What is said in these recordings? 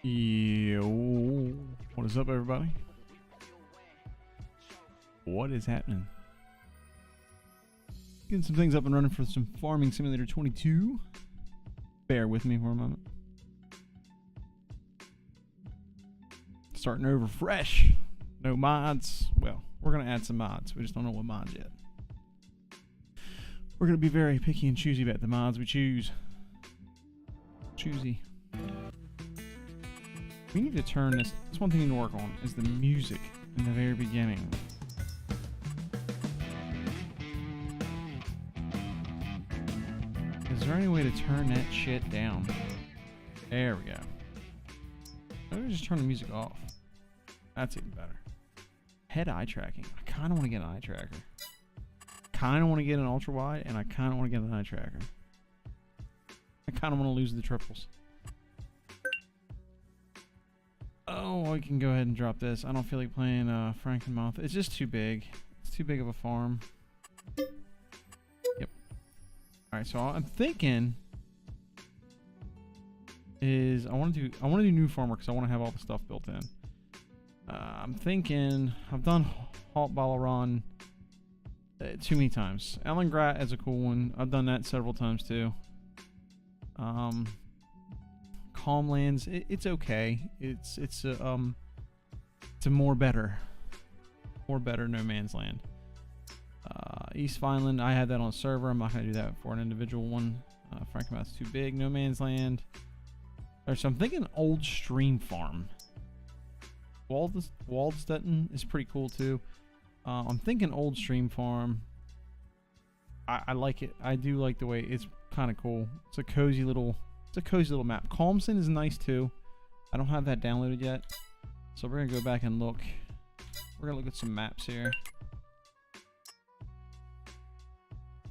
Yo, what is up, everybody? What is happening? Getting some things up and running for some Farming Simulator 22. Bear with me for a moment. Starting over fresh. No mods. Well, we're going to add some mods. We just don't know what mods yet. We're going to be very picky and choosy about the mods we choose. Choosy. We need to turn this. That's one thing we need to work on, is the music in the very beginning. Is there any way to turn that shit down? There we go. Maybe just turn the music off. That's even better. Head eye tracking. I kind of want to get an eye tracker. Kind of want to get an ultra wide, and I kind of want to get an eye tracker. I kind of want to lose the triples. Oh, I can go ahead and drop this. I don't feel like playing Frankenmuth. It's just too big. It's too big of a farm. Yep. All right, so I'm thinking is I want to do new farmer because I want to have all the stuff built in. I'm thinking I've done Halt Balaran too many times. Ellengrat is a cool one. I've done that several times too. Calmlands, it's okay. It's a more better No Man's Land. East Vineland, I had that on a server. I'm not gonna do that for an individual one. Frankenmuth's too big. No Man's Land. So I'm thinking Old Stream Farm. Waldstetten is pretty cool too. I'm thinking Old Stream Farm. I like it. I do like the way it's kind of cool. It's a cozy little map. Calmston is nice too. I don't have that downloaded yet, so we're gonna go back and look. We're gonna look at some maps here.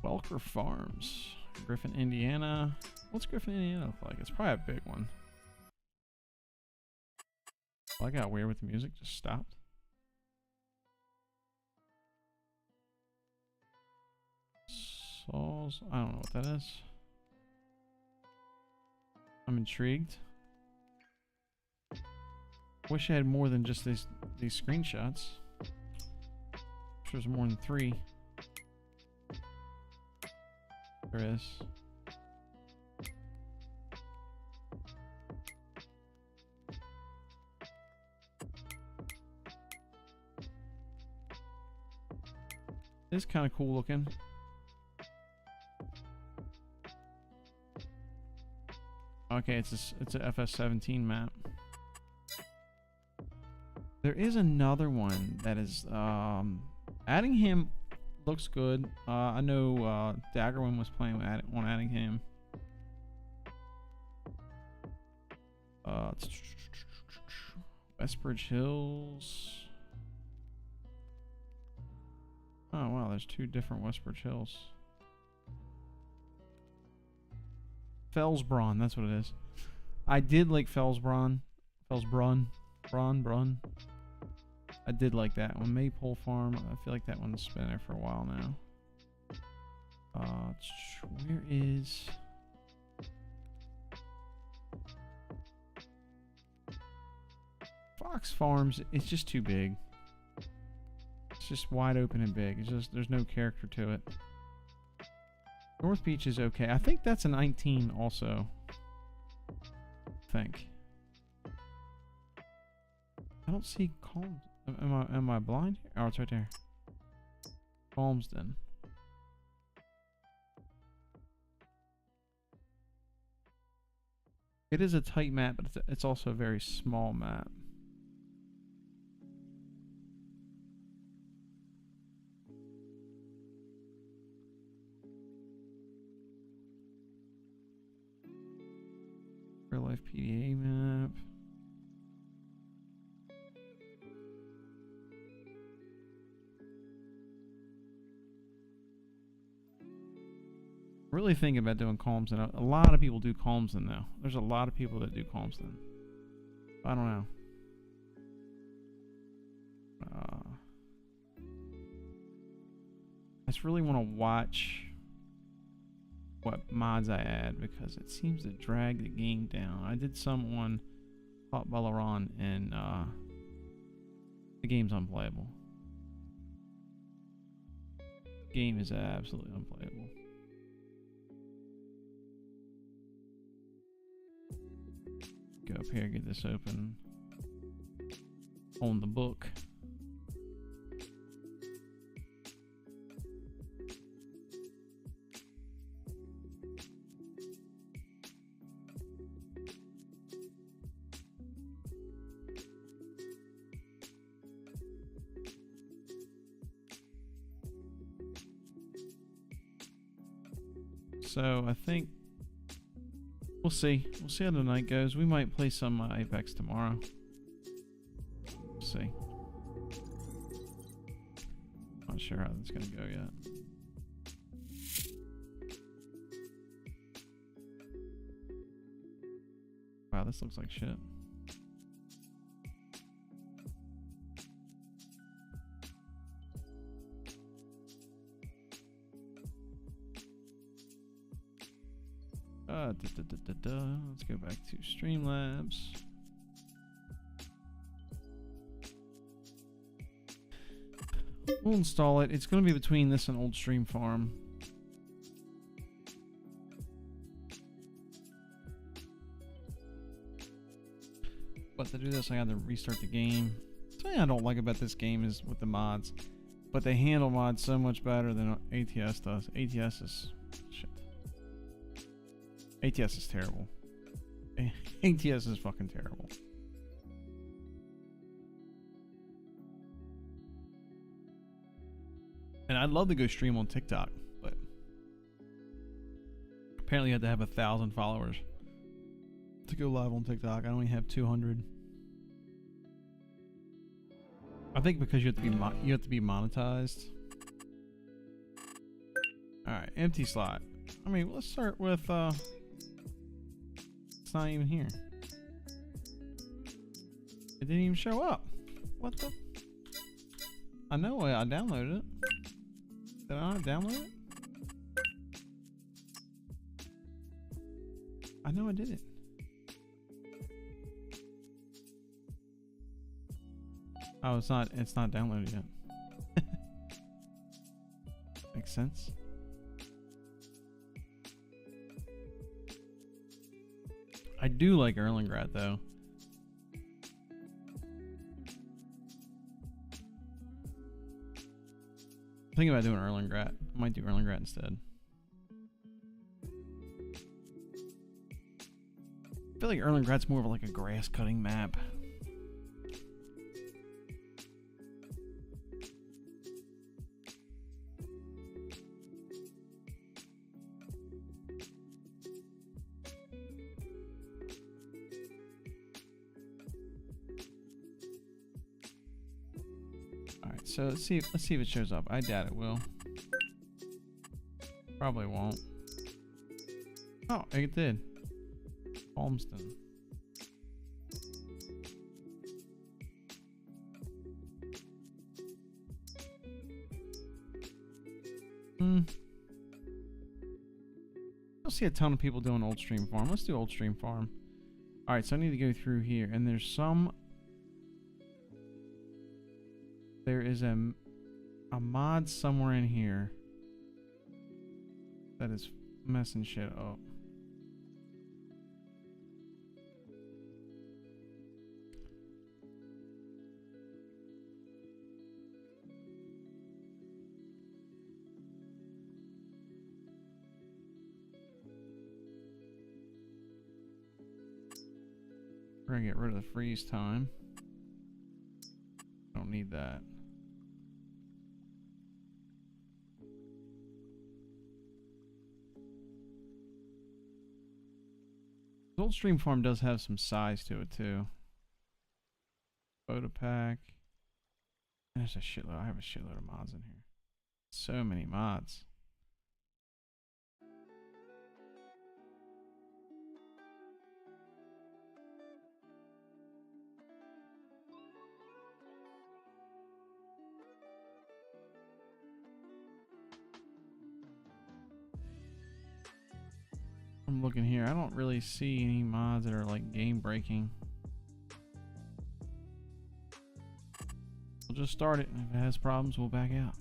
Welker Farms, Griffin, Indiana. What's Griffin, Indiana look like? It's probably a big one. Oh, I got weird with the music. Just stopped. Sauls. I don't know what that is. I'm intrigued. Wish I had more than just these screenshots. Wish there was more than 3. There is. It's kind of cool looking. Okay, it's a FS17 map. There is another one that is Addingham looks good. I know Daggerwin was playing on Addingham. Westbridge Hills. Oh wow, there's 2 different Westbridge Hills. Fellsbraun, that's what it is. I did like Fellsbraun. Brun. I did like that one. Maypole Farm. I feel like that one's been there for a while now. Where is... Fox Farms? It's just too big. It's just wide open and big. It's just, there's no character to it. North Beach is okay. I think that's a 19 also. I think. I don't see Calm. Am I blind here? Oh, it's right there. Calmston. It is a tight map, but it's also a very small map. Real life PDA map. Really thinking about doing Calmston. A lot of people do Calmston though. There's a lot of people that do Calmston. I don't know. I just really want to watch what mods I add because it seems to drag the game down. I did some on Fought Balaran, and the game's unplayable. The game is absolutely unplayable. Go up here, get this open. On the book. So I think we'll see. We'll see how the night goes. We might play some Apex tomorrow. We'll see. Not sure how that's gonna go yet. Wow, this looks like shit. Let's go back to Streamlabs. We'll install it. It's going to be between this and Old Stream Farm. But to do this, I got to restart the game. Something I don't like about this game is with the mods. But they handle mods so much better than ATS does. ATS is... shit. ATS is terrible. ATS is fucking terrible. And I'd love to go stream on TikTok, but apparently you have to have 1,000 followers to go live on TikTok. I only have 200. I think because you have to be monetized. All right, empty slot. I mean, let's start with it's not even here. It didn't even show up. What the? I know I downloaded it. Did I not download it? I know I did it. Oh, it's not downloaded yet. Makes sense. I do like Erlangrad though. Thinking about doing Erlangrad. I might do Erlangrad instead. I feel like Erlangrad's more of like a grass cutting map. Alright, so let's see if it shows up. I doubt it will. Probably won't. Oh, it did. Palmston. I don't see a ton of people doing Old Stream Farm. Let's do Old Stream Farm. Alright, so I need to go through here, and there's some... There is a mod somewhere in here that is messing shit up. We're gonna get rid of the freeze time. Don't need that. Old Stream Farm does have some size to it too. Photo pack. And there's a shitload. I have a shitload of mods in here. So many mods. I'm looking here. I don't really see any mods that are like game breaking. We'll just start it. If it has problems, we'll back out.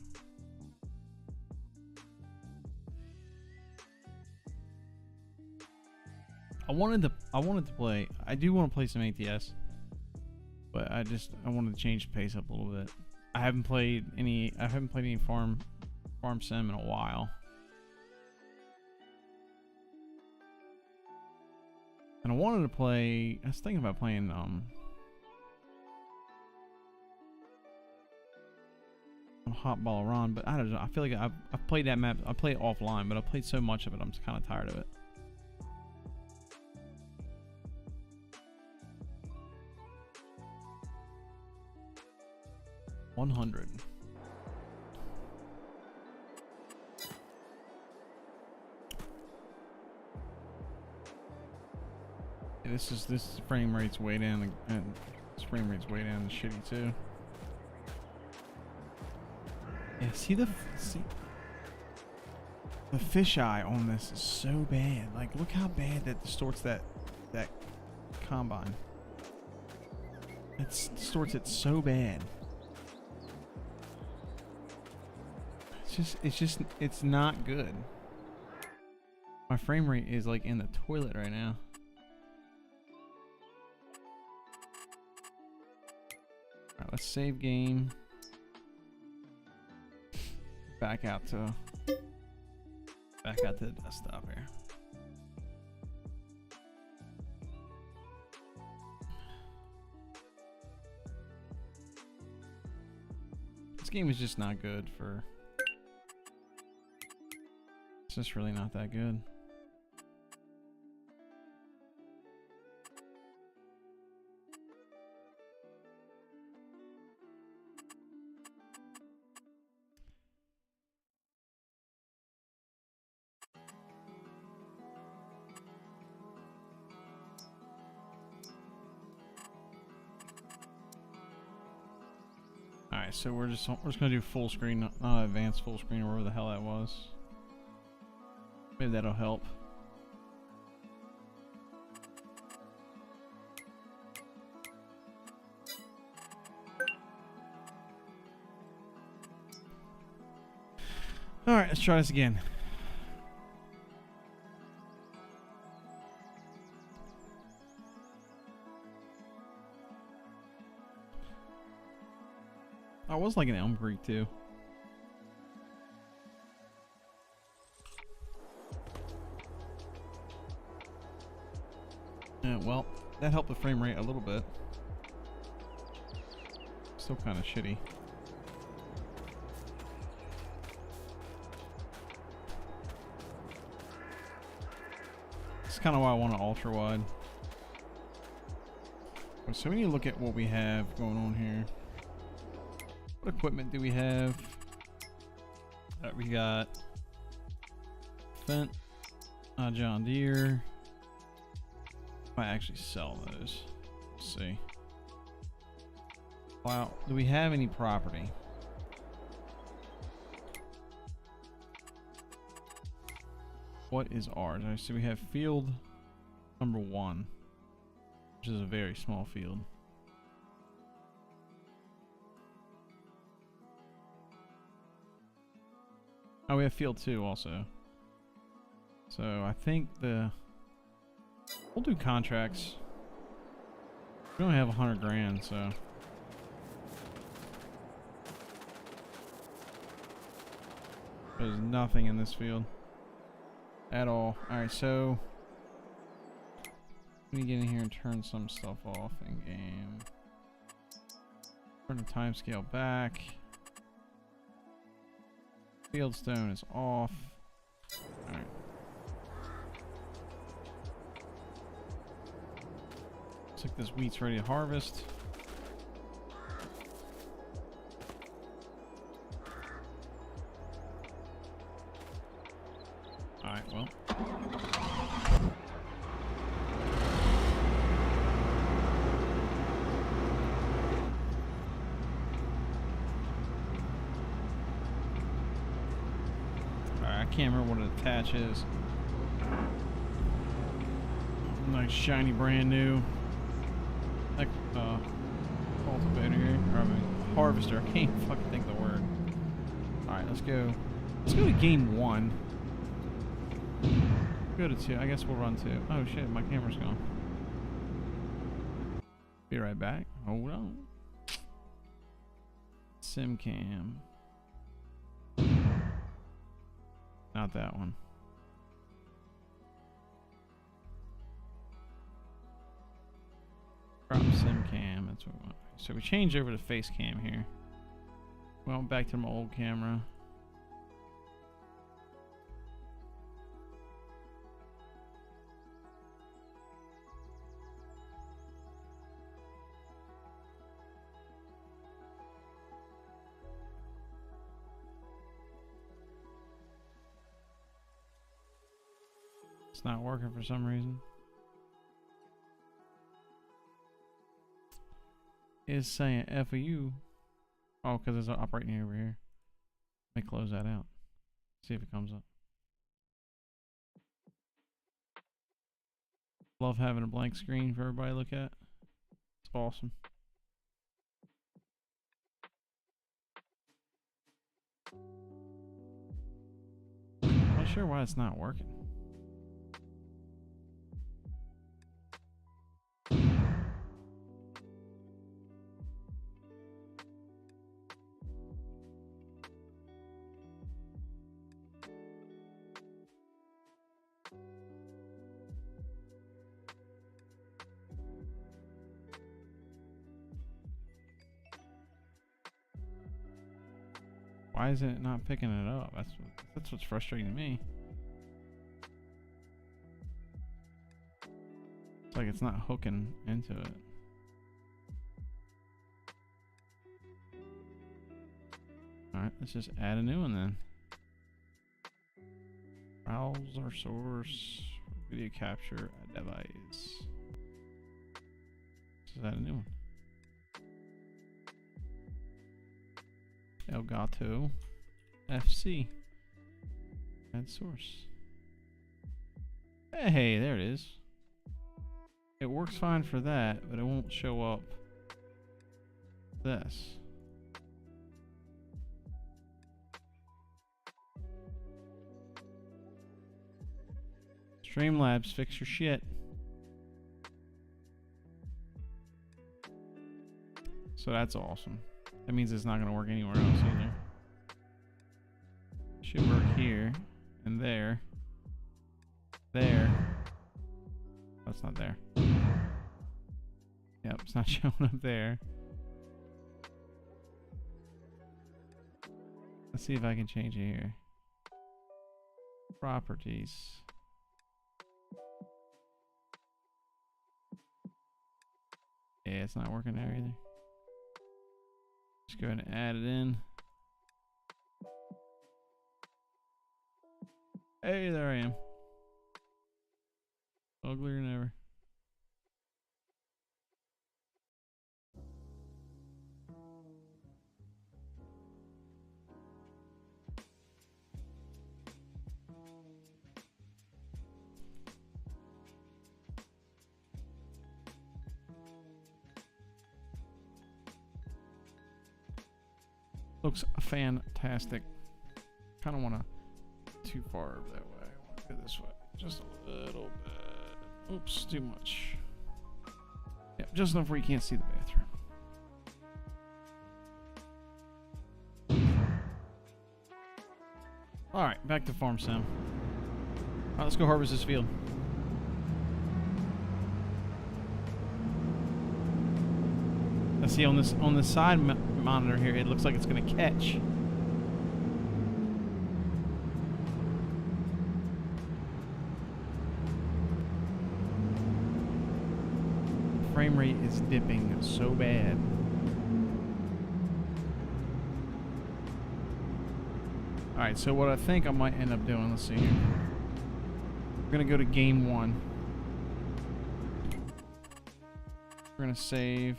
I wanted to play. I do want to play some ATS, but I wanted to change the pace up a little bit. I haven't played any farm sim in a while. And I wanted to play. I was thinking about playing Hot Ball Iran, but I don't know. I feel like I've played that map. I played it offline, but I played so much of it. I'm just kind of tired of it. $100. Yeah, this frame rate's way down, and this frame rate's way down and shitty too. Yeah, see the fisheye on this is so bad. Like, look how bad that distorts that combine. It distorts it so bad. It's not good. My frame rate is like in the toilet right now. Alright, let's save game. Back out to the desktop here. This game is just not good for. It's just really not that good. Alright, so we're just gonna do full screen, not advanced full screen, or whatever the hell that was. Maybe that'll help. Alright, let's try this again. I was like an Elm Creek too. Well, that helped the frame rate a little bit. Still kind of shitty. That's kind of why I want an ultra wide. So we need to look at what we have going on here. What equipment do we have? We got Fendt, John Deere. Might actually sell those. Let's see. Wow, do we have any property? What is ours? I see we have field number 1, which is a very small field. Oh, we have field 2 also. So I think we'll do contracts. We only have 100 grand, so. There's nothing in this field at all. Alright, so let me get in here and turn some stuff off in game. Turn the timescale back. Fieldstone is off. Alright. Looks like this wheat's ready to harvest. Alright, well. I can't remember what it attaches. Nice shiny brand new like cultivator here. Or I mean Harvester. I can't fucking think of the word. Alright, let's go. Let's go to game 1. Go to 2. I guess we'll run 2. Oh shit, my camera's gone. Be right back. Hold on. SimCam. Not that one. Crop SimCam. That's what we want. So we change over to Facecam here. We went back to my old camera. It's not working for some reason. It's saying FU. Oh, because it's operating over here. Let me close that out. See if it comes up. Love having a blank screen for everybody to look at. It's awesome. I'm not sure why it's not working. Why is it not picking it up? That's what's frustrating me. It's like it's not hooking into it. Alright, let's just add a new one then. Browser source, video capture, device. Let's add a new one. Elgato FC. Add source. Hey, there it is. It works fine for that, but it won't show up this. Streamlabs, fix your shit. So that's awesome. That means it's not going to work anywhere else either. Should work here and there. There. That's not there. Yep, it's not showing up there. Let's see if I can change it here. Properties. Yeah, it's not working there either. Just go ahead and add it in. Hey, there I am. Uglier than ever. Looks fantastic. Kind of want to too far that way. I want to go this way just a little bit. Oops, too much. Yep, just enough where you can't see the bathroom. All right, back to farm sim. All right, let's go harvest this field. Let's see on this side monitor here, it looks like it's going to catch. Frame rate is dipping so bad. Alright, so what I think I might end up doing, let's see here. We're going to go to game 1. We're going to save.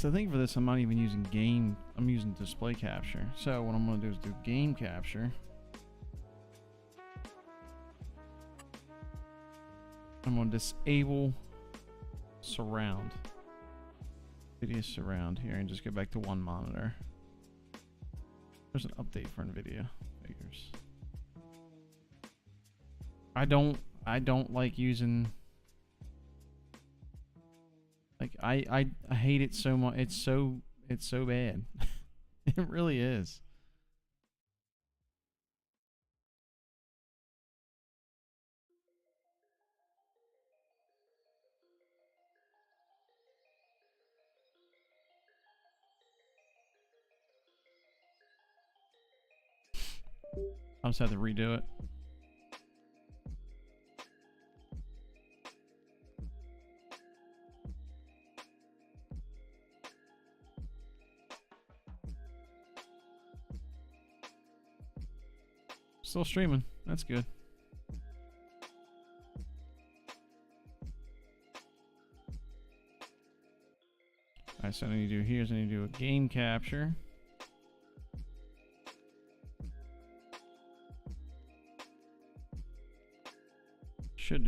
I think for this I'm not even using game, I'm using display capture. So what I'm going to do is do game capture. I'm going to disable surround. Video surround here and just go back to one monitor. There's an update for NVIDIA. Figures. I don't like using, like I hate it so much. It's so bad. It really is. I'll just have to redo it. Still streaming. That's good. Alright, so I need to do here is I need to do a game capture. Should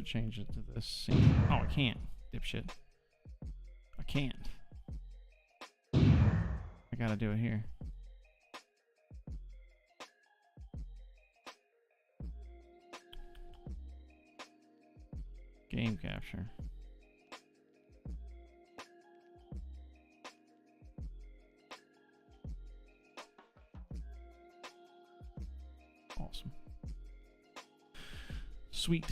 change it to this scene. Oh, I can't. Dipshit. I can't. I gotta do it here. Game capture. Awesome. Sweet.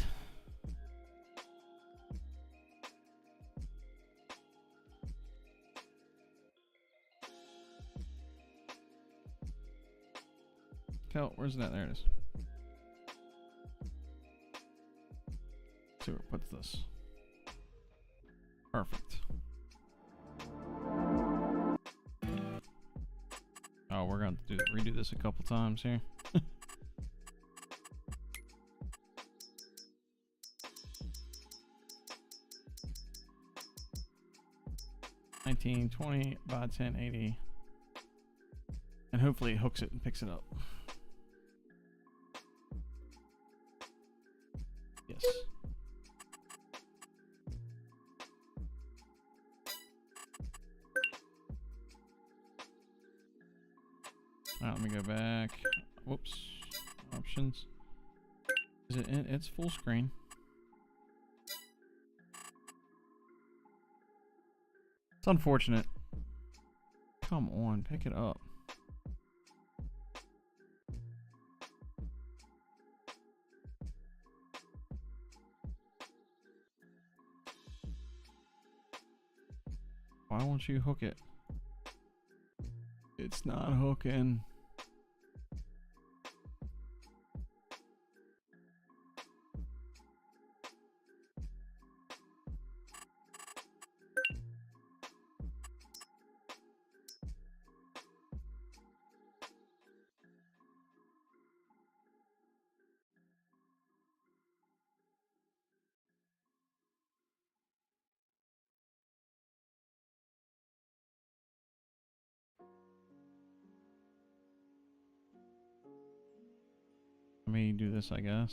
Kel, where's that? There it is. See where it puts this. Perfect. Oh, we're going to redo this a couple times here. 1920 by 1080, and hopefully it hooks it and picks it up. Yes. All right, let me go back. Whoops. Options. Is it in? It's full screen. It's unfortunate. Come on, pick it up. Why won't you hook it? It's not hooking. Let me do this, I guess.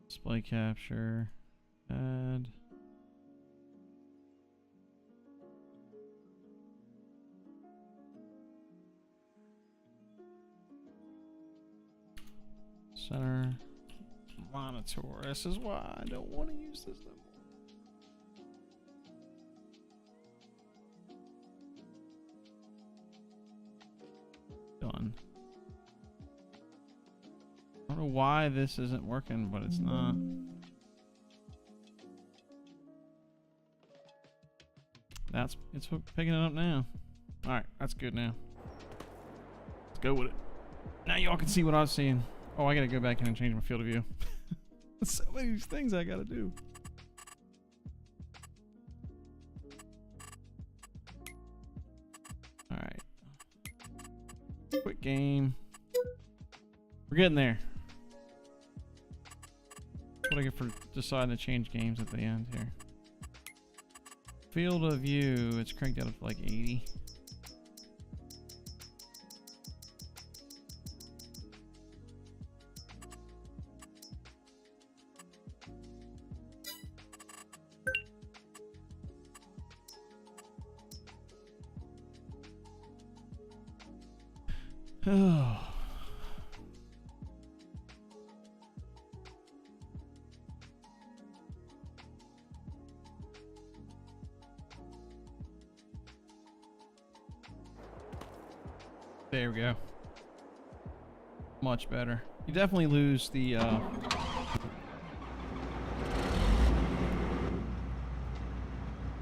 Display capture. Add. Center. Monitor. This is why I don't want to use this no more. Done. I don't know why this isn't working, but it's not. It's picking it up now. Alright, that's good now. Let's go with it. Now y'all can see what I was seeing. Oh, I gotta go back in and change my field of view. There's so many things I gotta do. Alright. Quick game. We're getting there. What I get for deciding to change games at the end here. Field of view, it's cranked out to like 80. Oh. There we go. Much better. You definitely lose the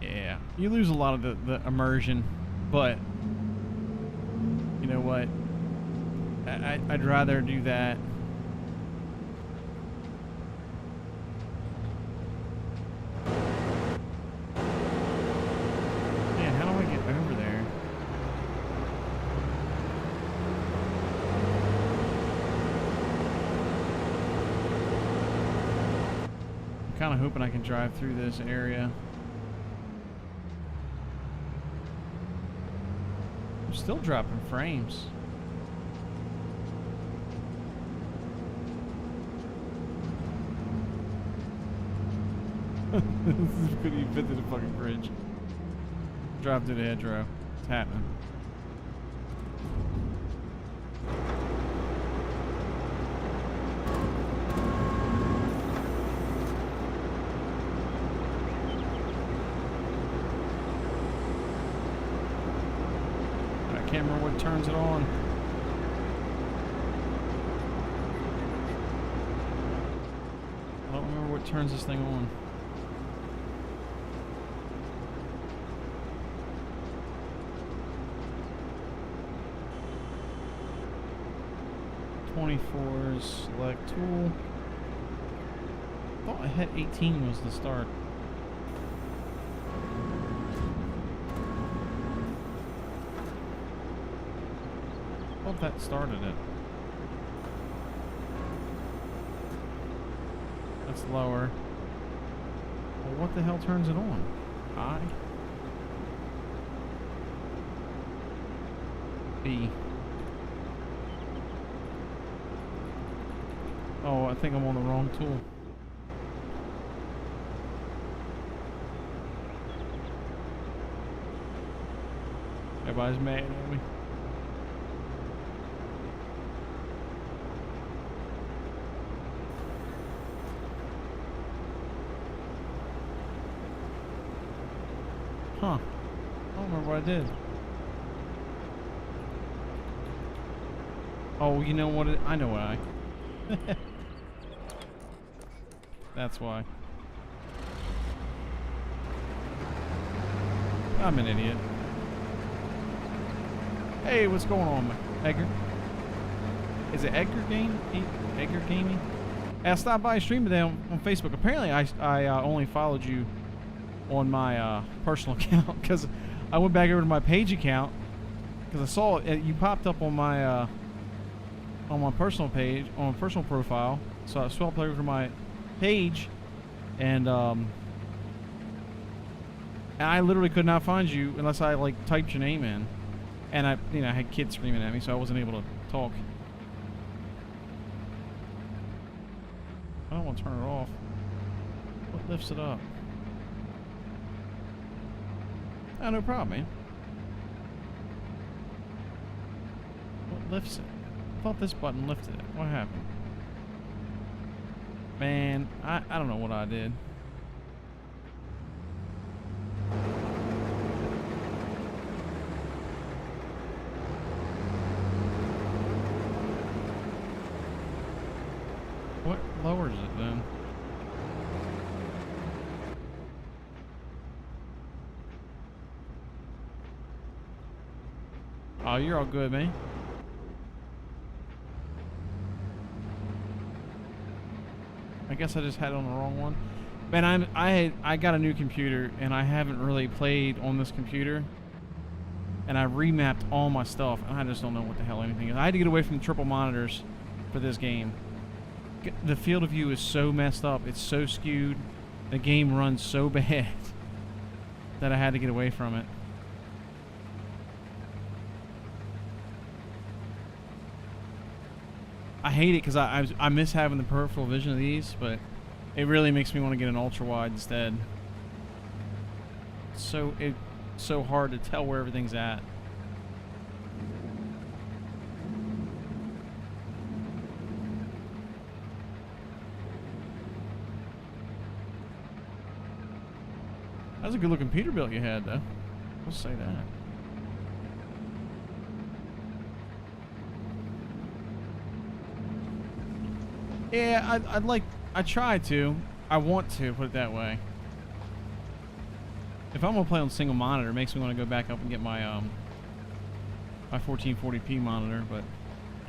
yeah, you lose a lot of the immersion, but you know what? I'd rather do that. Yeah, how do I get over there? I'm kind of hoping I can drive through this area. I'm still dropping frames. This couldn't even fit through the fucking bridge. Drive through the hedgerow. It's happening. I can't remember what turns it on. I don't remember what turns this thing on. Select tool. I thought I had 18 was the start. I thought that started it. That's lower. Well, what the hell turns it on? I. B. Oh, I think I'm on the wrong tool. Everybody's mad at me. Huh. I don't remember what I did. Oh, you know what? I know what I... That's why. I'm an idiot. Hey, what's going on, Edgar? Is it Edgar Game? Edgar Gaming? Hey, I stopped by a stream today on Facebook. Apparently, I only followed you on my personal account because I went back over to my page account because I saw it. You popped up on my personal page, on my personal profile. So I swapped over to my page, and I literally could not find you unless I like typed your name in, and I had kids screaming at me, so I wasn't able to talk. I don't want to turn it off. What lifts it up? Oh, no problem, man. What lifts it? I thought this button lifted it. What happened? Man, I don't know what I did. What lowers it then? Oh, you're all good, man. I guess I just had it on the wrong one. Man, I got a new computer and I haven't really played on this computer. And I remapped all my stuff and I just don't know what the hell anything is. I had to get away from the triple monitors for this game. The field of view is so messed up. It's so skewed. The game runs so bad that I had to get away from it. I hate it because I miss having the peripheral vision of these, but it really makes me want to get an ultra wide instead. It's so hard to tell where everything's at. That was a good looking Peterbilt you had, though. I'll say that. Yeah, I'd like. I try to. I want to put it that way. If I'm gonna play on single monitor, it makes me want to go back up and get my my 1440p monitor. But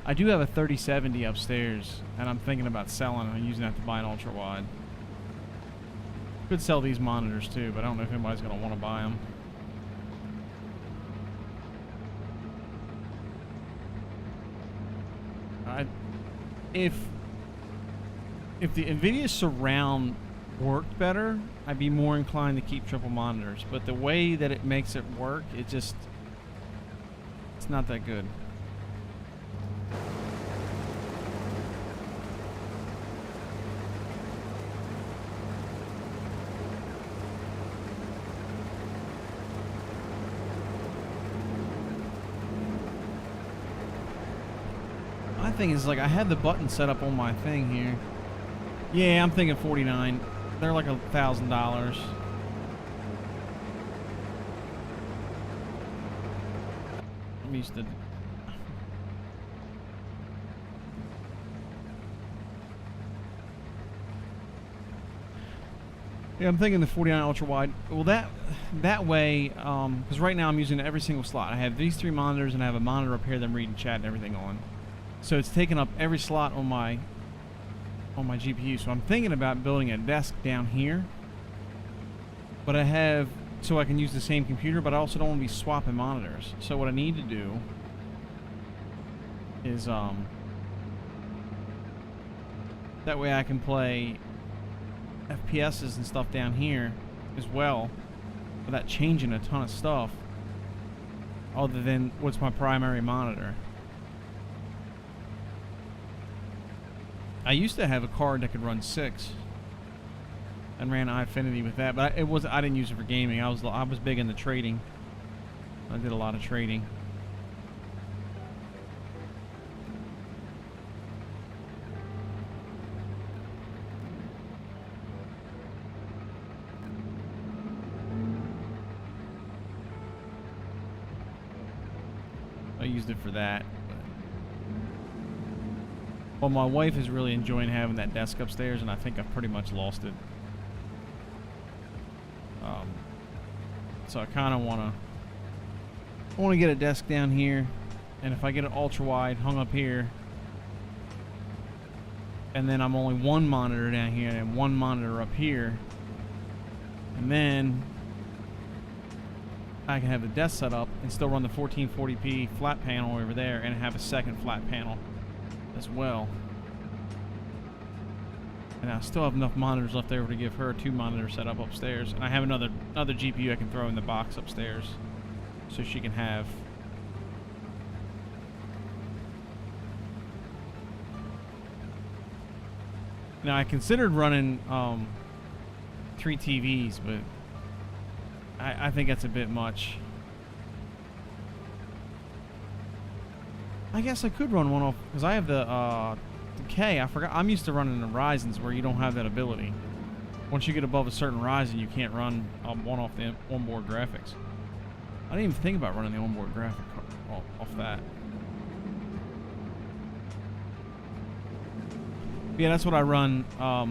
I do have a 3070 upstairs, and I'm thinking about selling it and using that to buy an ultra wide. Could sell these monitors too, but I don't know if anybody's gonna want to buy them. If the NVIDIA Surround worked better, I'd be more inclined to keep triple monitors. But the way that it makes it work, it's not that good. My thing is, like, I had the button set up on my thing here. Yeah, I'm thinking 49. They're like $1,000. I'm used to. Yeah, I'm thinking the 49 ultra wide. Well, that way, because right now I'm using every single slot. I have these 3 monitors and I have a monitor up here that I'm reading chat and everything on. So it's taking up every slot on my GPU. So I'm thinking about building a desk down here. But I have, so I can use the same computer, but I also don't want to be swapping monitors. So what I need to do is, that way I can play FPSs and stuff down here as well without changing a ton of stuff other than what's my primary monitor. I used to have a card that could run 6 and ran iFinity with that, but I didn't use it for gaming. I was big into trading. I did a lot of trading. I used it for that. Well, my wife is really enjoying having that desk upstairs, and I think I've pretty much lost it. So I kind of want to get a desk down here, and if I get an ultra wide hung up here, and then I'm only 1 monitor down here and 1 monitor up here, and then I can have the desk set up and still run the 1440p flat panel over there and have a second flat panel as well. And I still have enough monitors left over to give her 2 monitors set up upstairs. And I have another GPU I can throw in the box upstairs so she can have. Now I considered running 3 TVs, but I think that's a bit much. I guess I could run one off, because I have the K. I forgot. I'm used to running the Ryzens where you don't have that ability. Once you get above a certain Ryzen, you can't run one off the onboard graphics. I didn't even think about running the onboard graphic off that. Yeah, that's what I run. I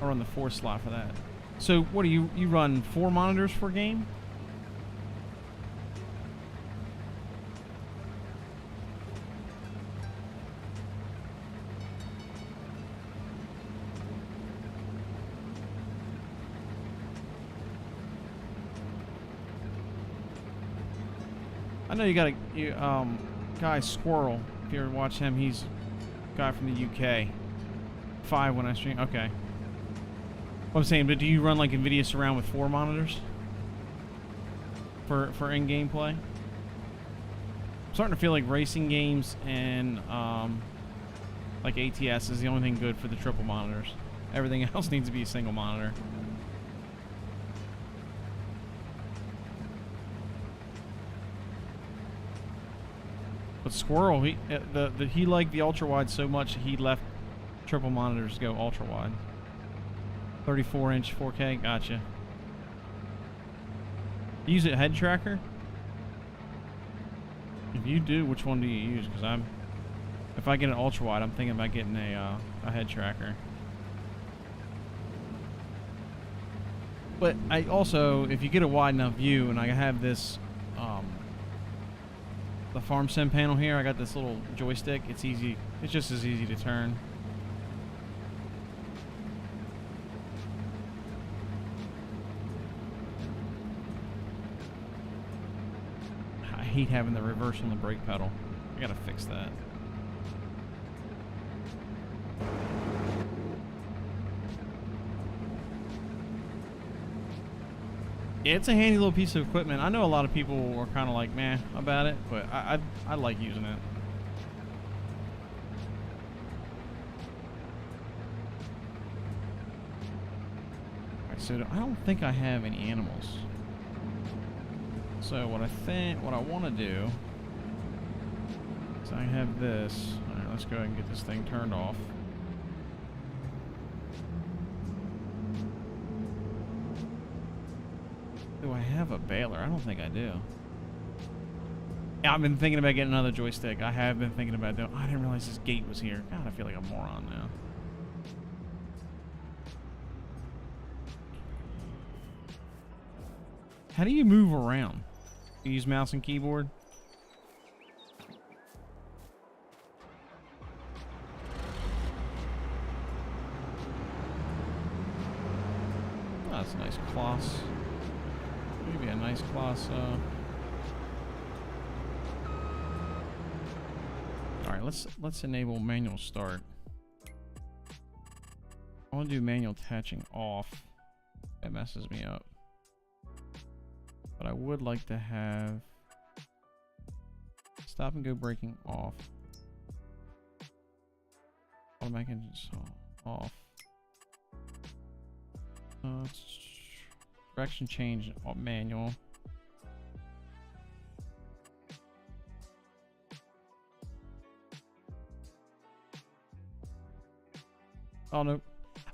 run the 4 slot for that. So, what do you run 4 monitors for a game? I know you got a guy Squirrel. If you ever watch him, he's a guy from the UK. 5 when I stream. Okay. What I'm saying, but do you run like NVIDIA Surround with 4 monitors for in-game play? I'm starting to feel like racing games and like ATS is the only thing good for the triple monitors. Everything else needs to be a single monitor. But Squirrel, he liked the ultra wide so much he left triple monitors to go ultra wide. 34-inch 4K. Gotcha. Use a head tracker? If you do, which one do you use? Because if I get an ultra wide, I'm thinking about getting a head tracker. But I also, if you get a wide enough view, and I have this, the farm sim panel here, I got this little joystick. It's easy. It's just as easy to turn. I hate having the reverse on the brake pedal. I gotta fix that. Yeah, it's a handy little piece of equipment. I know a lot of people are kind of like meh about it, but I like using it. Alright, so I don't think I have any animals. So what I want to do is I have this. Alright, let's go ahead and get this thing turned off. Do I have a baler? I don't think I do. Yeah, I've been thinking about getting another joystick. I have been thinking about doing. I didn't realize this gate was here. God, I feel like a moron now. How do you move around? You use mouse and keyboard? Oh, that's a nice class. Maybe a nice class. All right, let's enable manual start. I want to do manual attaching off. That messes me up. But I would like to have stop and go braking off. Automatic engine off. Direction change manual. Oh no,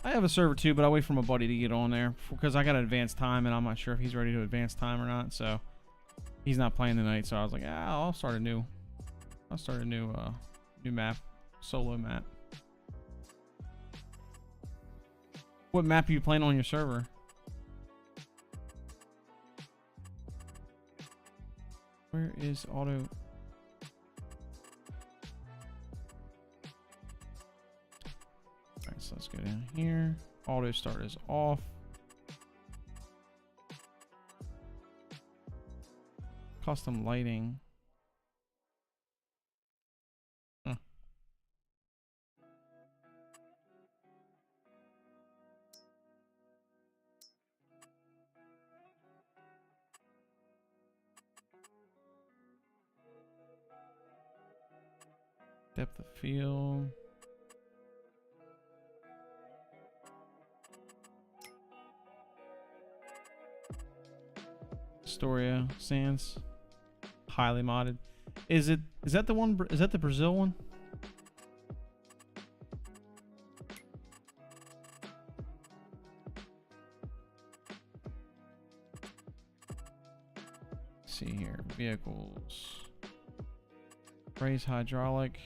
I have a server too, but I'll wait for my buddy to get on there because I got an advanced time and I'm not sure if he's ready to advance time or not. So he's not playing tonight. So I was like, I'll start a new map, solo map. What map are you playing on your server? Where is auto? Alright, so let's go down here. Auto start is off. Custom lighting. Huh. Depth of field. Astoria Sands. Highly modded. Is that the one? Is that the Brazil one? Let's see here. Vehicles. Raise hydraulic.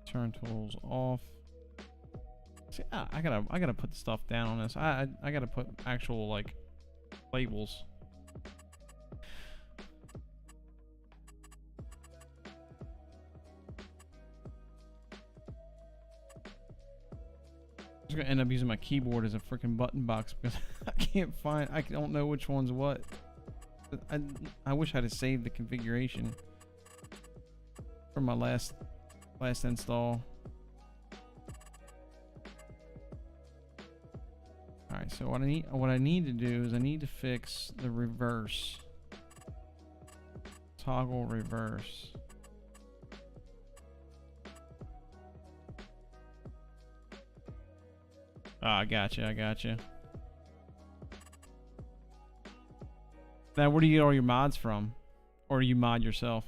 Turn tools off. See, I gotta put stuff down on this. I gotta put actual like labels. I'm just gonna end up using my keyboard as a freaking button box because I don't know which one's what. I wish I'd have saved the configuration from my last install. All right, so what I need to do is I need to fix the reverse. Toggle reverse. Ah, I gotcha, I gotcha. Now, where do you get all your mods from? Or do you mod yourself?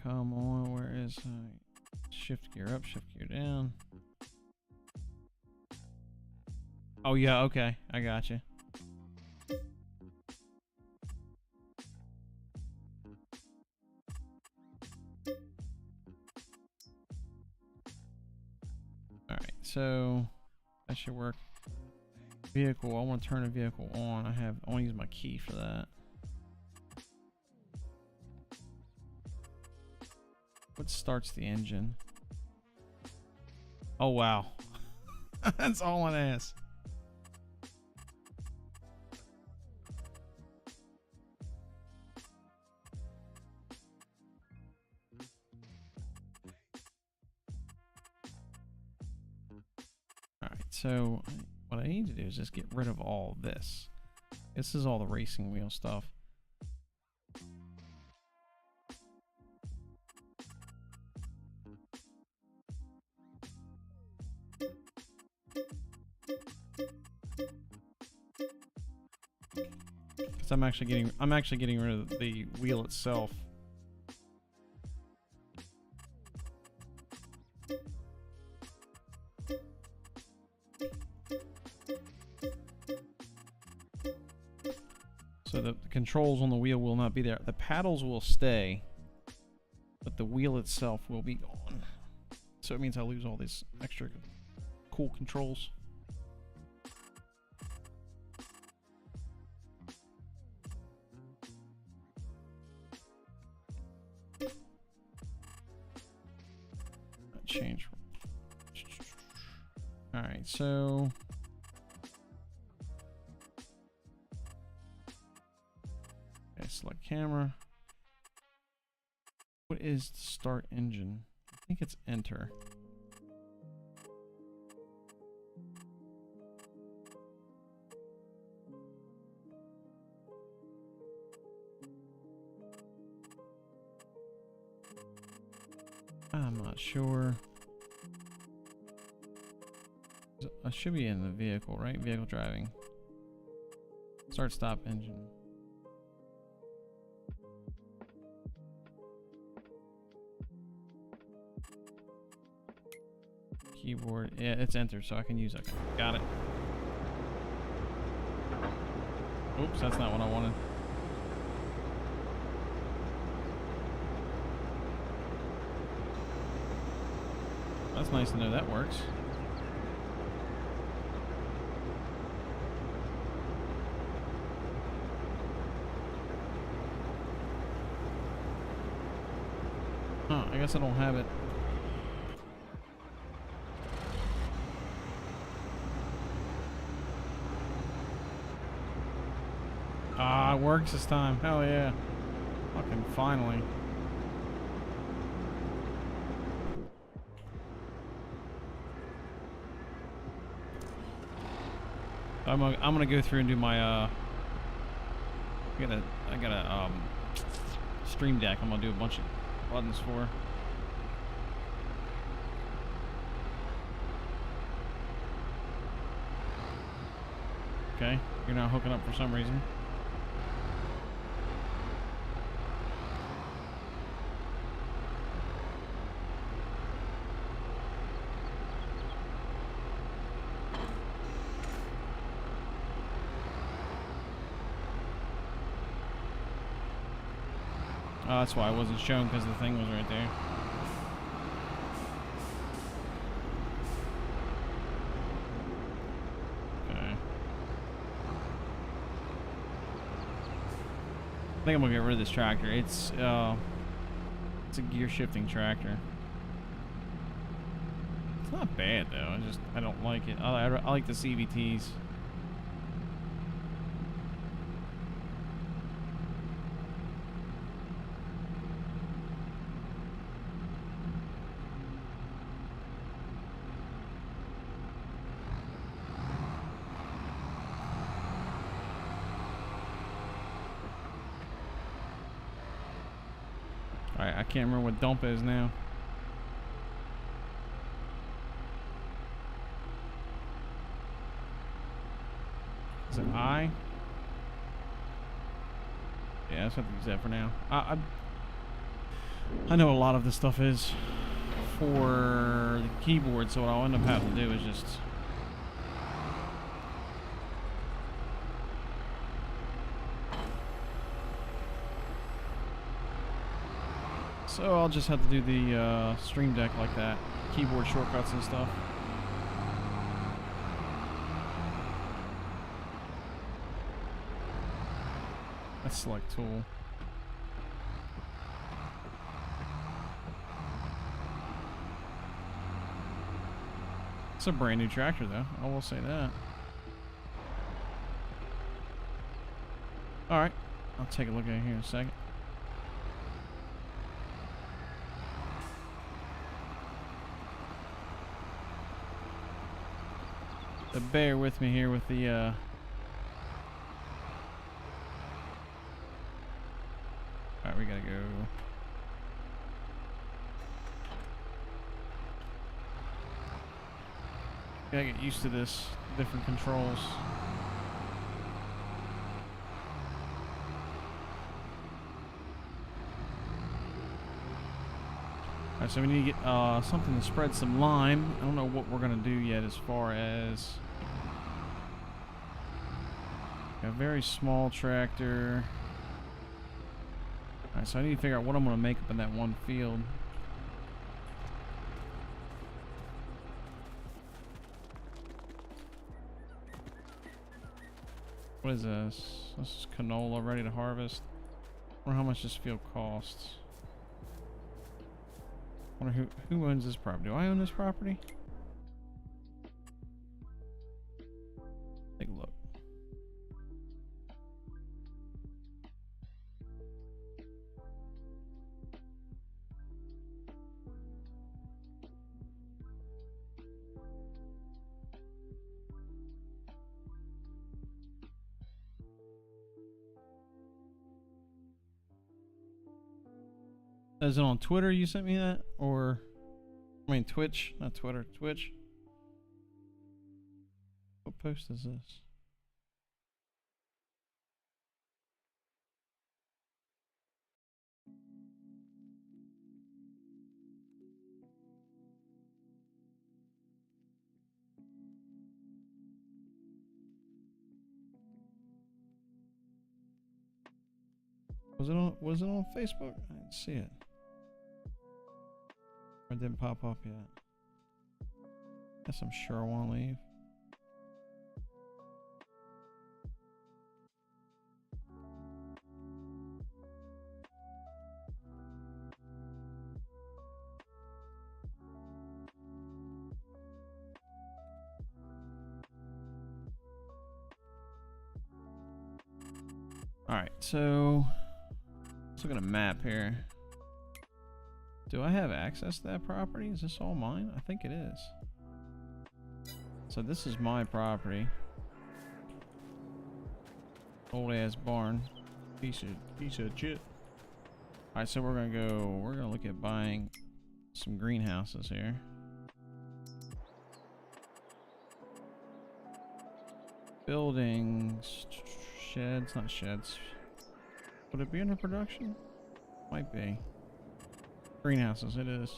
Come on, where is shift gear up, shift gear down? Oh yeah, okay, I got you. All right, so that should work. Vehicle, I want to turn the vehicle on. I want to use my key for that. What starts the engine? Oh wow. That's all it is. Alright, so what I need to do is just get rid of all this. This is all the racing wheel stuff. Because I'm actually getting rid of the wheel itself. So the controls on the wheel will not be there. The paddles will stay, but the wheel itself will be gone. So it means I lose all these extra cool controls. Change. All right, so okay, select camera. What is the start engine? I think it's enter. I'm not sure. I should be in the vehicle, right? Vehicle driving. Start, stop, engine. Keyboard. Yeah, it's enter, so I can use that. Got it. Oops, that's not what I wanted. That's nice to know that works. Huh, I guess I don't have it. Ah, it works this time. Hell yeah. Fucking finally. I'm gonna go through and do my I got a Stream Deck. I'm gonna do a bunch of buttons for. Okay, you're not hooking up for some reason. Oh, that's why I wasn't shown, because the thing was right there. Okay. I think I'm gonna get rid of this tractor. It's a gear shifting tractor. It's not bad though. I don't like it. I like the CVTs. Alright, I can't remember what dump is now. Is it I? Yeah, let's have to use that for now. I know a lot of this stuff is for the keyboard, so what I'll end up having to do is just... So I'll just have to do the Stream Deck like that. Keyboard shortcuts and stuff. That's select tool. It's a brand new tractor though, I will say that. Alright, I'll take a look at it here in a second. So bear with me here with the alright, we gotta go. Gotta get used to this, different controls. Alright, so we need to get something to spread some lime. I don't know what we're gonna do yet as far as a very small tractor. Alright, so I need to figure out what I'm gonna make up in that one field. What is this? This is canola ready to harvest. I wonder how much this field costs. I wonder who owns this property. Do I own this property? Take a look. Is it on Twitter you sent me that? Or, I mean Twitch, not Twitter, Twitch. What post is this? Was it on Facebook? I didn't see it. It didn't pop up yet. Guess I'm sure I want to leave. Alright, so let's look at a map here. Do I have access to that property? Is this all mine? I think it is. So this is my property. Old ass barn. Piece of shit. Alright, so we're gonna look at buying some greenhouses here. Buildings, sheds, not sheds. Would it be under production? Might be. Greenhouses, it is.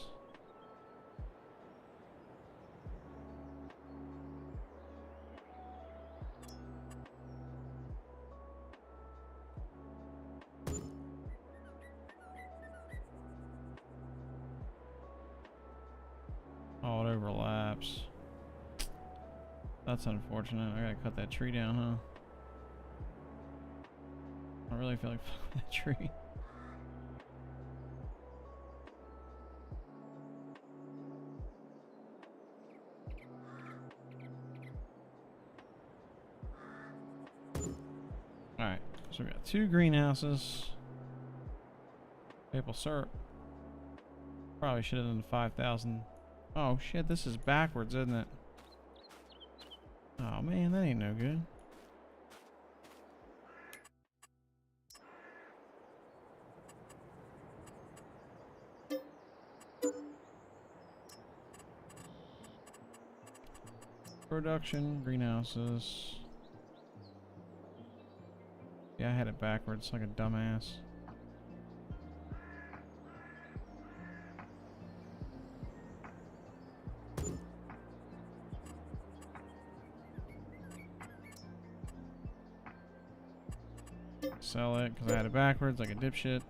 Oh, it overlaps. That's unfortunate. I gotta cut that tree down, huh? I really feel like fucking that tree. Alright, so we got 2 greenhouses. Maple syrup. Probably should have done 5,000. Oh shit, this is backwards, isn't it? Oh man, that ain't no good. Production, greenhouses. Yeah, I had it backwards like a dumbass. Sell it because I had it backwards like a dipshit.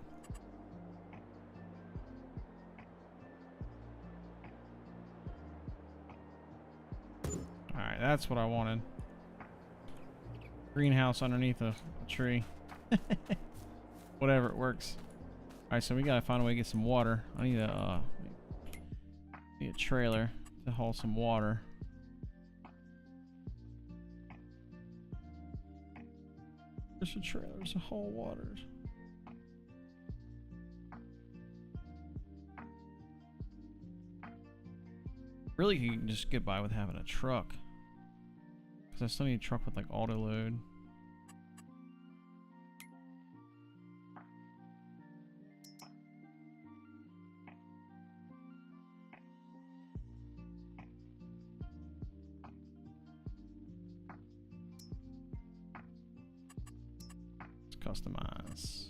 Alright, that's what I wanted. Greenhouse underneath a tree. Whatever, it works. Alright, so we gotta find a way to get some water. I need a trailer to haul some water. There's a trailer to haul water. Really, you can just get by with having a truck. Because I still need a truck with like auto load. Let's customize.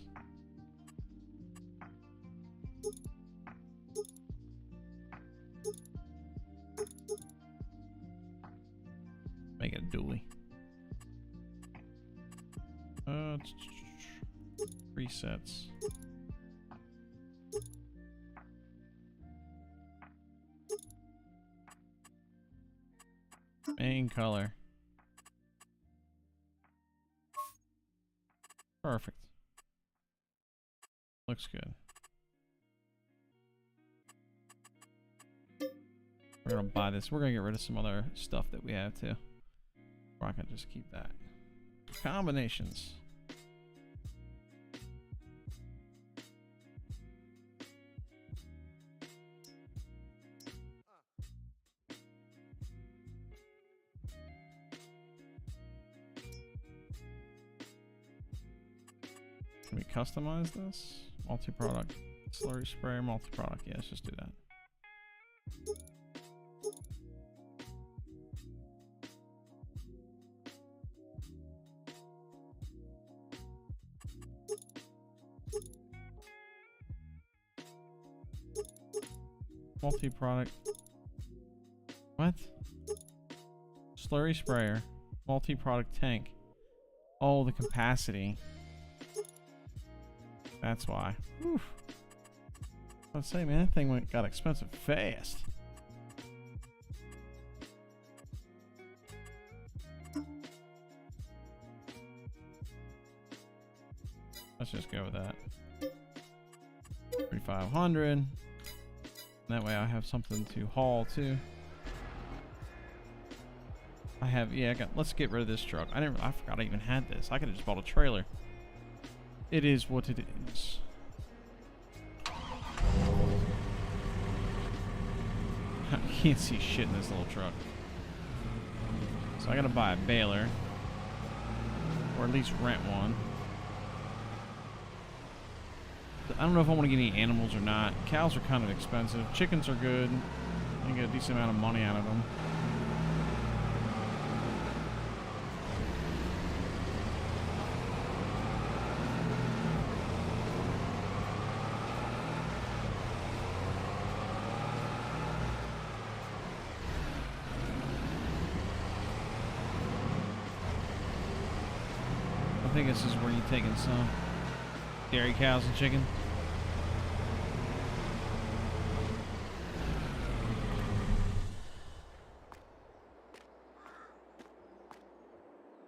Make it a dually. Presets. Main color. Perfect. Looks good. We're gonna buy this. We're gonna get rid of some other stuff that we have too. Or I can just keep that. Combinations. Can we customize this? Multi-product. Slurry sprayer, multi-product. Yeah, let's just do that. Multi-product. What? Slurry sprayer. Multi-product tank. Oh, the capacity. That's why. Whew. I was saying, man, that thing got expensive fast. Let's just go with that. 3,500. That way I have something to haul too. Let's get rid of this truck. I forgot I even had this. I could have just bought a trailer. It is what it is. I can't see shit in this little truck. So I gotta buy a baler. Or at least rent one. I don't know if I want to get any animals or not. Cows are kind of expensive. Chickens are good. I get a decent amount of money out of them. I think this is where you're taking some dairy cows and chicken.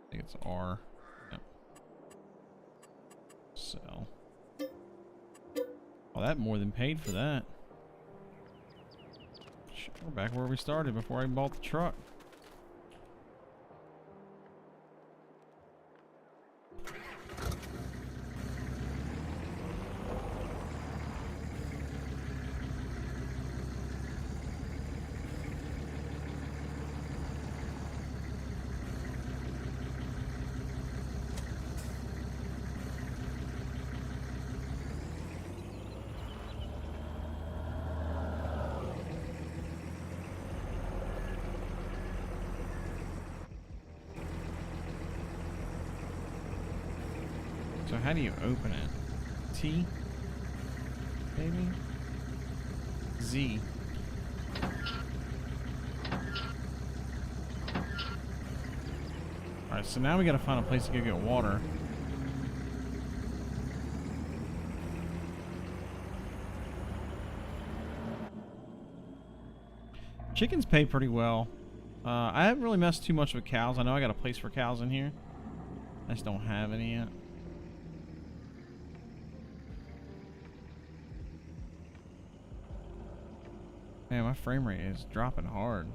I think it's R. Yep. Sell. Oh, that more than paid for that. Shit, we're back where we started before I bought the truck. So how do you open it? T? Maybe? Z. Alright, so now we gotta find a place to go get water. Chickens pay pretty well. I haven't really messed too much with cows. I know I got a place for cows in here. I just don't have any yet. Man, my frame rate is dropping hard.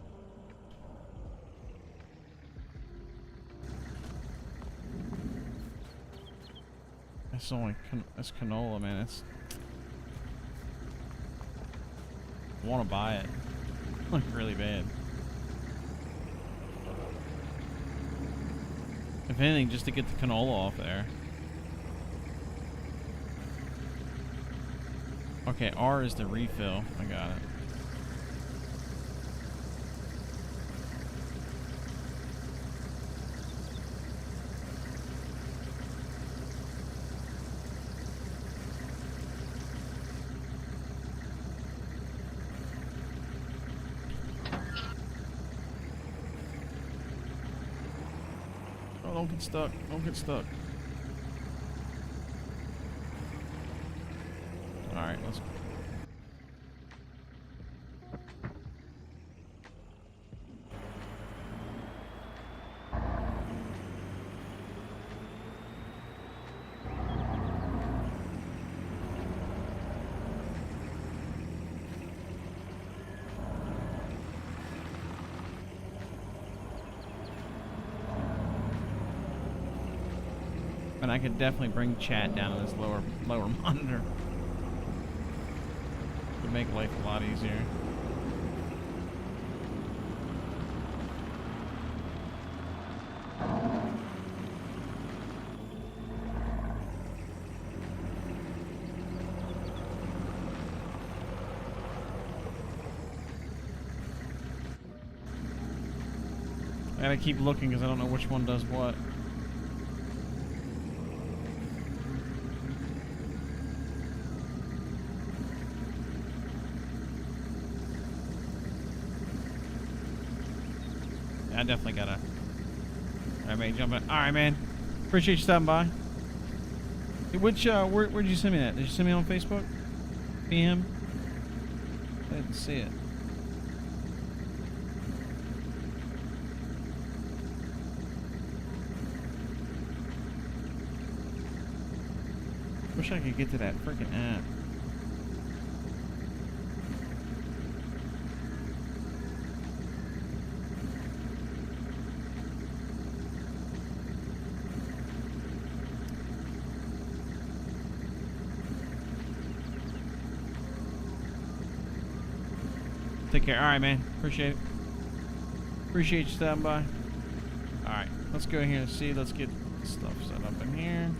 That's only that's canola, man. It's I want to buy it. Like really bad. If anything, just to get the canola off there. Okay, R is the refill. I got it. Don't get stuck. Don't get stuck. Alright, let's go. And I could definitely bring chat down to this lower monitor. Would make life a lot easier. I gotta keep looking because I don't know which one does what. I definitely gotta. Alright, man, jump in. Alright, man. Appreciate you stopping by. Hey, which, where'd you send me that? Did you send me on Facebook? PM? I didn't see it. Wish I could get to that freaking app. Take care. Alright, man. Appreciate it. Appreciate you stopping by. Alright, let's go here and see. Let's get stuff set up in here.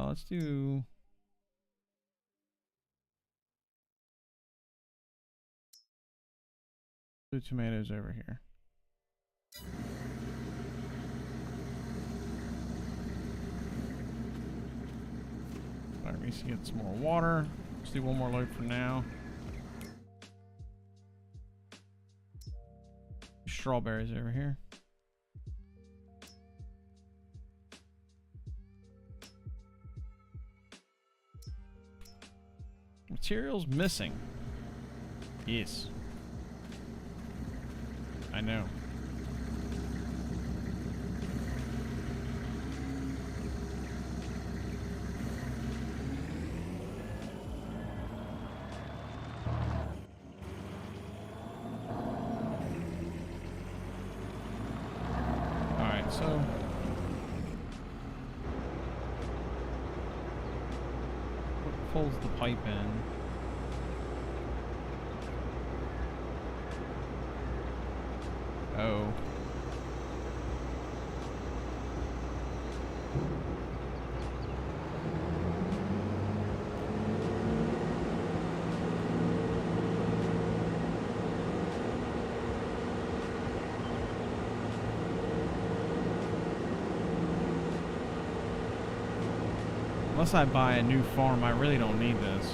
Let's do... the tomatoes over here. Alright, we need to get some more water. Let's do one more load for now. Strawberries over here. Materials missing. Yes. I know. Alright, so what pulls the pipe in? Oh. Unless I buy a new farm, I really don't need this.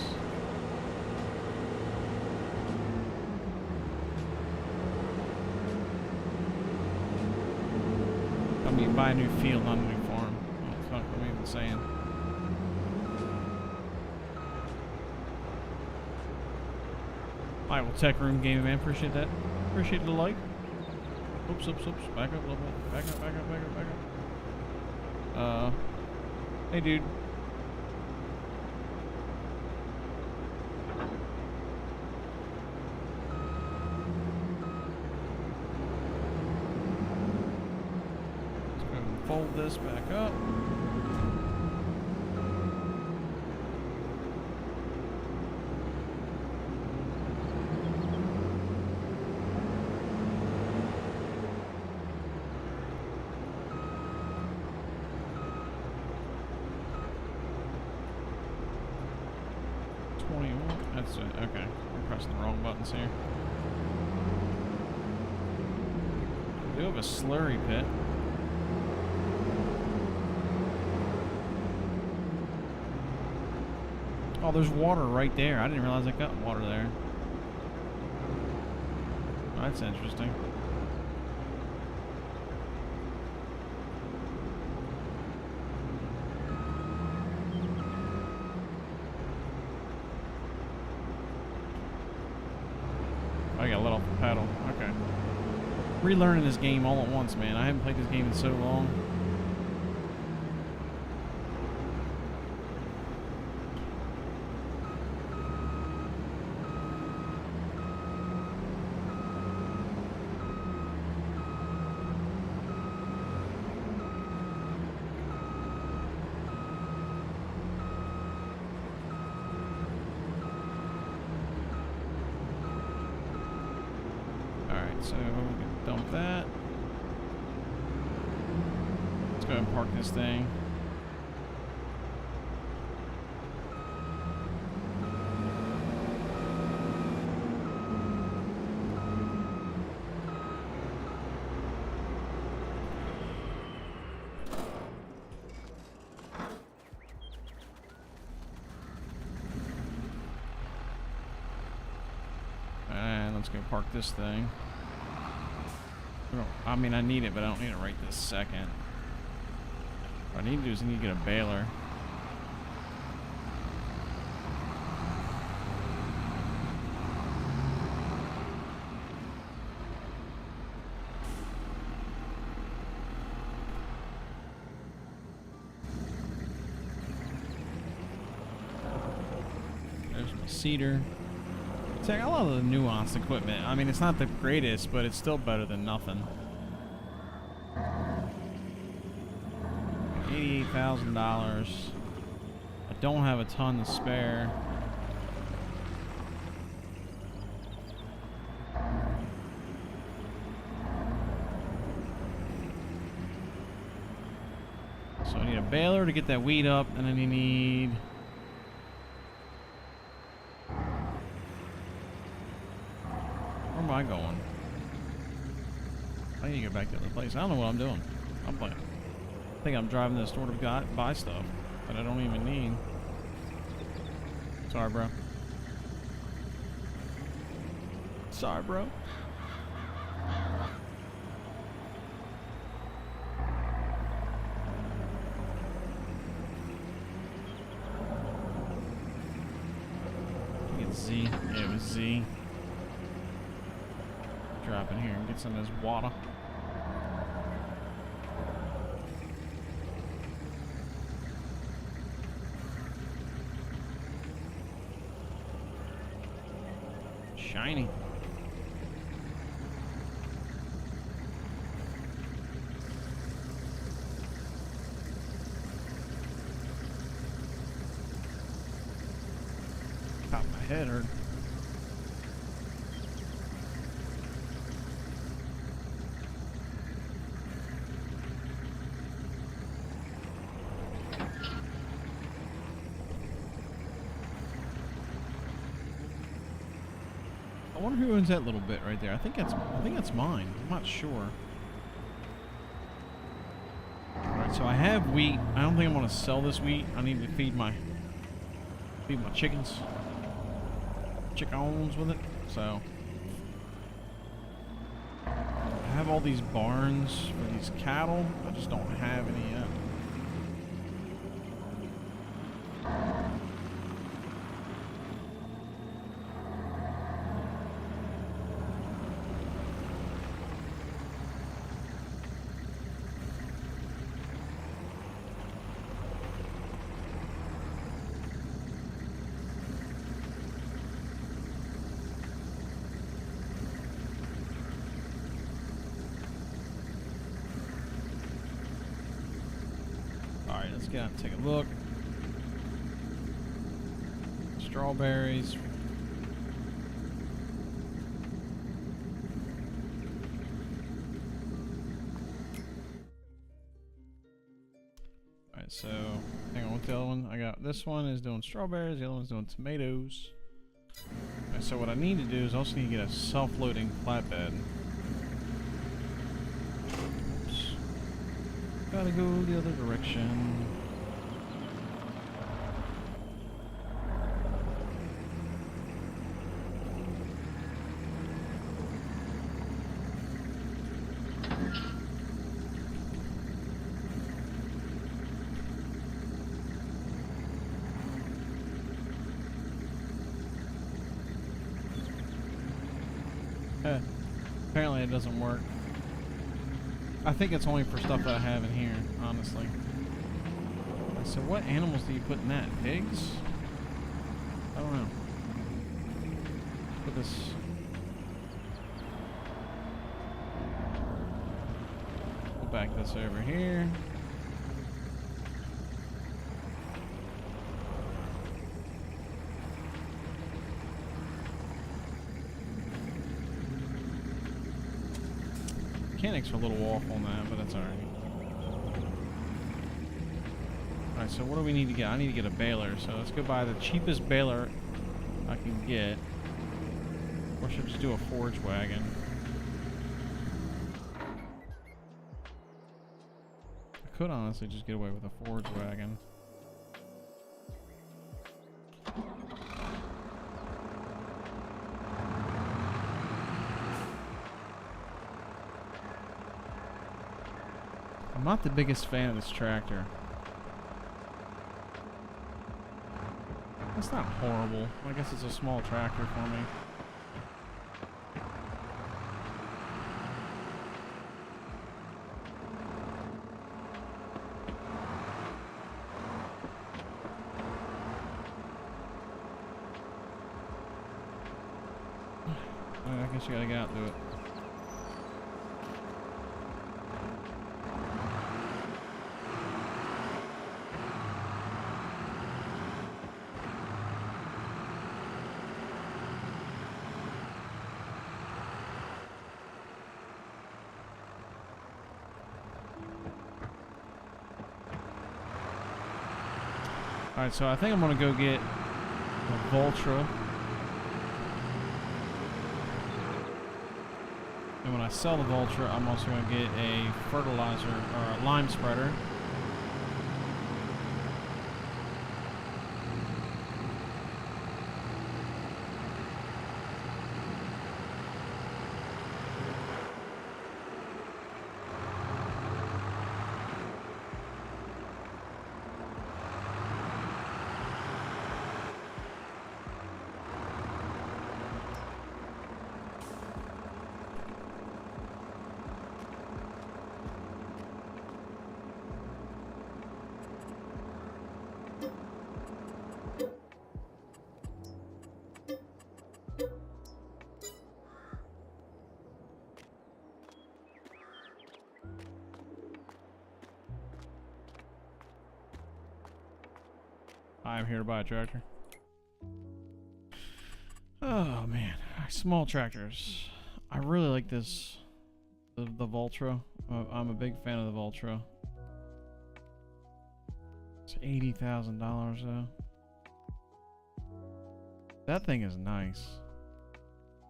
I mean, buy a new field, not a new farm. What the fuck am I even saying? Alright, well, Tech Room Gaming, man. Appreciate that. Appreciate the like. Oops, oops, oops. Back up a little bit. Back up, back up, back up, back up. Hey, dude. Let's go and fold this back up. That's it. Okay. I'm pressing the wrong buttons here. We do have a slurry pit. Oh, there's water right there. I didn't realize I got water there. That's interesting. I got let off the pedal. Okay. Relearning this game all at once, man. I haven't played this game in so long. So we can dump that. Let's go ahead and park this thing. And let's go park this thing. I mean, I need it, but I don't need it right this second. What I need to do is I need to get a baler. There's my seeder. See, I got a lot of the nuanced equipment. I mean, it's not the greatest, but it's still better than nothing. $88,000. I don't have a ton to spare. So I need a baler to get that weed up, and then you need... Where am I going? I need to get back to the place. I don't know what I'm doing. I'm playing. I think I'm driving to the store to buy stuff that I don't even need. Sorry, bro. Sorry, bro. I think it's Z. Yeah, it was Z. Drop in here and get some of this water. Shiny. Top of my head hurt. I wonder who owns that little bit right there. I think that's mine. I'm not sure. Alright, So I have wheat. I don't think I want to sell this wheat. I need to feed my chickens. Chickens with it. So I have all these barns for these cattle. I just don't have any yet. Alright, let's get out and take a look. Strawberries. Alright, so hang on, what's the other one? I got this one is doing strawberries, the other one's doing tomatoes. Alright, so what I need to do is also need to get a self-loading flatbed. Oops. Gotta go the other direction. Apparently it doesn't work. I think it's only for stuff that I have in here, honestly. So what animals do you put in that? Pigs? I don't know. Put this... We'll back this over here. Mechanics are a little off on that, but that's alright. Alright, so what do we need to get? I need to get a baler, so let's go buy the cheapest baler I can get. Or should I just do a forage wagon? I could honestly just get away with a forage wagon. I'm not the biggest fan of this tractor. It's not horrible. I guess it's a small tractor for me. I guess you gotta get out and do it. Alright, so I think I'm gonna go get a Voltra. And when I sell the Voltra, I'm also gonna get a fertilizer or a lime spreader. I'm here to buy a tractor. Oh man, small tractors. I really like this, the Voltra. I'm a big fan of the Voltra. It's $80,000 though. That thing is nice.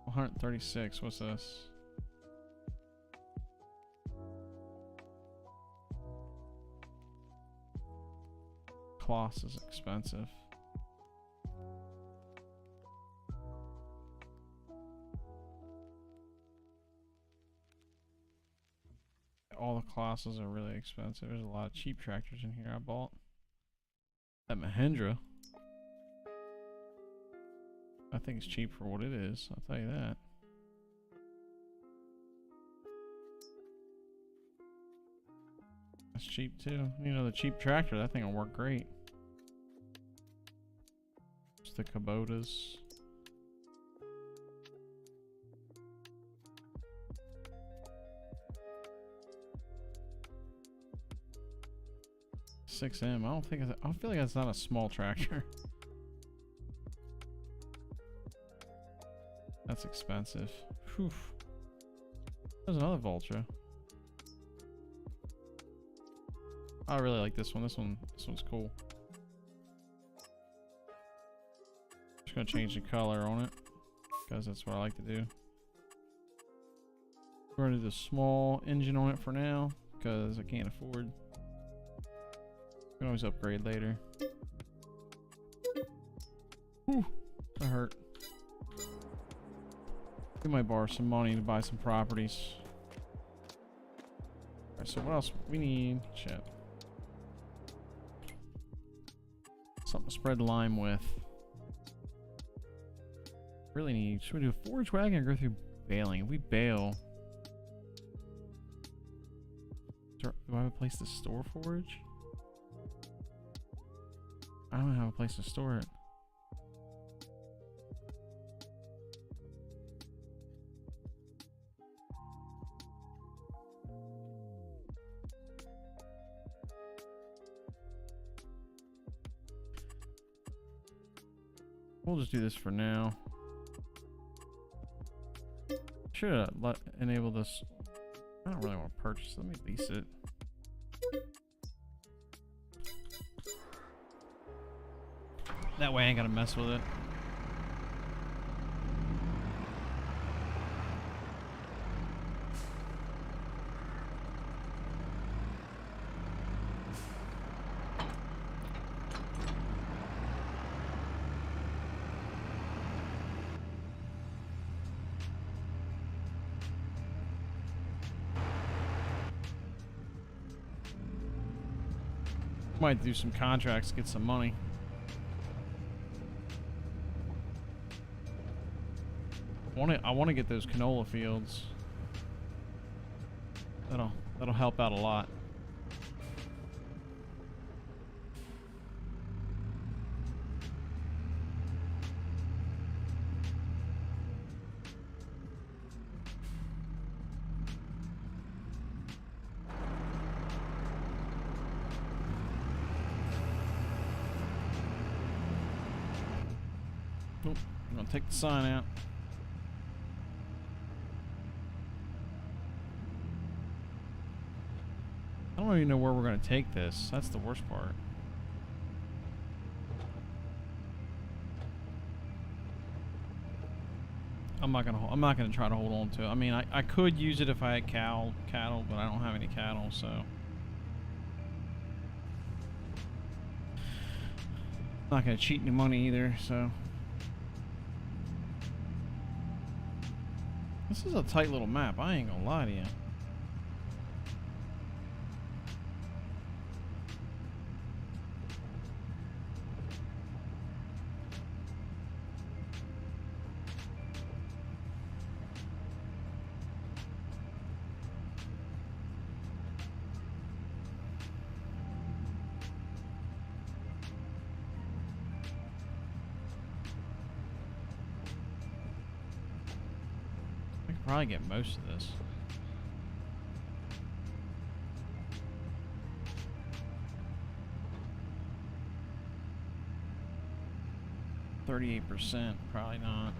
136. What's this? Kloss is expensive. All the Klosses are really expensive. There's a lot of cheap tractors in here I bought. That Mahindra, I think it's cheap for what it is, I'll tell you that. That's cheap too. You know, the cheap tractor, that thing will work great. Just the Kubotas. $6M. I feel like that's not a small tractor. That's expensive. Whew. There's another Valtra. I really like this one. This one's cool. Just gonna change the color on it because that's what I like to do. We're gonna do the small engine on it for now because I can't afford. We can always upgrade later. Whew, that hurt. We might borrow some money to buy some properties. Alright, so what else we need? Shit. Something to spread lime with. Really need. Should we do a forage wagon or go through baling? If we bale, do I have a place to store forage? I don't have a place to store it. We'll just do this for now. Should enable this. I don't really want to purchase. Let me lease it. That way I ain't gotta mess with it. Might do some contracts, get some money. I want to get those canola fields. That'll help out a lot. Nope, I'm gonna take the sign out. I don't even know where we're gonna take this. That's the worst part. I'm not gonna try to hold on to it. I mean, I could use it if I had cattle, but I don't have any cattle, so I'm not gonna cheat any money either. So this is a tight little map. I ain't gonna lie to you. Probably get most of this. %38%, probably not.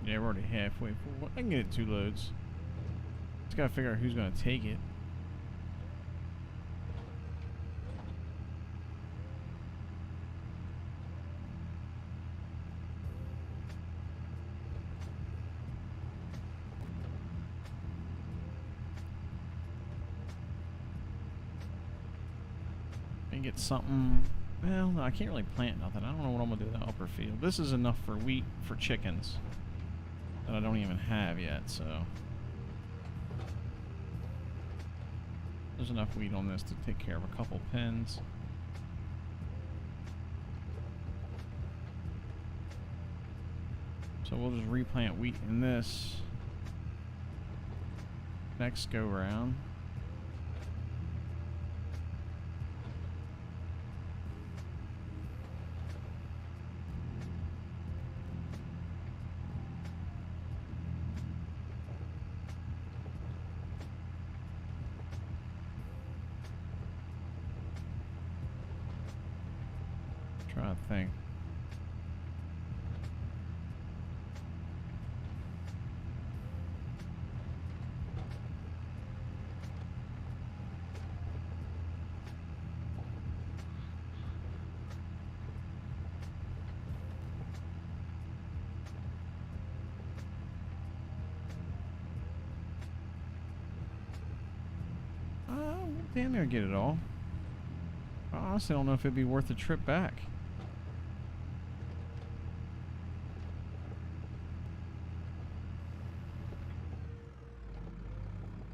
Yeah, we're already halfway full. I can get it 2 loads. Just gotta figure out who's gonna take it. And get something. Well, no, I can't really plant nothing. I don't know what I'm gonna do with the upper field. This is enough for wheat for chickens that I don't even have yet, so there's enough wheat on this to take care of a couple pens. So we'll just replant wheat in this next go round. Trying to think. Damn near get it all. I honestly don't know if it'd be worth the trip back.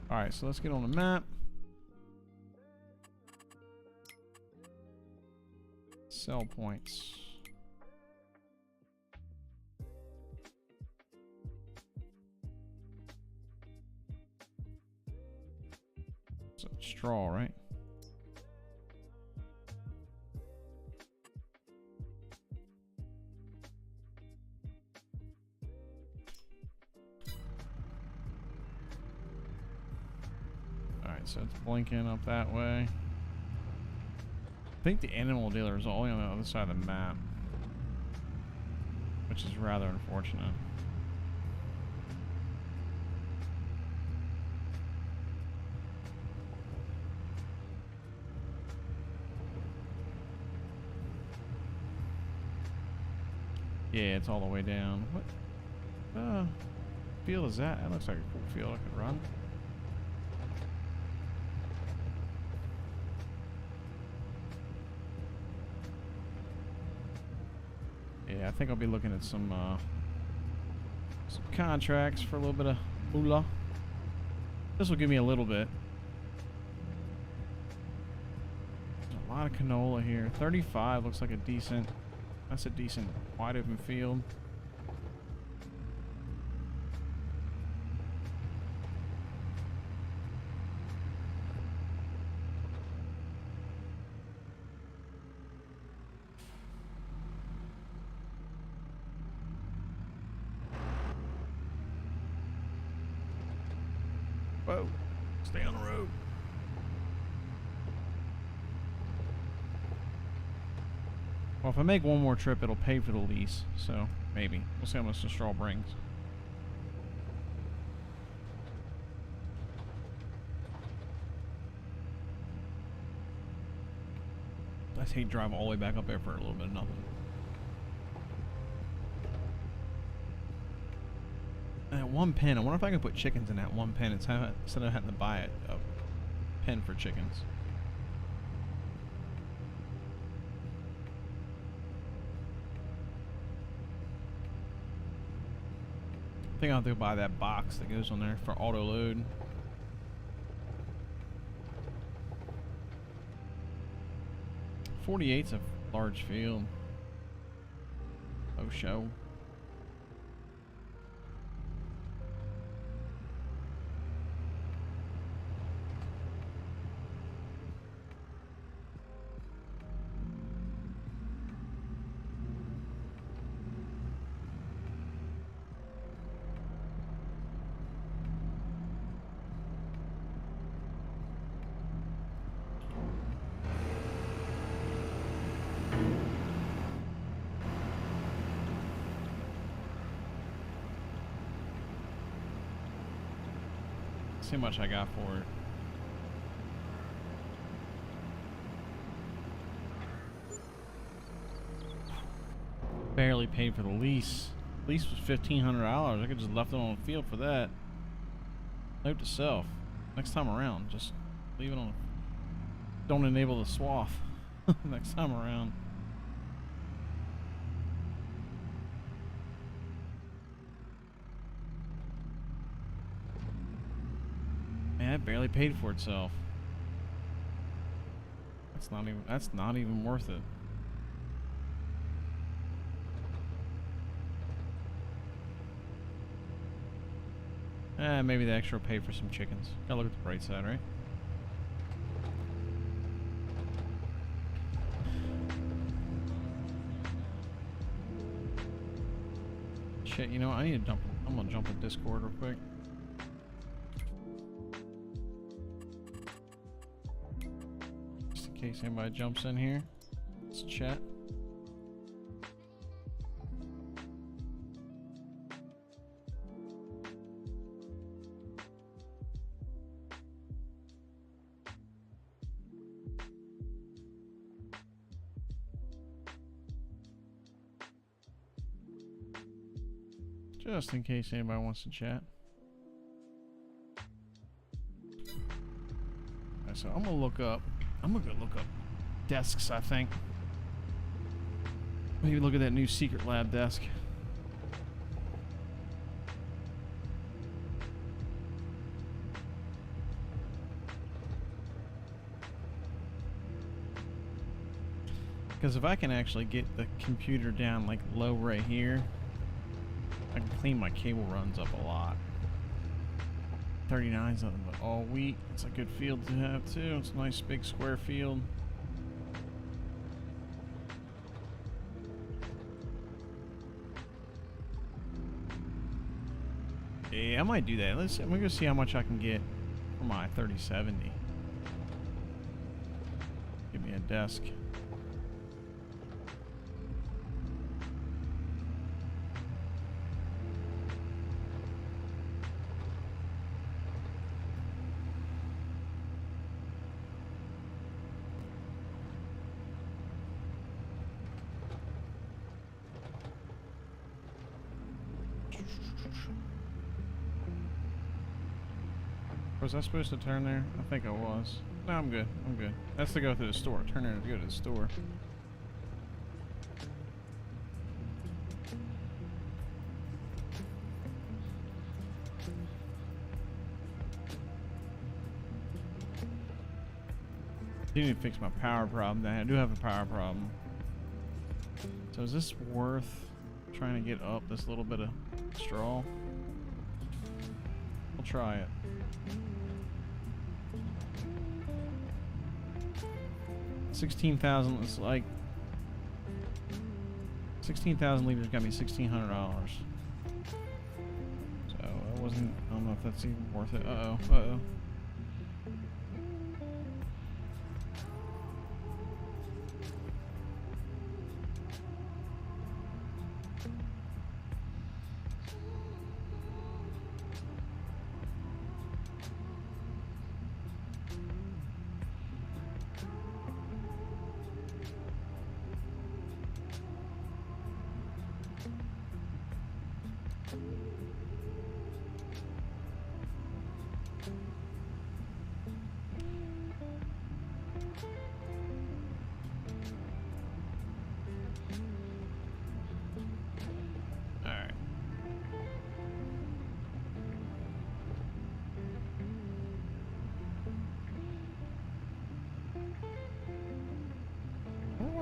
Alright, so let's get on the map. Sell points. So straw, right? So it's blinking up that way. I think the animal dealer is only on the other side of the map, which is rather unfortunate. Yeah, it's all the way down. What field is that? That looks like a cool field I could run. Yeah, I think I'll be looking at some contracts for a little bit of moolah. This will give me a little bit. There's a lot of canola here. 35 looks like a decent. That's a decent wide open field. Whoa, stay on the road. Well, if I make one more trip, it'll pay for the lease, so maybe. We'll see how much the straw brings. I just hate driving all the way back up there for a little bit of nothing. That one pen, I wonder if I can put chickens in that one pen instead of having to buy a pen for chickens. I think I'll have to buy that box that goes on there for auto load. .48's a large field. Oh, show. See how much I got for it. Barely paid for the lease. Lease was $1,500. I could just left it on the field for that. Note to self: next time around, just leave it on. Don't enable the swath. next time around. Man, it barely paid for itself. That's not even worth it. Maybe the extra will pay for some chickens. Gotta look at the bright side, right? Shit, you know what? I need to dump. I'm gonna jump in Discord real quick. Just in case anybody jumps in here. Let's chat. Just in case anybody wants to chat. Alright, so I'm gonna look up. I'm gonna go look up desks, I think. Maybe look at that new Secret Lab desk. Because if I can actually get the computer down like low right here, I can clean my cable runs up a lot. 39's nothing but all wheat. It's a good field to have too. It's a nice big square field. Yeah, I might do that. I'm gonna go see how much I can get for my 3070. Give me a desk. Was I supposed to turn there? I think I was. No, I'm good. I'm good. That's to go through the store. Turn there to go to the store. Didn't even fix my power problem. I do have a power problem. So is this worth trying to get up this little bit of straw? We'll try it. 16,000 is like 16,000 liters got me $1,600. So I wasn't. I don't know if that's even worth it. Uh oh. Uh oh.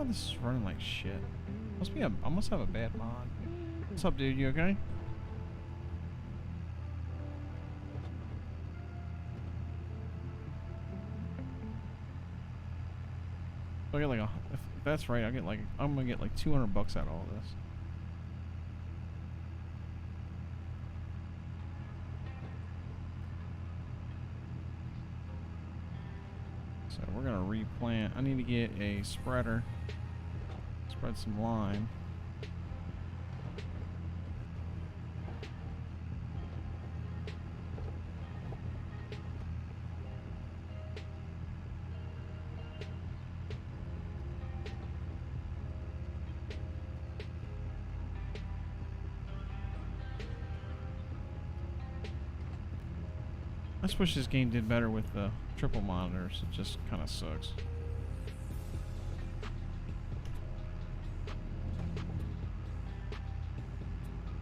This is running like shit. I must have a bad mod. What's up, dude? You okay? So I get like if that's right, I'm gonna get like 200 bucks out of all this. So we're gonna replant. I need to get a spreader. Spread some lime. I just wish this game did better with the triple monitors. It just kind of sucks.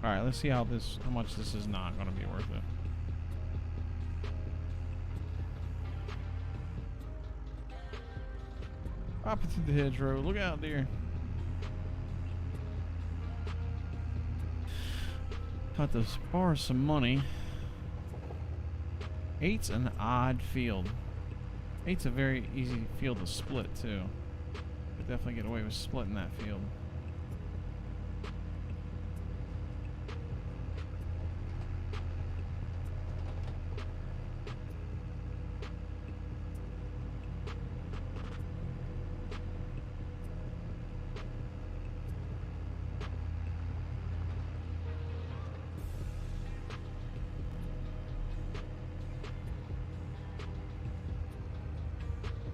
All right, let's see how much this is not going to be worth it. Hop it through the hedgerow. Look out, dear. Got to borrow some money. 8's an odd field. 8's a very easy field to split too. Could definitely get away with splitting that field.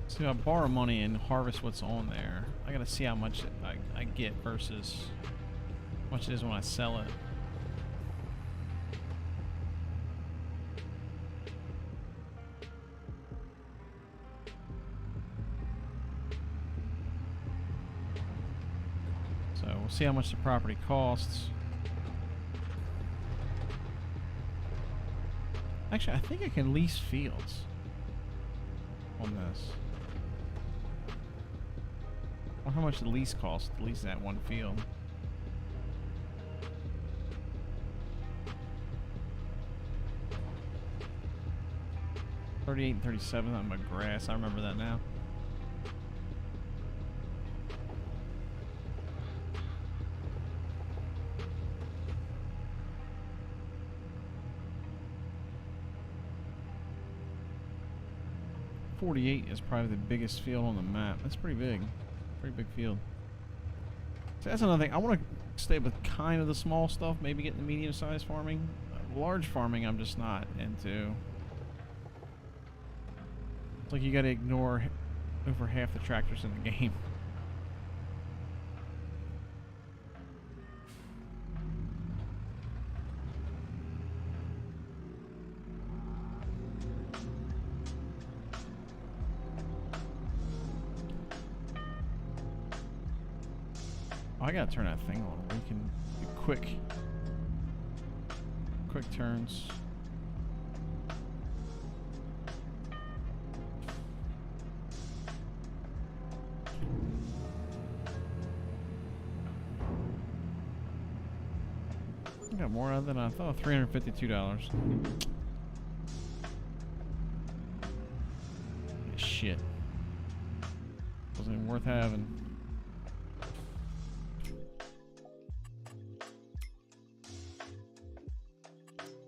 So I borrow money and harvest what's on there. I gotta see how much I get versus how much it is when I sell it. So we'll see how much the property costs. Actually, I think I can lease fields on this. I wonder how much the lease costs to lease that one field. $38 and $37 on my grass. I remember that now. $48 is probably the biggest field on the map. That's pretty big. Pretty big field. So that's another thing. I want to stay with kind of the small stuff, maybe get the medium-sized farming. Large farming I'm just not into. It's like you got to ignore over half the tractors in the game. I gotta turn that thing on. We can do quick turns. I got more than I thought. $352. Shit. Wasn't even worth having.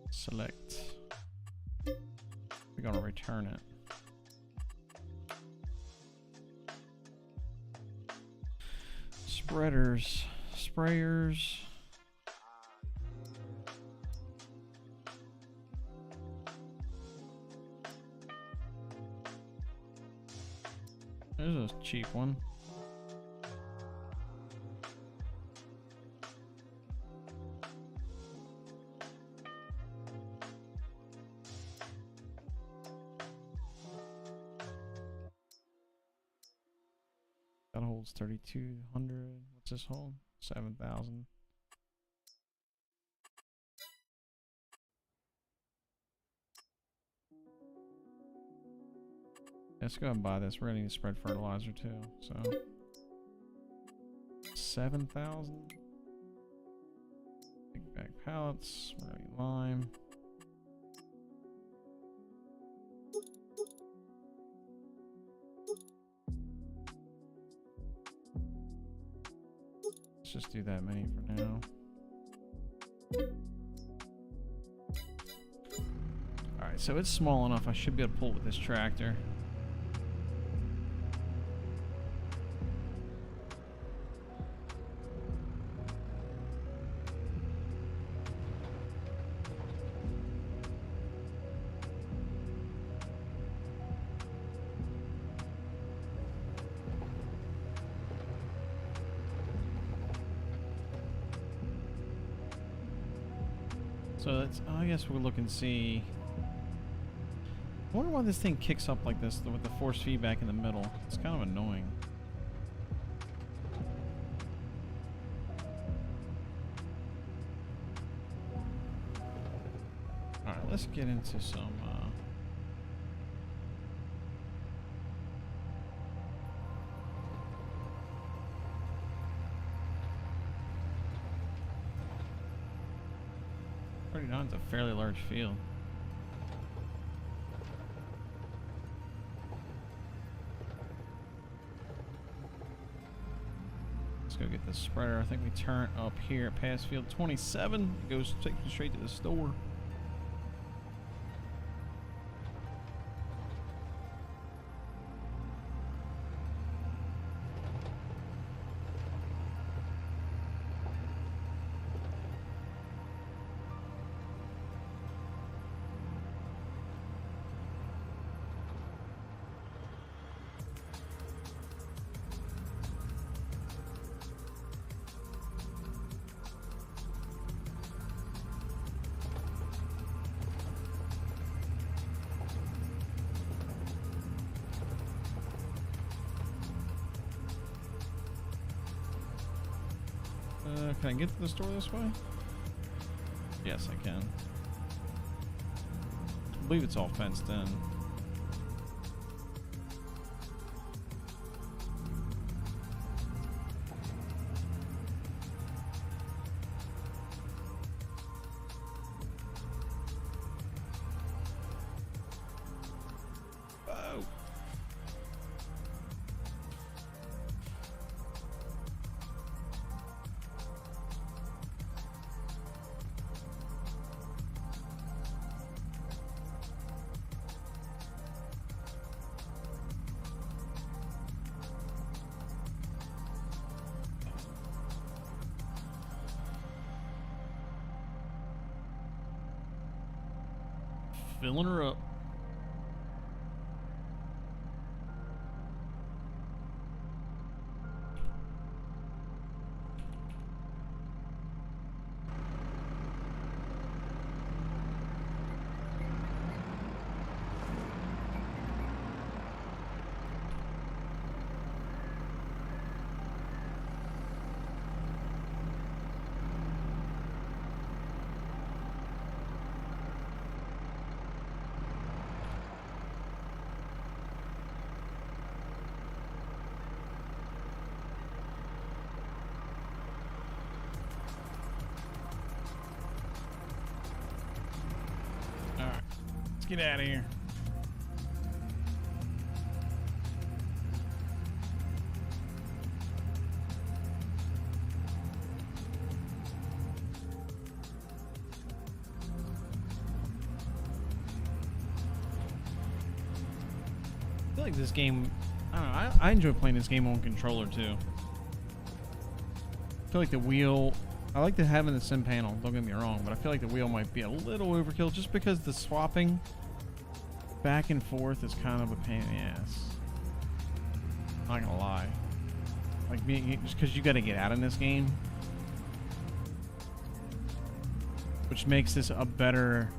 Select. We're gonna return it. Spreaders, sprayers. There's a cheap one. That holds 3,200. What's this hold? 7,000. Let's go ahead and buy this. We're gonna need to spread fertilizer too. So 7,000. Big bag pallets. We're gonna need lime. Let's just do that many for now. Alright, so it's small enough I should be able to pull it with this tractor. So that's, I guess we'll look and see. I wonder why this thing kicks up like this with the force feedback in the middle. It's kind of annoying. let's get into some $39 is a fairly large field. Let's go get the spreader. I think we turn up here at pass field 27. It goes takes you straight to the store. Can I get to the store this way? Yes, I can. I believe it's all fenced in. Oh. Filling her up. Get out of here. I feel like this game, I don't know, I enjoy playing this game on controller too. I feel like the wheel, I like to having the sim panel, don't get me wrong, but I feel like the wheel might be a little overkill just because the swapping back and forth is kind of a pain in the ass. I'm not gonna lie. Like, just because you got to get out in this game, which makes this a better,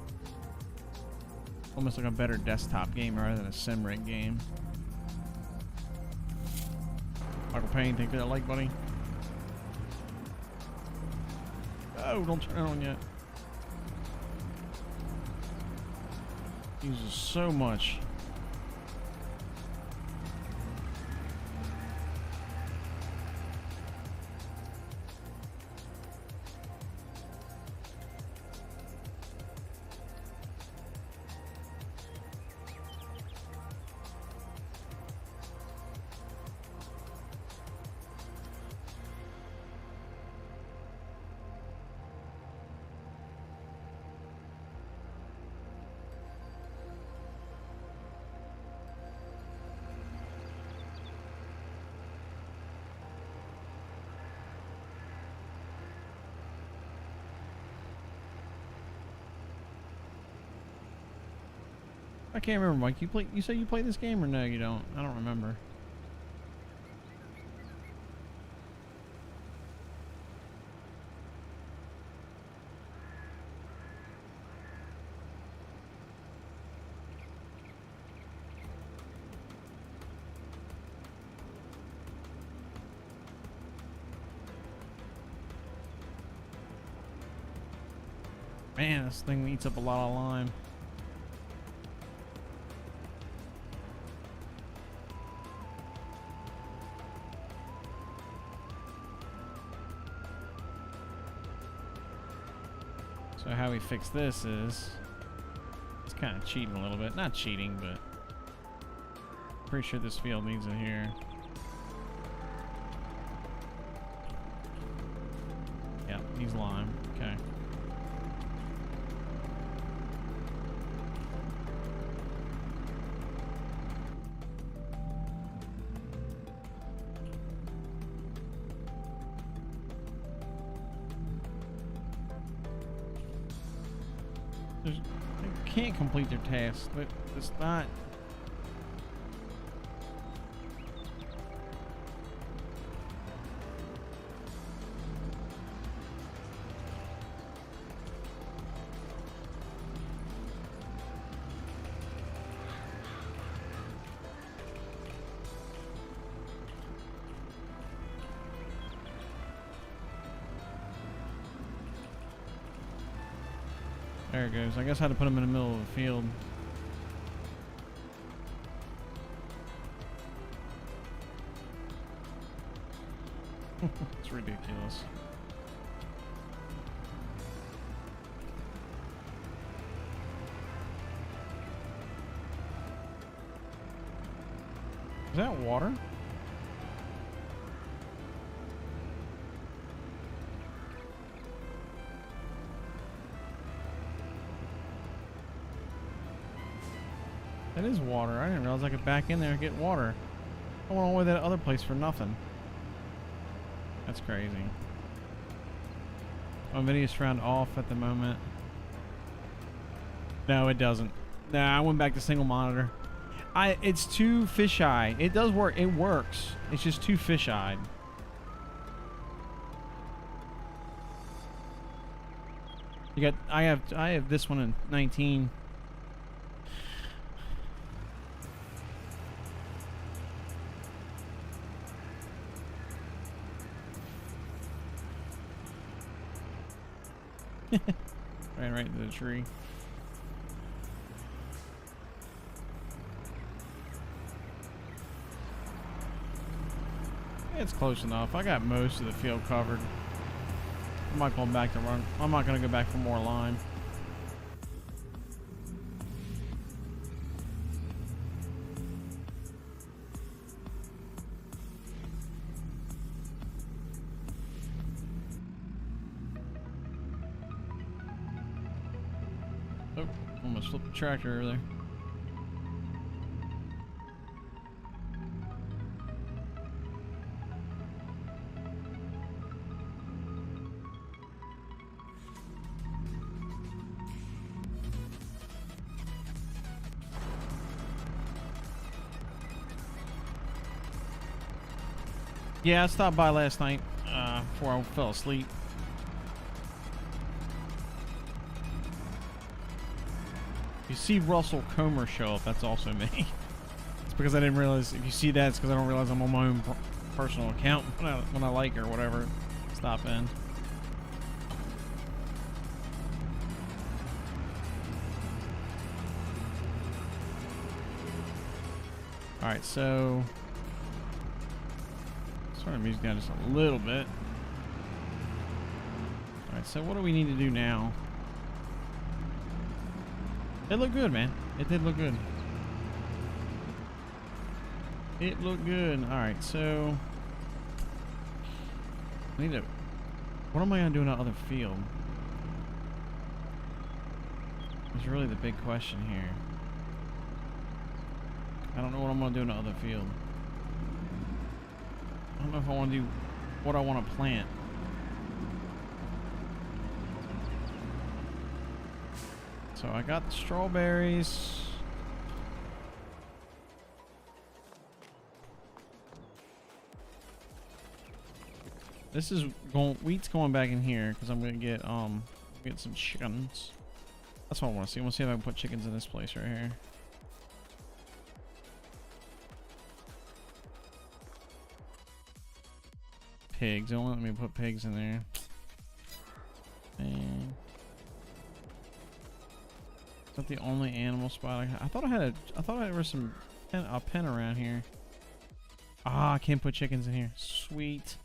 almost like a better desktop game rather than a sim rig game. Michael Payne, think that like, buddy? Oh, don't turn it on yet. Uses so much. I can't remember, Mike. You say you play this game or no? You don't. I don't remember. Man, this thing eats up a lot of lime. So how we fix this is, it's kind of cheating a little bit. Not cheating, but pretty sure this field needs it here. Yeah, needs lime. Okay. They can't complete their tasks, but it's not. There it goes. I guess I had to put them in the middle of the field. It's ridiculous. Is that water? That is water. I didn't realize I could back in there and get water. I went all the way to that other place for nothing. That's crazy. Oh, video's turned off at the moment. No, it doesn't. Nah, I went back to single monitor. It's too fisheye. It does work. It works. It's just too fisheye. You got. I have this one in 19. Ran right into the tree. It's close enough. I got most of the field covered. I'm not going back to run. I'm not going to go back for more lime. Oh, almost flipped the tractor over there. Yeah, I stopped by last night before I fell asleep. If you see Russell Comer show up, that's also me. It's because I didn't realize. If you see that, it's because I don't realize I'm on my own personal account when I like or whatever. Stop in. All right, so. Turn the music down just a little bit. Alright, so what do we need to do now? It looked good, man. It did look good. It looked good. Alright, so I need to. What am I gonna do in that other field? Is really the big question here. I don't know what I'm gonna do in the other field. I don't know if I want to do what I want to plant. So I got the strawberries. This is going. Wheat's going back in here because I'm gonna get some chickens. That's what I want to see. I want to see if I can put chickens in this place right here. Pigs. They won't let me put pigs in there. And that the only animal spot I thought I had I thought there was a pen around here. Ah, I can't put chickens in here. Sweet.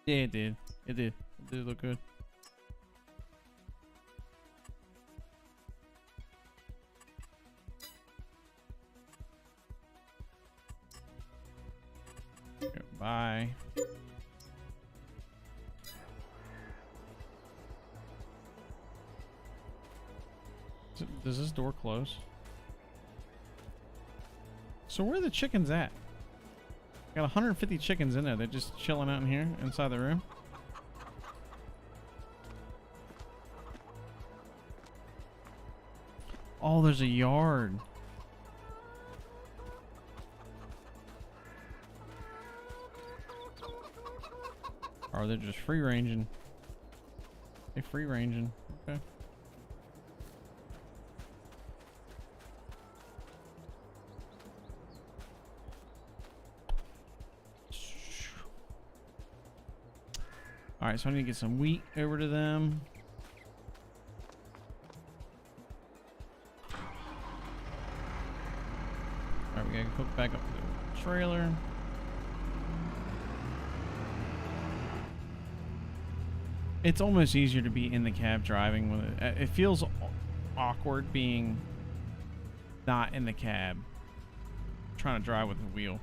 Yeah, it did. It did. It did look good. Okay, bye. Does this door close? So where are the chickens at? Got 150 chickens in there. They're just chilling out in here inside the room. Oh, there's a yard. Or they're just free ranging. They free ranging. Okay. Alright, so I need to get some wheat over to them. Alright, we gotta hook back up to the trailer. It's almost easier to be in the cab driving with it. It feels awkward being not in the cab, trying to drive with the wheel.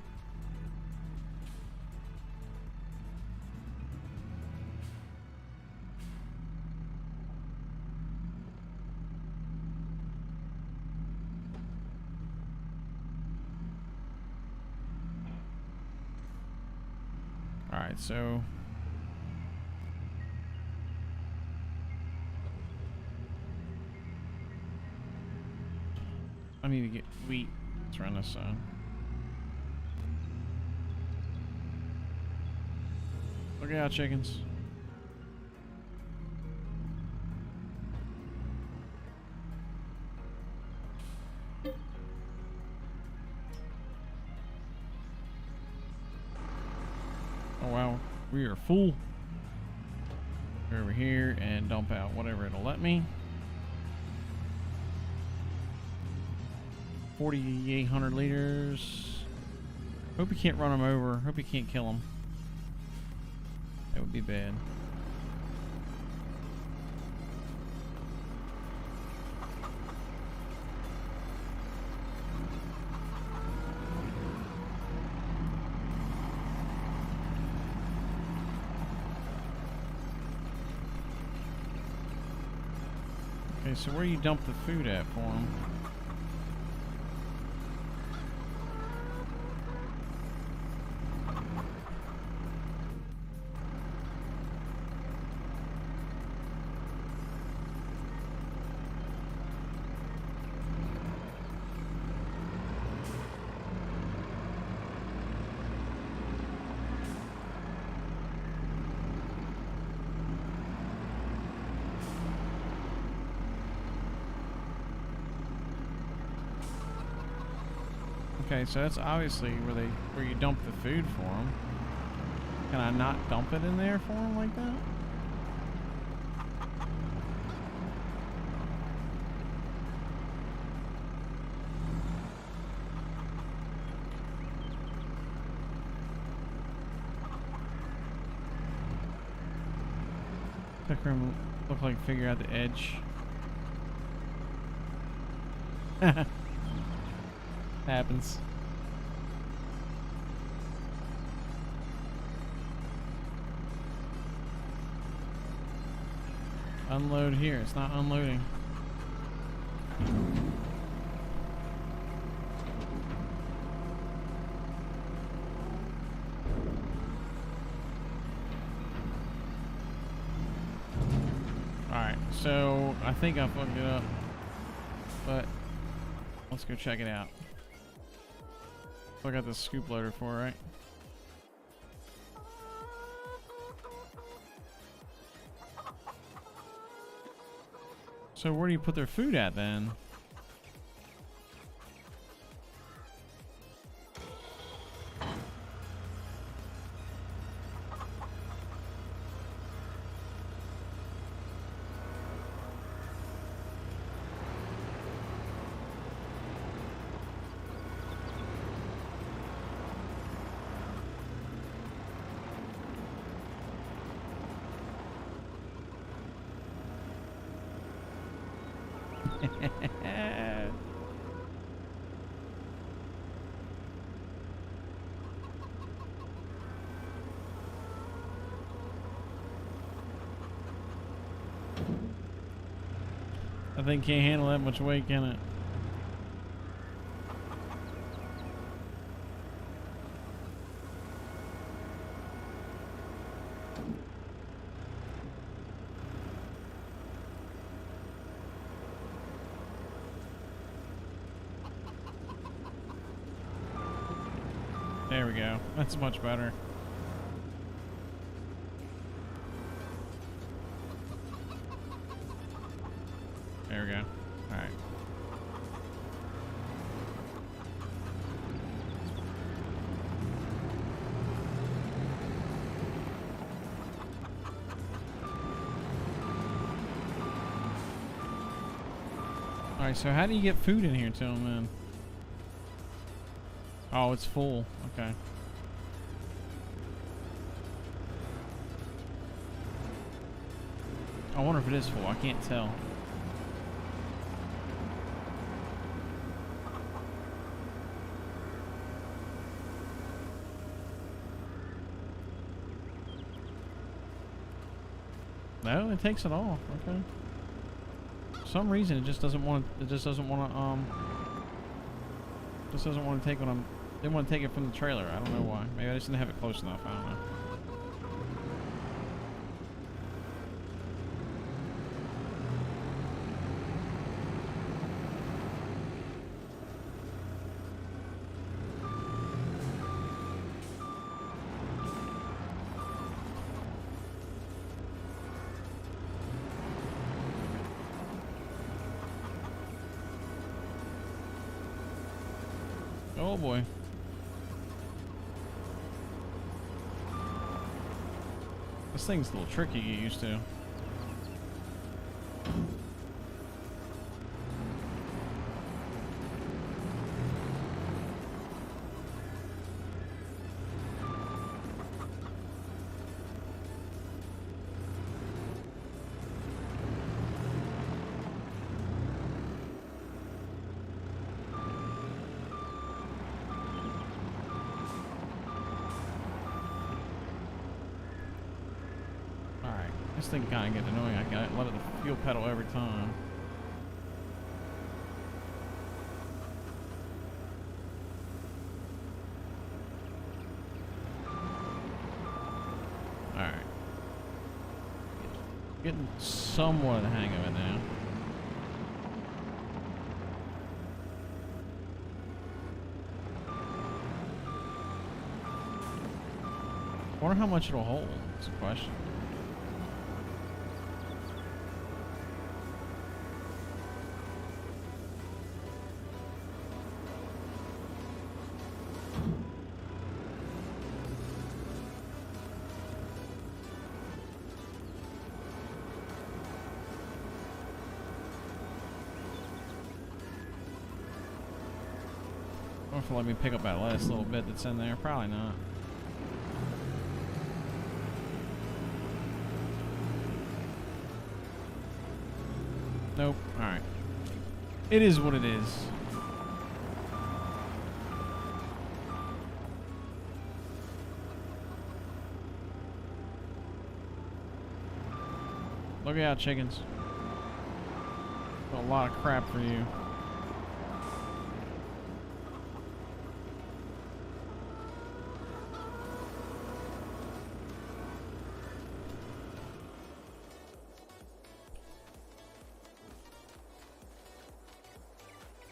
Alright, so I need to get wheat. Let's run this on. Look out, chickens. Oh wow, we are full. Go over here and dump out whatever it'll let me. 4,800 liters. Hope you can't run them over. Hope you can't kill them. That would be bad. Okay, so where you dump the food at for them? Okay, so that's obviously where you dump the food for them. Can I not dump it in there for them like that? Tech room look like figure out the edge. Happens. Unload here. It's not unloading. Alright, so I think I fucked it up. But let's go check it out. I got the scoop loader for, right? So where do you put their food at then? I think can't handle that much weight, can it? There we go. That's much better. There we go. All right. All right, so how do you get food in here to them then? Oh, it's full. Okay. I wonder if it is full. I can't tell. No, it takes it all. Okay. For some reason, it just doesn't want. It just doesn't want to. Just doesn't want to take what I'm. They want to take it from the trailer. I don't know why. Maybe I just didn't have it close enough. I don't know. Oh boy. This thing's a little tricky to get used to. This thing kind of gets annoying. I got let the fuel pedal every time. All right, getting somewhat of the hang of it now. I wonder how much it'll hold. That's a question. I wonder if it'll let me pick up that last little bit that's in there. Probably not. Nope. Alright. It is what it is. Look out, chickens. Got a lot of crap for you.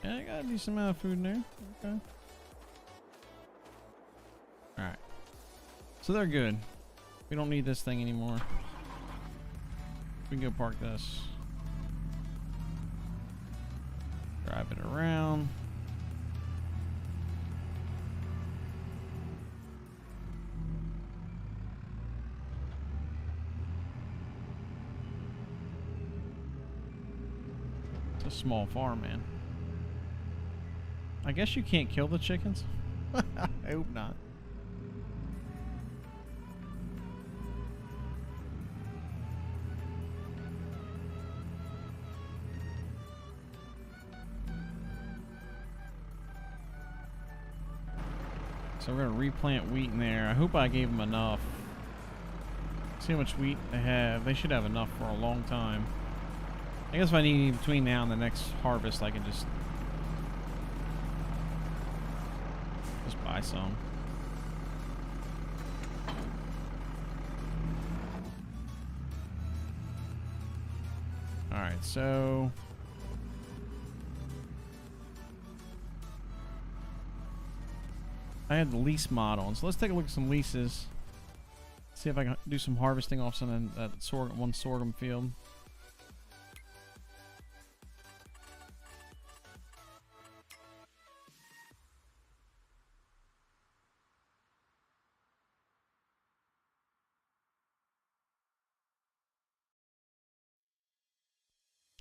Yeah, I got a decent amount of food in there. Okay. Alright. So they're good. We don't need this thing anymore. We can go park this. drive it around. It's a small farm, man. I guess you can't kill the chickens? I hope not. So we're going to replant wheat in there. I hope I gave them enough. See how much wheat they have. They should have enough for a long time. I guess if I need between now and the next harvest, I can just buy some. Alright, so I had the lease mod on, so let's take a look at some leases. See if I can do some harvesting off some of that one sorghum field.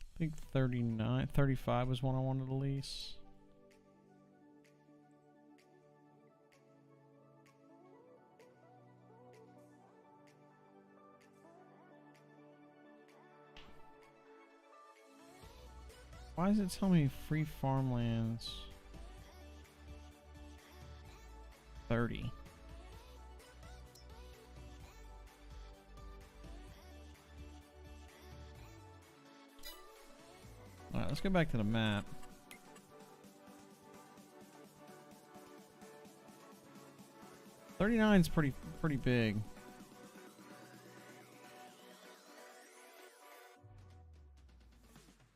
I think 35 was one I wanted to lease. Why does it tell me free farmlands? 30. Alright, let's go back to the map. $39's pretty big.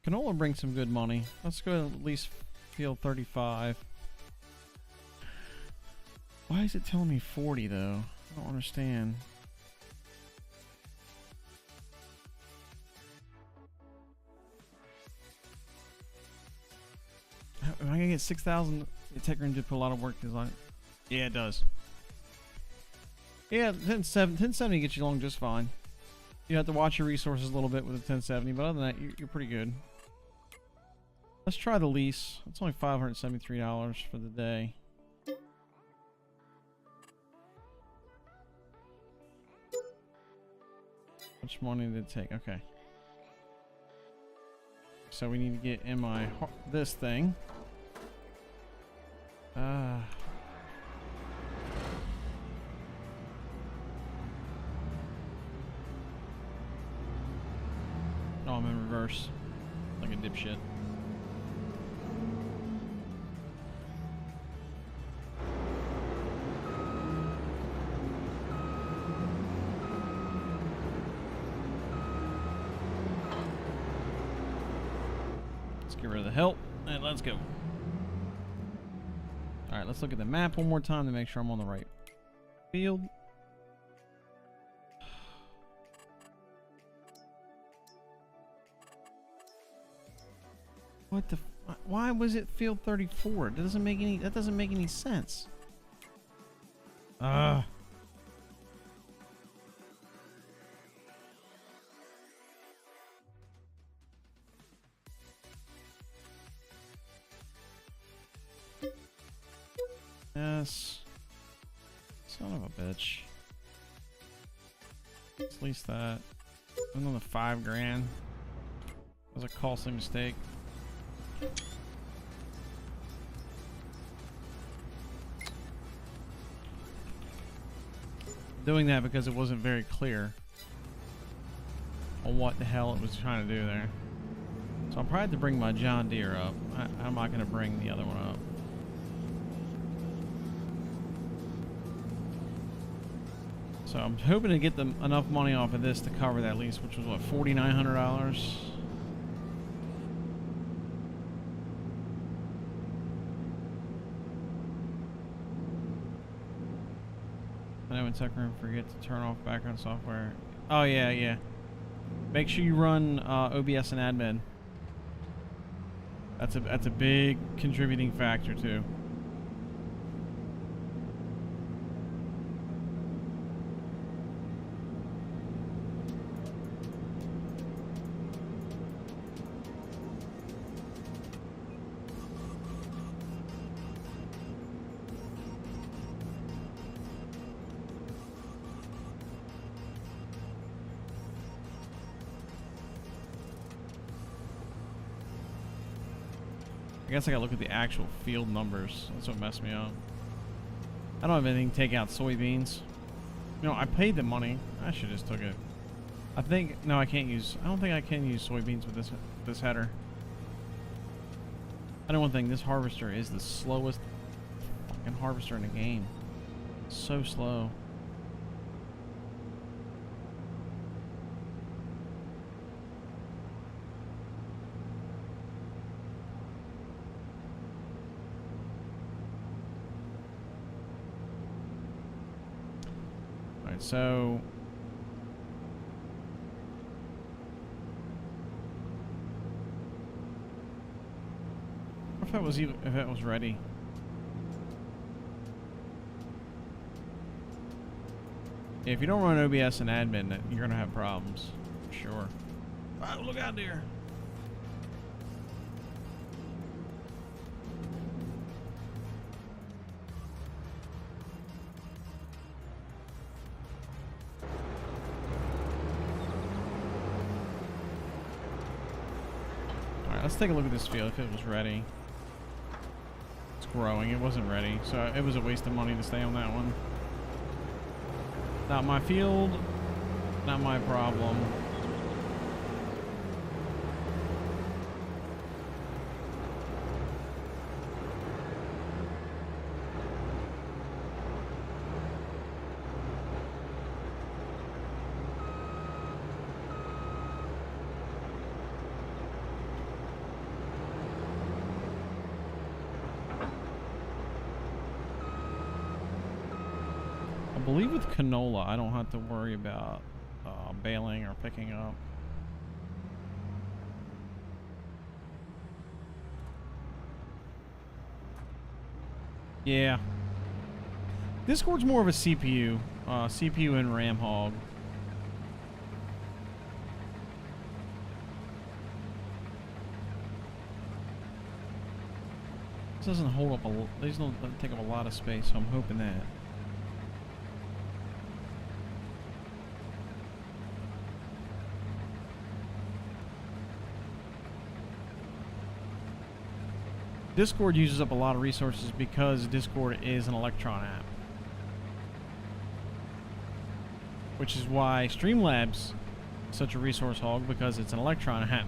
Canola brings some good money. Let's go at least field 35. Why is it telling me 40 though? I don't understand. Am I gonna get 6,000? Techrin did put a lot of work design. Yeah, it does. Yeah, 1070 gets you along just fine. You have to watch your resources a little bit with the 1070, but other than that, you're pretty good. Let's try the lease. It's only $573 for the day. How much money did it take? Okay. So we need to get in this thing. Oh, I'm in reverse. Like a dipshit. Let's get rid of the help and let's go. Alright, let's look at the map one more time to make sure I'm on the right field. What the? Why was it field 34? That doesn't make any sense. Yes. Son of a bitch. Let's lease that. Another $5 grand. That was a costly mistake. Doing that because it wasn't very clear on what the hell it was trying to do there. So I'll probably have to bring my John Deere up. I'm not going to bring the other one up. So I'm hoping to get them enough money off of this to cover that lease, which was what, $4,900? I know when Techroom forget to turn off background software. Oh yeah. Make sure you run OBS and admin. That's a big contributing factor too. I guess I gotta look at the actual field numbers. That's what messed me up. I don't have anything to take out soybeans. You know, I paid the money. I should just took it. I think no, I can't use. I don't think I can use soybeans with this header. I know one thing. This harvester is the slowest fucking harvester in the game. So slow. So if it was ready. Yeah, if you don't run OBS and admin, you're gonna have problems. For sure. Oh, look out there. Let's take a look at this field if it was ready. It's growing. It wasn't ready, so it was a waste of money to stay on that one. Not my field, not my problem. I believe with canola, I don't have to worry about baling or picking up. Yeah. Discord's more of a CPU. CPU and RAM hog. This doesn't hold up these don't take up a lot of space, so I'm hoping that. Discord uses up a lot of resources because Discord is an Electron app. Which is why Streamlabs is such a resource hog, because it's an Electron app.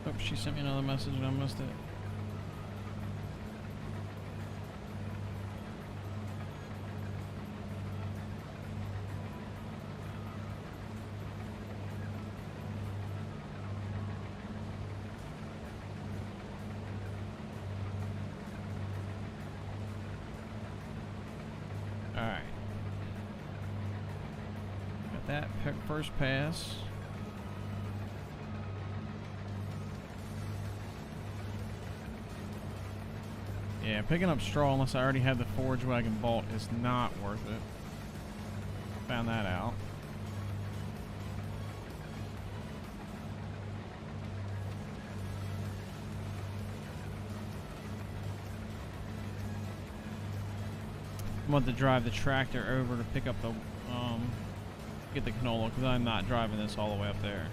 Oh, she sent me another message and I missed it. Alright. Got that first pass. Yeah, picking up straw unless I already have the forage wagon bought is not worth it. Found that out. I'm about to drive the tractor over to pick up the, get the canola, because I'm not driving this all the way up there.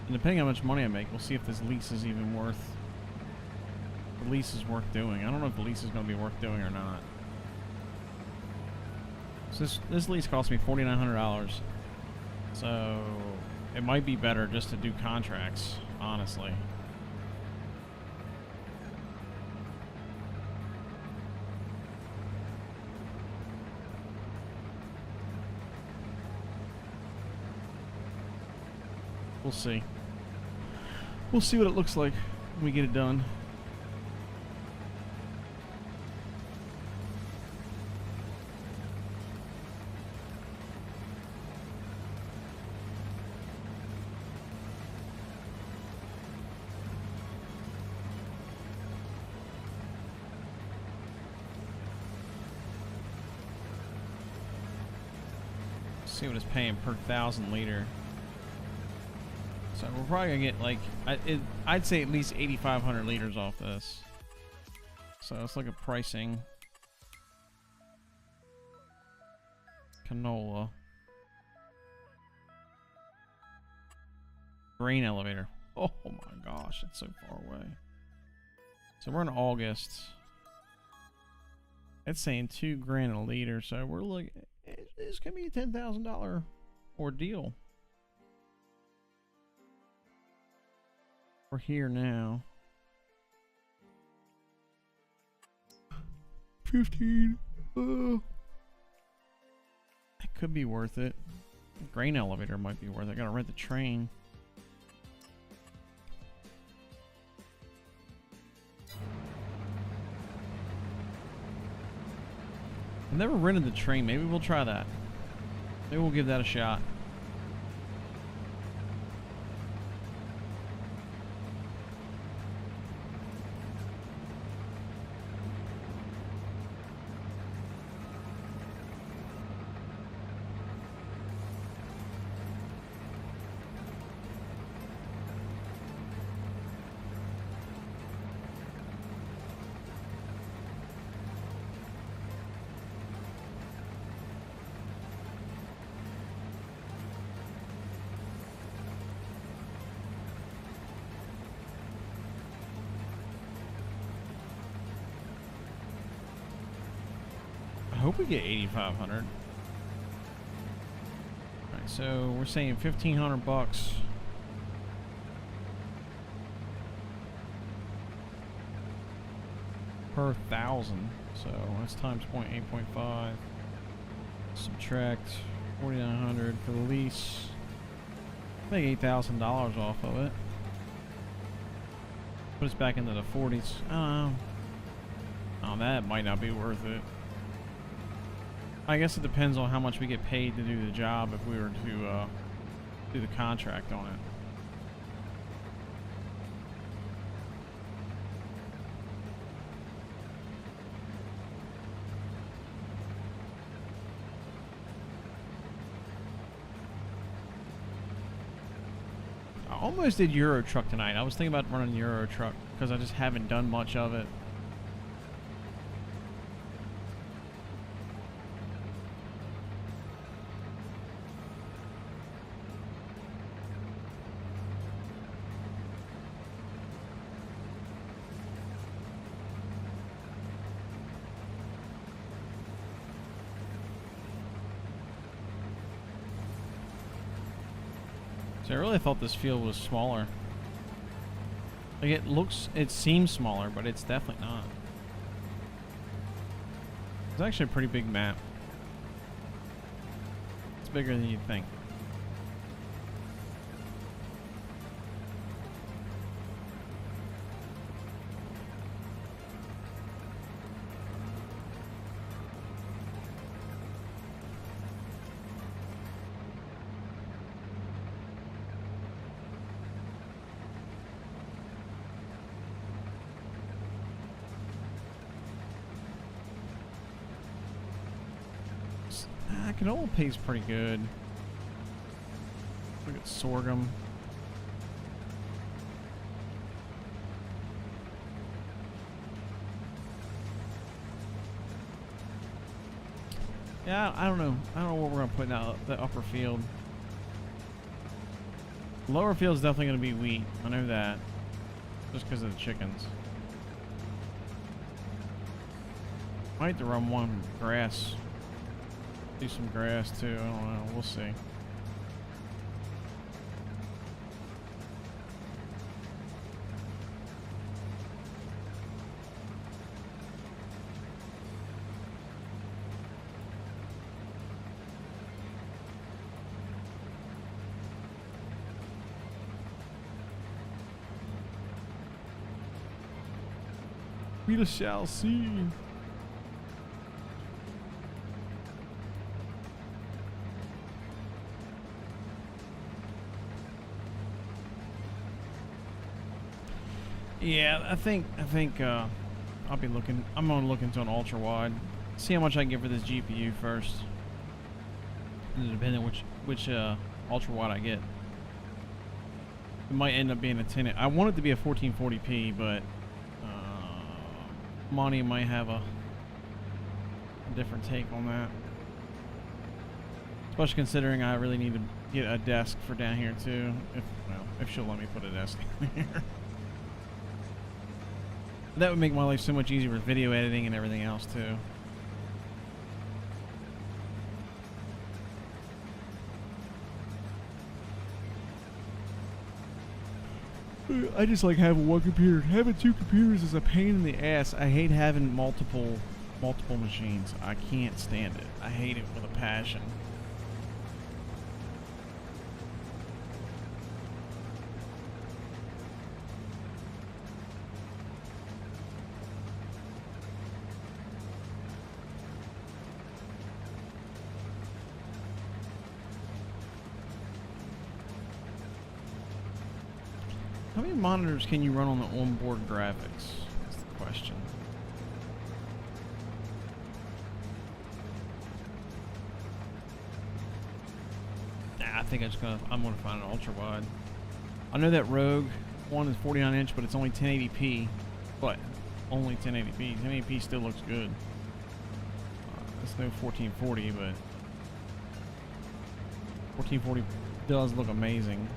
And depending on how much money I make, we'll see if this lease is even worth, the lease is worth doing. I don't know if the lease is going to be worth doing or not. So this lease cost me $4,900. So it might be better just to do contracts, honestly. We'll see. We'll see what it looks like when we get it done. See what it's paying per 1,000 liter. So we're probably gonna get like I'd say at least 8,500 liters off this. So let's look at pricing. Canola. Grain elevator. Oh my gosh, it's so far away. So we're in August. It's saying $2,000 a liter, so we're looking. It's gonna be a $10,000 ordeal. We're here now. 15. It could be worth it. The grain elevator might be worth it. I gotta rent the train. I've never rented the train. Maybe we'll try that. Maybe we'll give that a shot. I hope we get 8,500. Alright, so we're saying 1,500 bucks. Per 1,000. So that's times 0.8.5. Subtract 4,900 for the lease. Make $8,000 off of it. Put us back into the 40s. I don't know. Oh, that might not be worth it. I guess it depends on how much we get paid to do the job if we were to do the contract on it. I almost did Euro Truck tonight. I was thinking about running Euro Truck because I just haven't done much of it. I really thought this field was smaller. Like it seems smaller, but it's definitely not. It's actually a pretty big map. It's bigger than you'd think. Canola pays pretty good. Look at sorghum. Yeah, I don't know. I don't know what we're gonna put in the upper field. Lower field's definitely gonna be wheat. I know that. Just because of the chickens. Might have to run one grass. Do some grass too. I don't know. We'll see. We shall see. Yeah, I think I'll be looking. I'm gonna look into an ultra wide. See how much I can get for this GPU first. Depending which ultra wide I get. It might end up being a 10. I want it to be a 1440p, but Monty might have a different take on that. Especially considering I really need to get a desk for down here too. If she'll let me put a desk in here. That would make my life so much easier with video editing and everything else too. I just like having one computer. Having two computers is a pain in the ass. I hate having multiple machines. I can't stand it. I hate it with a passion. How many monitors can you run on the onboard graphics? That's the question. Nah, I think I'm gonna find an ultra wide. I know that Rogue one is 49 inch, but it's only 1080p. But only 1080p. 1080p still looks good. It's no 1440, but 1440 does look amazing.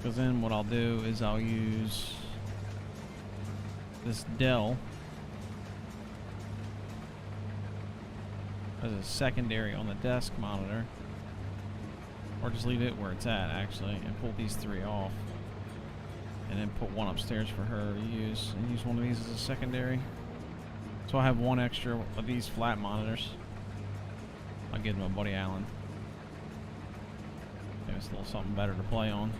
Because then what I'll do is I'll use this Dell as a secondary on the desk monitor, or just leave it where it's at actually and pull these three off, and then put one upstairs for her to use, and use one of these as a secondary. So I have one extra of these flat monitors. I'll give them a Buddy Allen. Maybe it's a little something better to play on.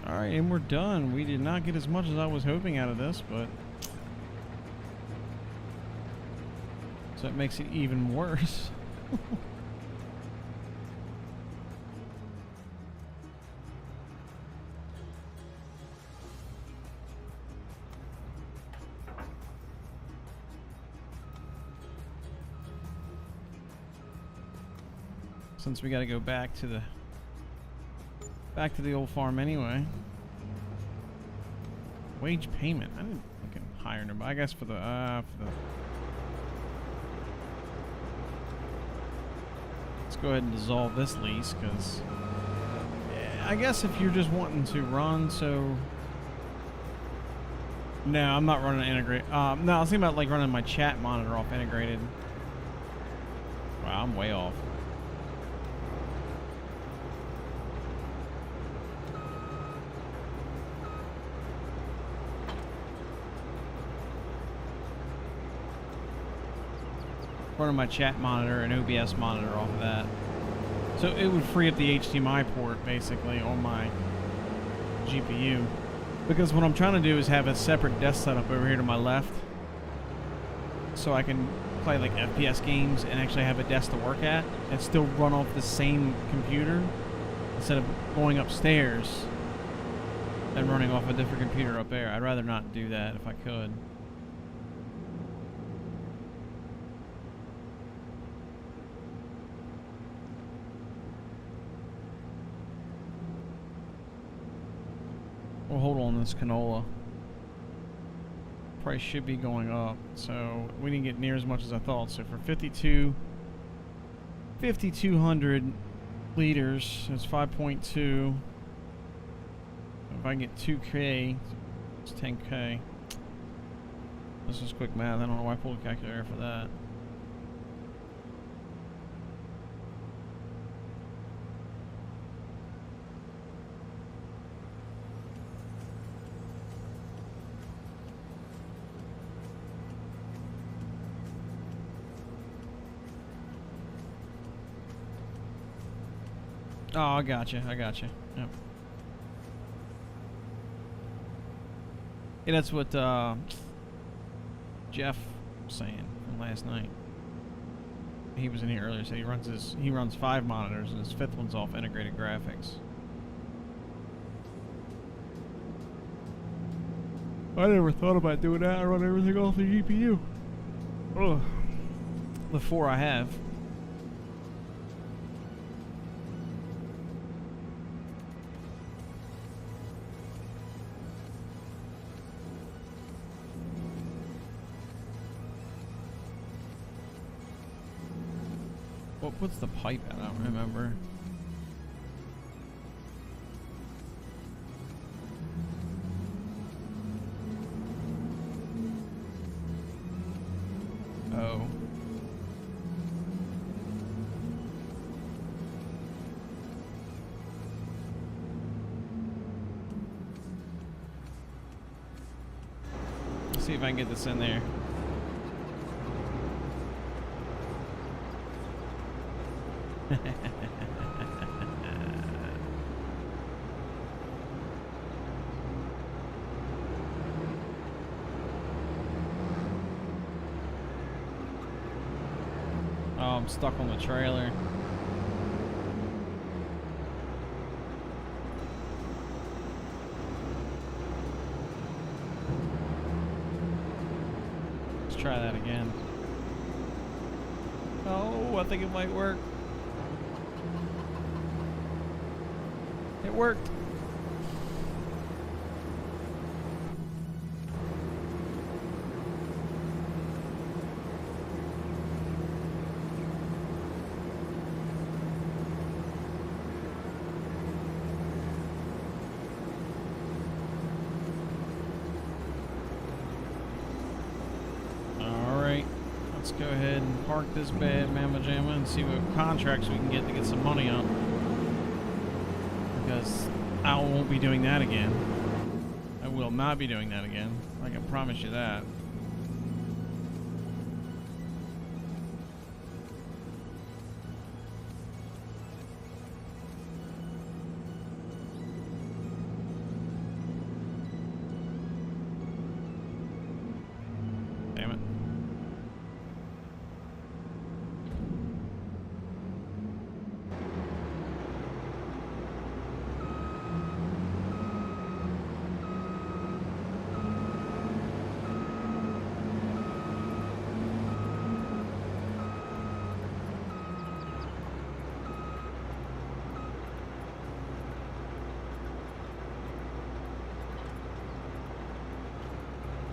Alright, and we're done. We did not get as much as I was hoping out of this, but so it makes it even worse. Since we got to go back to the old farm anyway. Wage payment. I didn't fucking hire nobody. I guess for the let's go ahead and dissolve this lease, because I guess if you're just wanting to run, so no, I'm not running integrate. No, I was thinking about like running my chat monitor off integrated. Wow, I'm way off. Running my chat monitor and OBS monitor off of that. So it would free up the HDMI port basically on my GPU. Because what I'm trying to do is have a separate desk setup over here to my left, so I can play like FPS games and actually have a desk to work at and still run off the same computer instead of going upstairs and running off a different computer up there. I'd rather not do that if I could. We'll hold on this canola. Price should be going up, so we didn't get near as much as I thought. So for 5,200 liters, it's 5.2. If I can get 2K, it's 10K. This is quick math. I don't know why I pulled a calculator for that. Oh, I gotcha. I gotcha. Yep. Yeah, that's what Jeff was saying from last night. He was in here earlier. So he runs 5 monitors, and his 5th one's off integrated graphics. I never thought about doing that. I run everything off the GPU. Ugh. The 4 I have. What puts the pipe at? I don't remember. Oh. Let's see if I can get this in there. Oh, I'm stuck on the trailer. Let's try that again. Oh, I think it might work. It worked. Alright, let's go ahead and park this bad mamma jamma and see what contracts we can get some money on. Because I won't be doing that again. I will not be doing that again. I can promise you that. Damn it.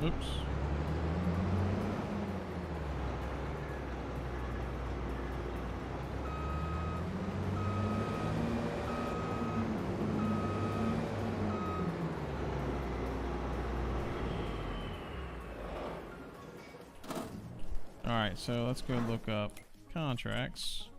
Oops. Alright, so let's go look up contracts.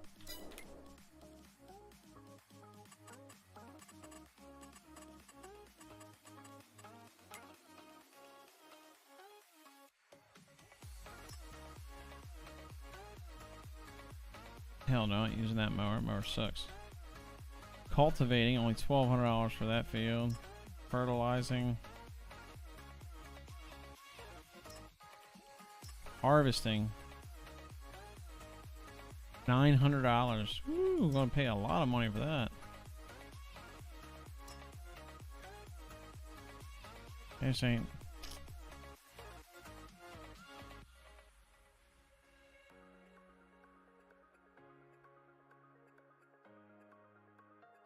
Hell no, I ain't using that mower. Mower sucks. Cultivating, only $1,200 for that field. Fertilizing. Harvesting. $900. Woo, we're gonna pay a lot of money for that. This ain't.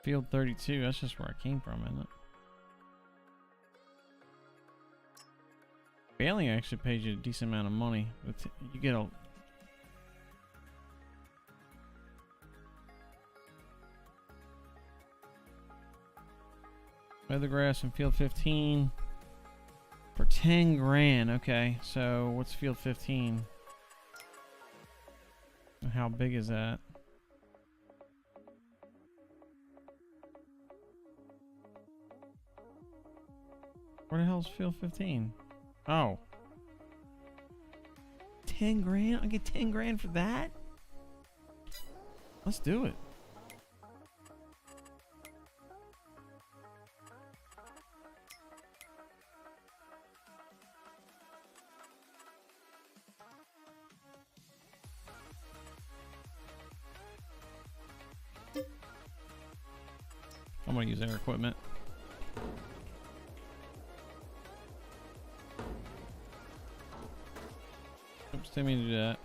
Field 32, that's just where I came from, isn't it? Baling actually pays you a decent amount of money. You get a... Mow the grass in field 15. For 10 grand. Okay, so what's field 15? And how big is that? Where the hell's field 15? Oh. 10 grand? I get 10 grand for that? Let's do it. I'm gonna use their equipment. Oops, didn't mean to do that.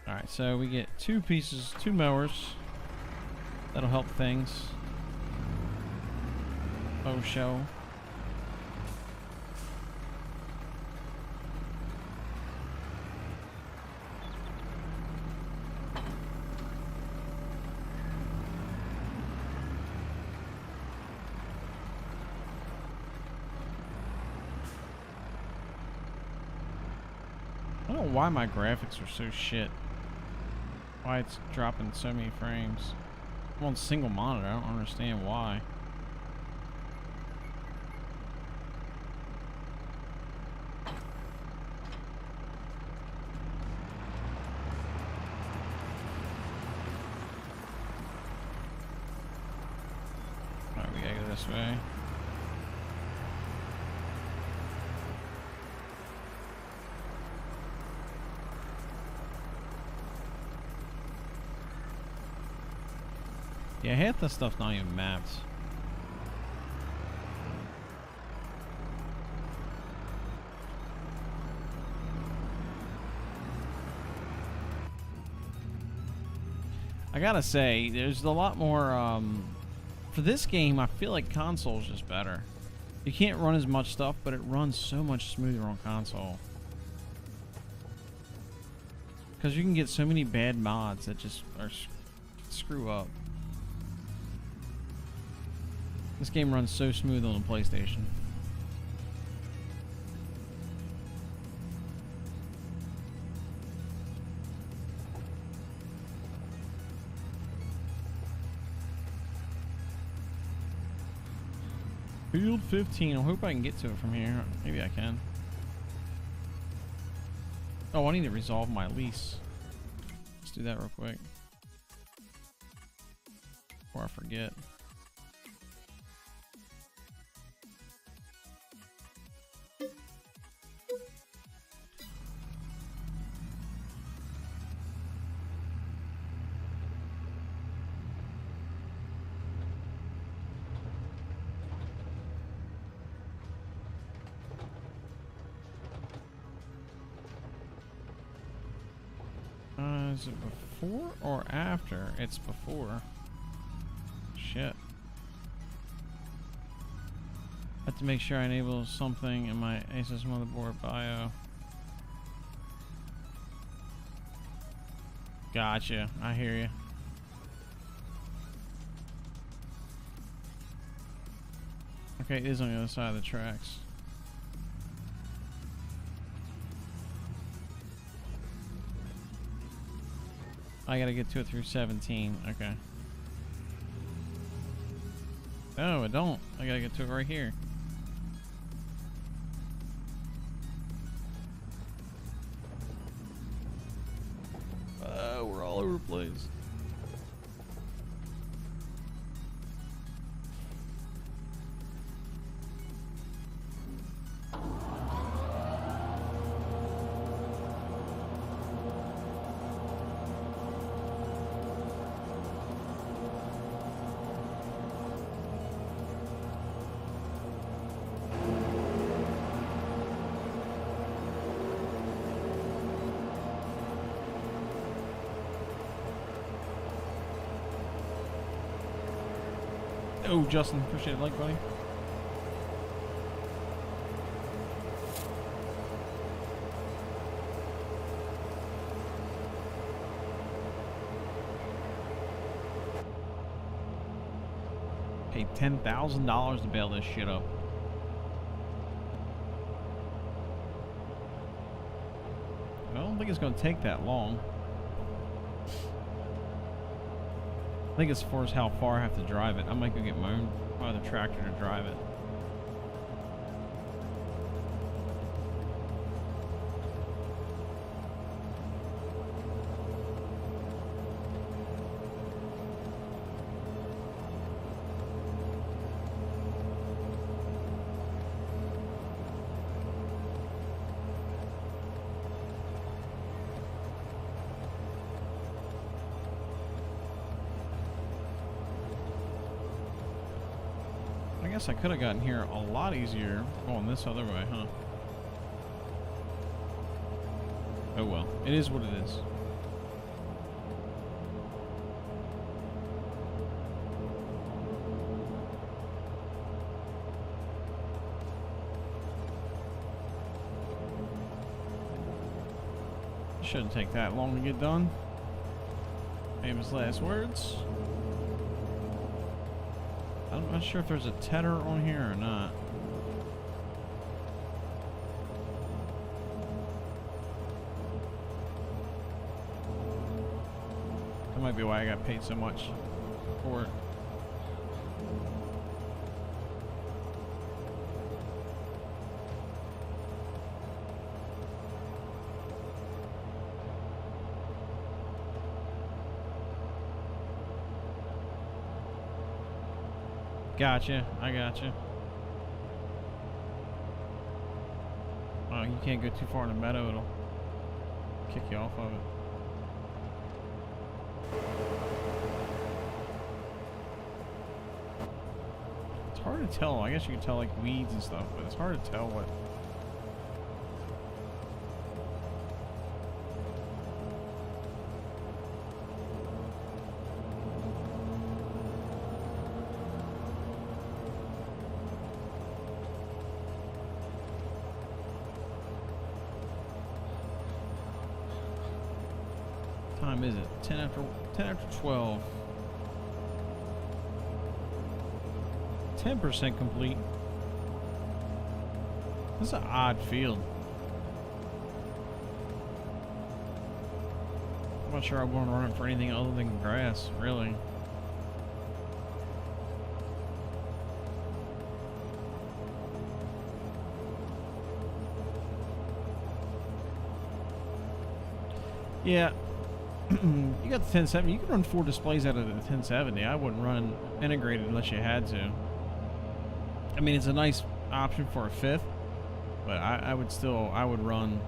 Alright, so we get two mowers. That'll help things. Oh, show. I don't know why my graphics are so shit. Why it's dropping so many frames. I'm on single monitor. I don't understand why. Alright, we gotta go this way. Yeah, half the stuff's not even mapped. I gotta say, there's a lot more, for this game, I feel like console's just better. You can't run as much stuff, but it runs so much smoother on console. Because you can get so many bad mods that just are screw up. This game runs so smooth on the PlayStation. Field 15. I hope I can get to it from here. Maybe I can. Oh, I need to resolve my lease. Let's do that real quick. Before I forget. Is it before or after? It's before. Shit. I have to make sure I enable something in my Asus motherboard bio. Gotcha. I hear you. Okay, it is on the other side of the tracks. I gotta get to it through 17. Okay. No, I don't. I gotta get to it right here. We're all over the place. Oh, Justin, appreciate it, like, buddy. Paid $10,000 to bail this shit up. I don't think it's going to take that long. I think as far as how far I have to drive it, I might go get my other tractor to drive it. I guess I could have gotten here a lot easier going this other way, huh? Oh well, it is what it is. Shouldn't take that long to get done. Famous last words. I'm not sure if there's a tether on here or not. That might be why I got paid so much for it. Gotcha, I gotcha. Oh, you can't go too far in the meadow, it'll kick you off of it. It's hard to tell. I guess you can tell like weeds and stuff, but it's hard to tell what. Time is it? 10 after 12. 10% complete. This is an odd field. I'm not sure I want to run it for anything other than grass, really. Yeah. You got the 1070. You can run 4 displays out of the 1070. I wouldn't run integrated unless you had to. I mean, it's a nice option for a 5th, but I would run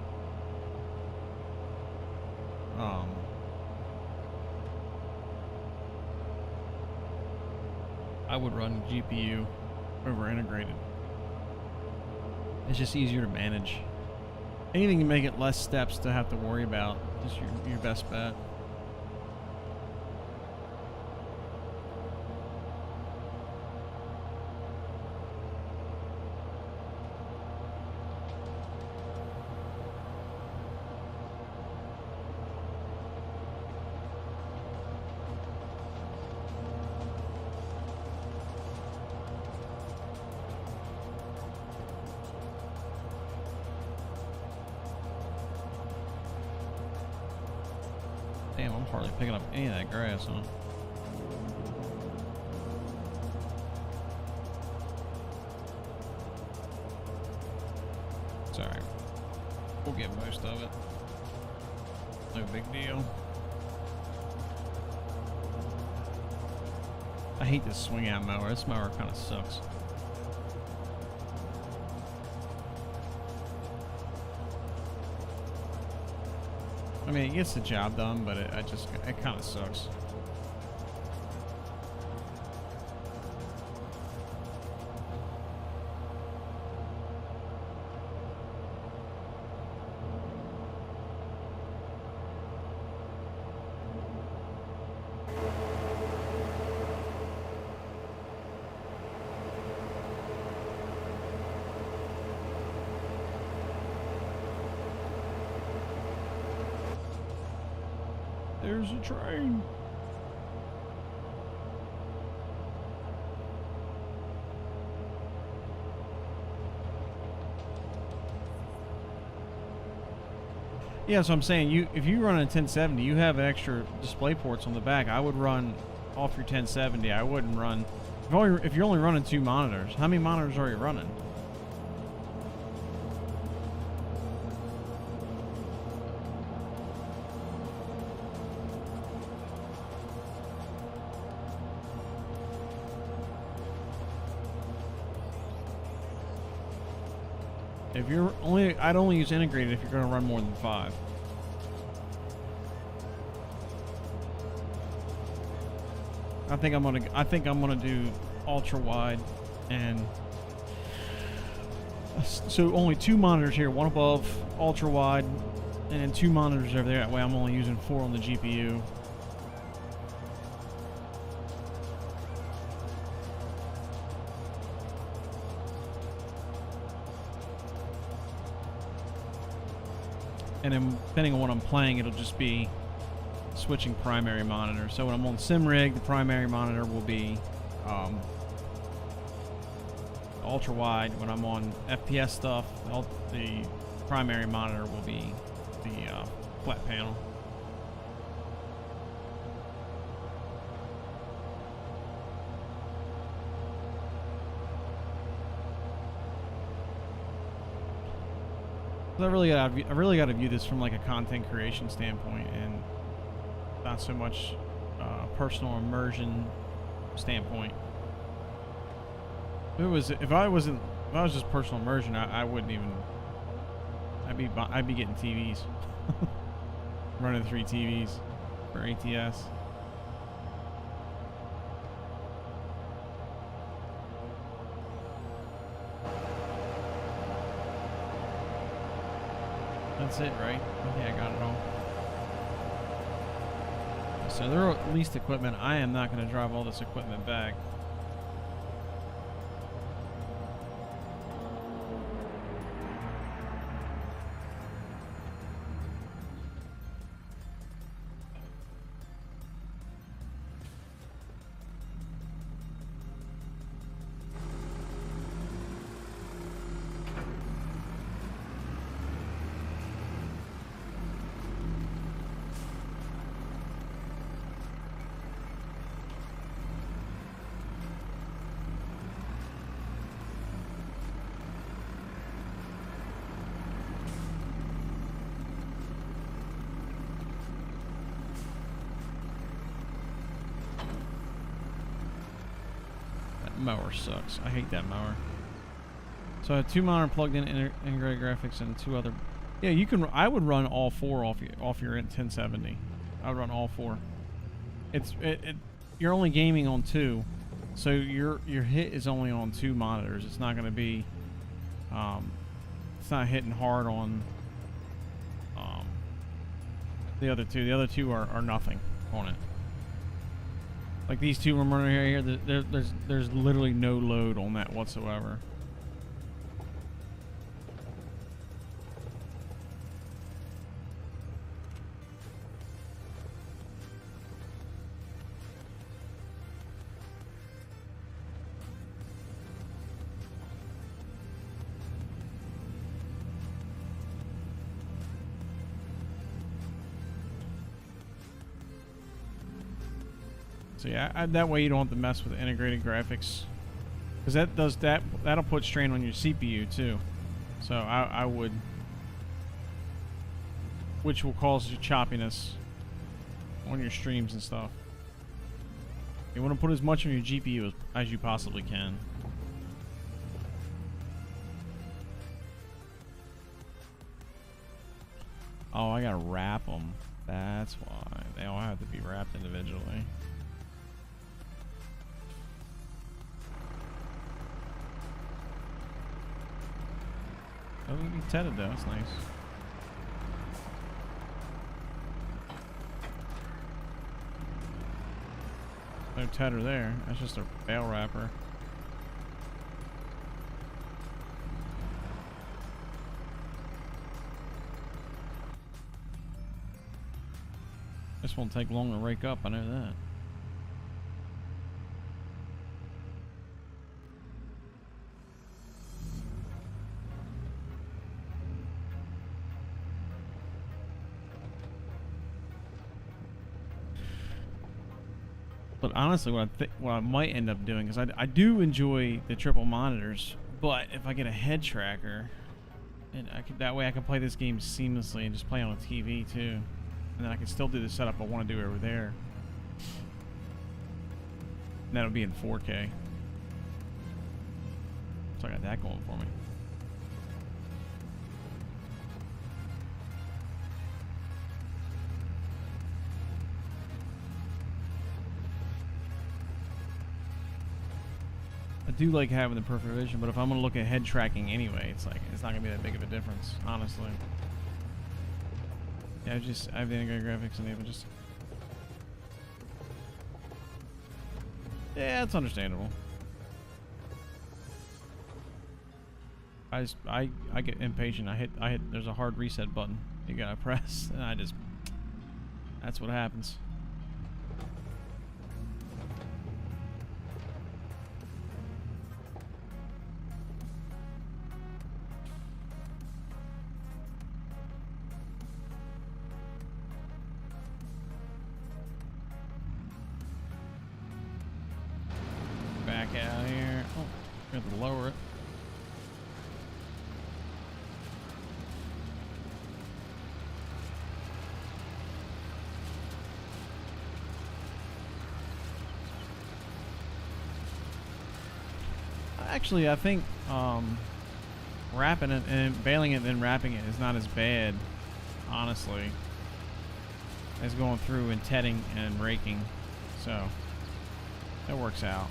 I would run GPU over integrated. It's just easier to manage. Anything to make it less steps to have to worry about is your best bet. Damn, I'm hardly picking up any of that grass, huh? It's alright. We'll get most of it. No big deal. I hate this swing out mower. This mower kind of sucks. I mean, it gets the job done, but it kind of sucks. There's a train. Yeah, so I'm saying if you run a 1070, you have extra display ports on the back. I would run off your 1070. I wouldn't run if you're only running 2 monitors. How many monitors are you running? If you're only, I'd only use integrated if you're going to run more than 5. I think I'm gonna do ultra wide, and so only 2 monitors here, one above ultra wide, and then 2 monitors over there. That way, I'm only using 4 on the GPU. And then, depending on what I'm playing, it'll just be switching primary monitor. So when I'm on SimRig, the primary monitor will be ultra wide. When I'm on FPS stuff, the primary monitor will be the flat panel. I really got to view this from like a content creation standpoint, and not so much personal immersion standpoint. If I was just personal immersion, I wouldn't even. I'd be getting TVs, running 3 TVs for ATS. That's it, right? Okay, I got it all. So they're leased equipment. I am not going to drive all this equipment back. Mower sucks. I hate that mower. So I have 2 monitor plugged in integrated graphics and 2 other. Yeah, you can. I would run all 4 off your 1070. I would run all 4. You're only gaming on 2, so your hit is only on 2 monitors. It's not going to be. It's not hitting hard on the other 2. The other 2 are nothing on it. Like these 2 we're running here, there's literally no load on that whatsoever. So yeah, that way you don't have to mess with integrated graphics, because that'll put strain on your CPU too. So I would, which will cause your choppiness on your streams and stuff. You want to put as much on your GPU as you possibly can. Oh, I gotta wrap them. That's why they all have to be wrapped individually. Oh, it'll be tethered though. That's nice. No tether there. That's just a bail wrapper. This won't take long to rake up. I know that. But honestly, what I might end up doing is I do enjoy the triple monitors, but if I get a head tracker, and that way I can play this game seamlessly and just play on a TV too, and then I can still do the setup I want to do over there. And that'll be in 4K. So I got that going for me. I do like having the perfect vision, but if I'm gonna look at head tracking anyway, it's like it's not gonna be that big of a difference, honestly. Yeah, I have the integrated graphics enabled. Just yeah, it's understandable. I get impatient. I hit. There's a hard reset button you gotta press, and that's what happens. Back out here. Oh, we have to lower it. Actually, I think wrapping it and bailing it and then wrapping it is not as bad, honestly, as going through and tedding and raking. So that works out.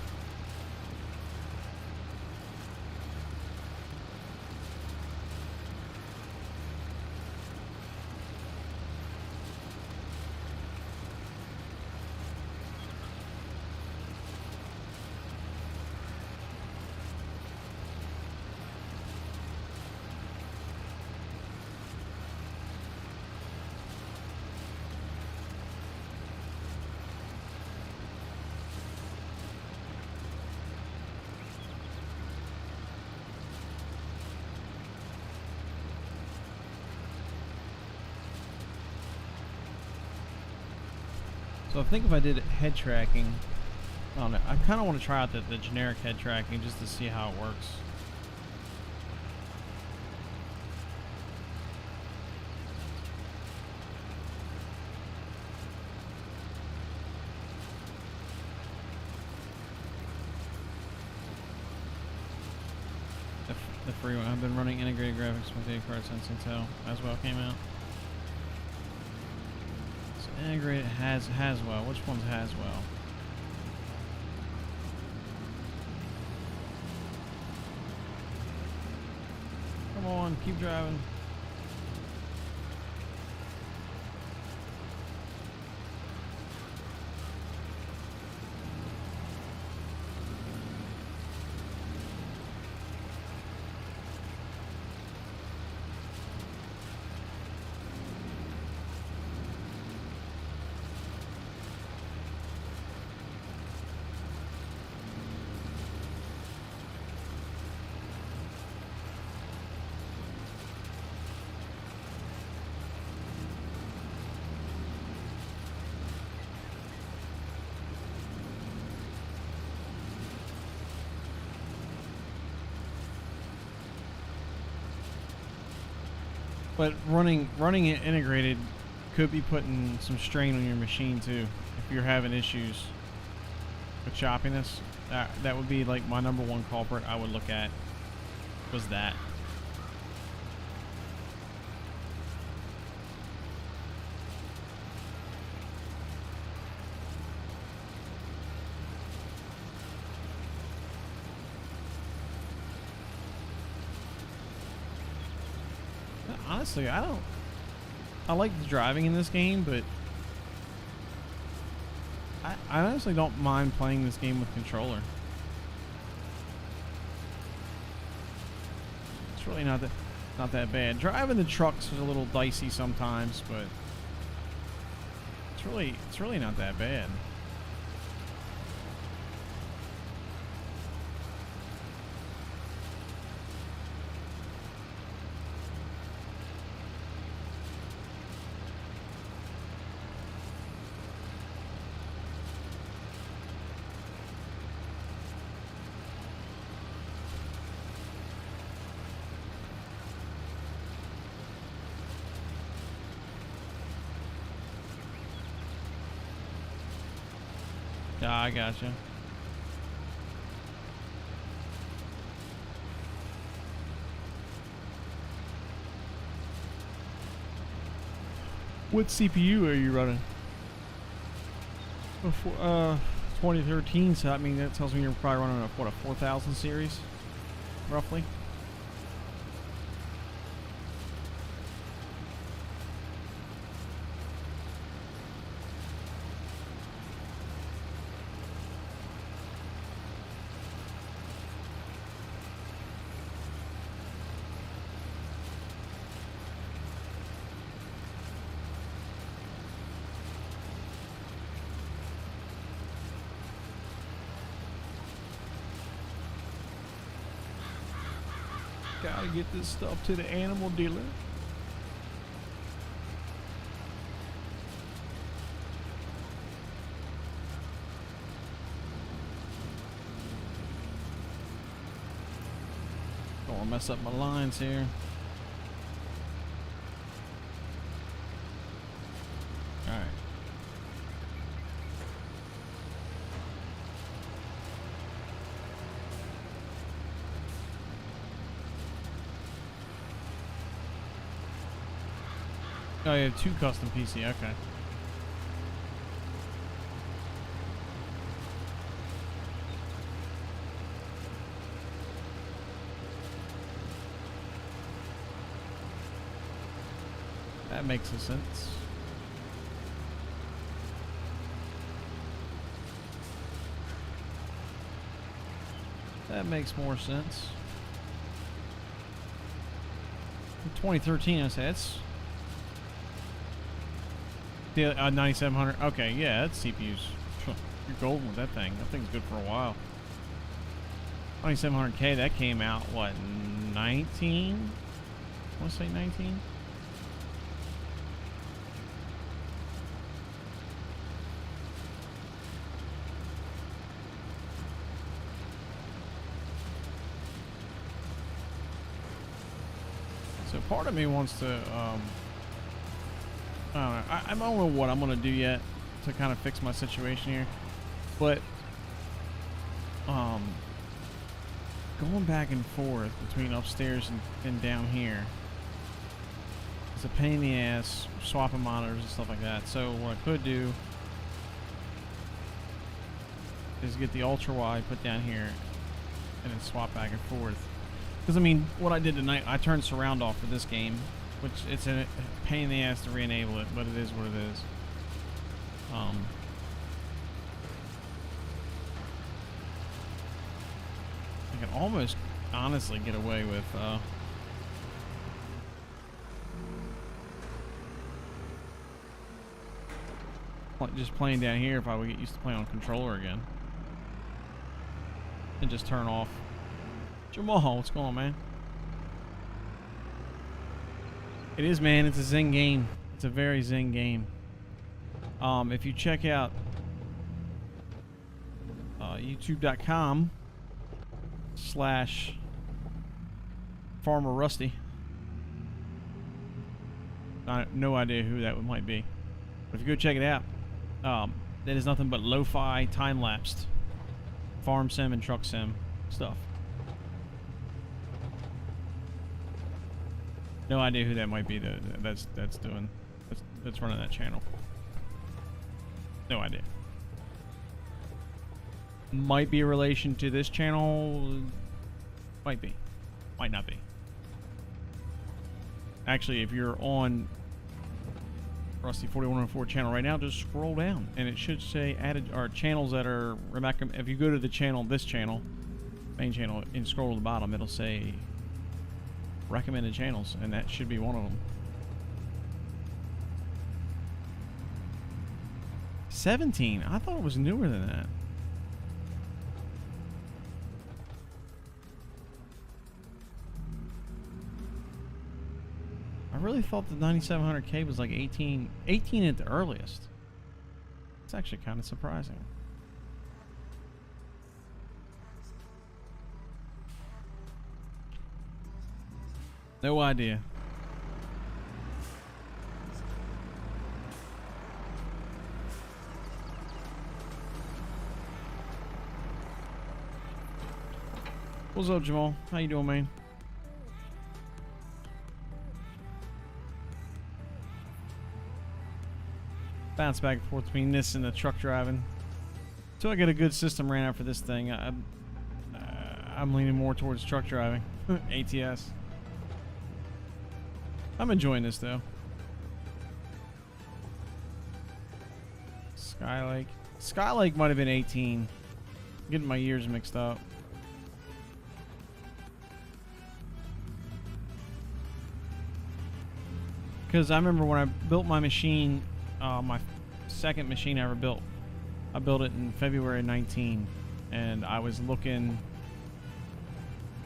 So I think if I did head tracking, I don't know, I kind of want to try out the generic head tracking just to see how it works. The free one. I've been running integrated graphics with video cards since Intel Haswell came out. Integrated Haswell. Which one's Haswell? Come on, keep driving. But running it integrated could be putting some strain on your machine too. If you're having issues with choppiness, that would be like my number one culprit I would look at, was that. Honestly, I like the driving in this game, but I honestly don't mind playing this game with controller. It's really not that bad. Driving the trucks is a little dicey sometimes, but it's really not that bad. Yeah, I gotcha. What CPU are you running? Before, 2013, so I mean that tells me you're probably running a 4000 series, roughly. Gotta get this stuff to the animal dealer. Don't wanna mess up my lines here. Alright. Oh, you have 2 custom PC, okay. That makes sense. That makes more sense. In 2013, I say that's... Yeah, 9700. Okay, yeah, that's CPUs. You're golden with that thing. That thing's good for a while. 2700K, that came out, what, 19? I want to say 19? So part of me wants to, I don't know. I don't know what I'm going to do yet to kind of fix my situation here. But, going back and forth between upstairs and down here is a pain in the ass, swapping monitors and stuff like that. So what I could do is get the ultra wide, put down here, and then swap back and forth. Because I mean, what I did tonight, I turned surround off for this game, which it's a pain in the ass to re-enable it, but it is what it is. I can almost honestly get away with just playing down here if I would get used to playing on controller again. And just turn off. Jamal, what's going on, man? It is, man. It's a Zing game. It's a very Zing game. If you check out youtube.com/Farmer Rusty. No idea who that might be. But if you go check it out, that is nothing but lo-fi, time-lapsed farm sim and truck sim stuff. No idea who that might be that's running that channel. No idea. Might be a relation to this channel. Might be. Might not be. Actually, if you're on Rusty 4104 channel right now, just scroll down and it should say added or channels that are if you go to the channel, this channel, main channel, and scroll to the bottom, it'll say recommended channels, and that should be one of them. 17. I thought it was newer than that. I really thought the 9700K was like 18 at the earliest. It's actually kind of surprising. No idea. What's up, Jamal? How you doing, man? Bounce back and forth between this and the truck driving. So I get a good system ran out for this thing. I'm leaning more towards truck driving. ATS. I'm enjoying this though. Skylake. Skylake might have been 18. Getting my years mixed up. Because I remember when I built my machine, my second machine I ever built, I built it in February 19, and I was looking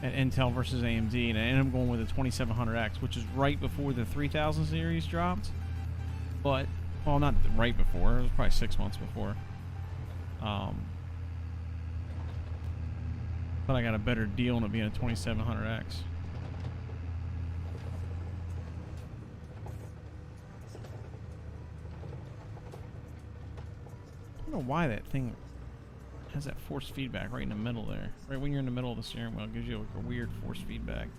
at Intel versus AMD, and I ended up going with the 2700X, which is right before the 3000 series dropped. But, well, not right before, it was probably 6 months before. But I got a better deal on it being a 2700X. I don't know why that thing has that force feedback right in the middle there. Right when you're in the middle of the steering wheel, it gives you like a weird force feedback.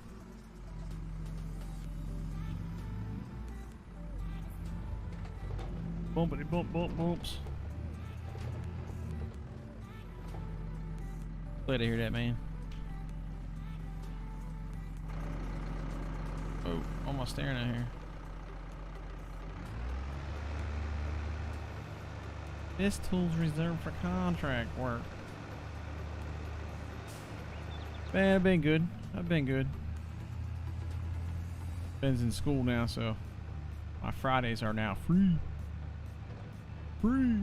Bumpity bump bump bumps. Glad to hear that, man. Oh, almost staring at here. This tool's reserved for contract work. Man, I've been good. I've been good. Ben's in school now, so my Fridays are now free. Free.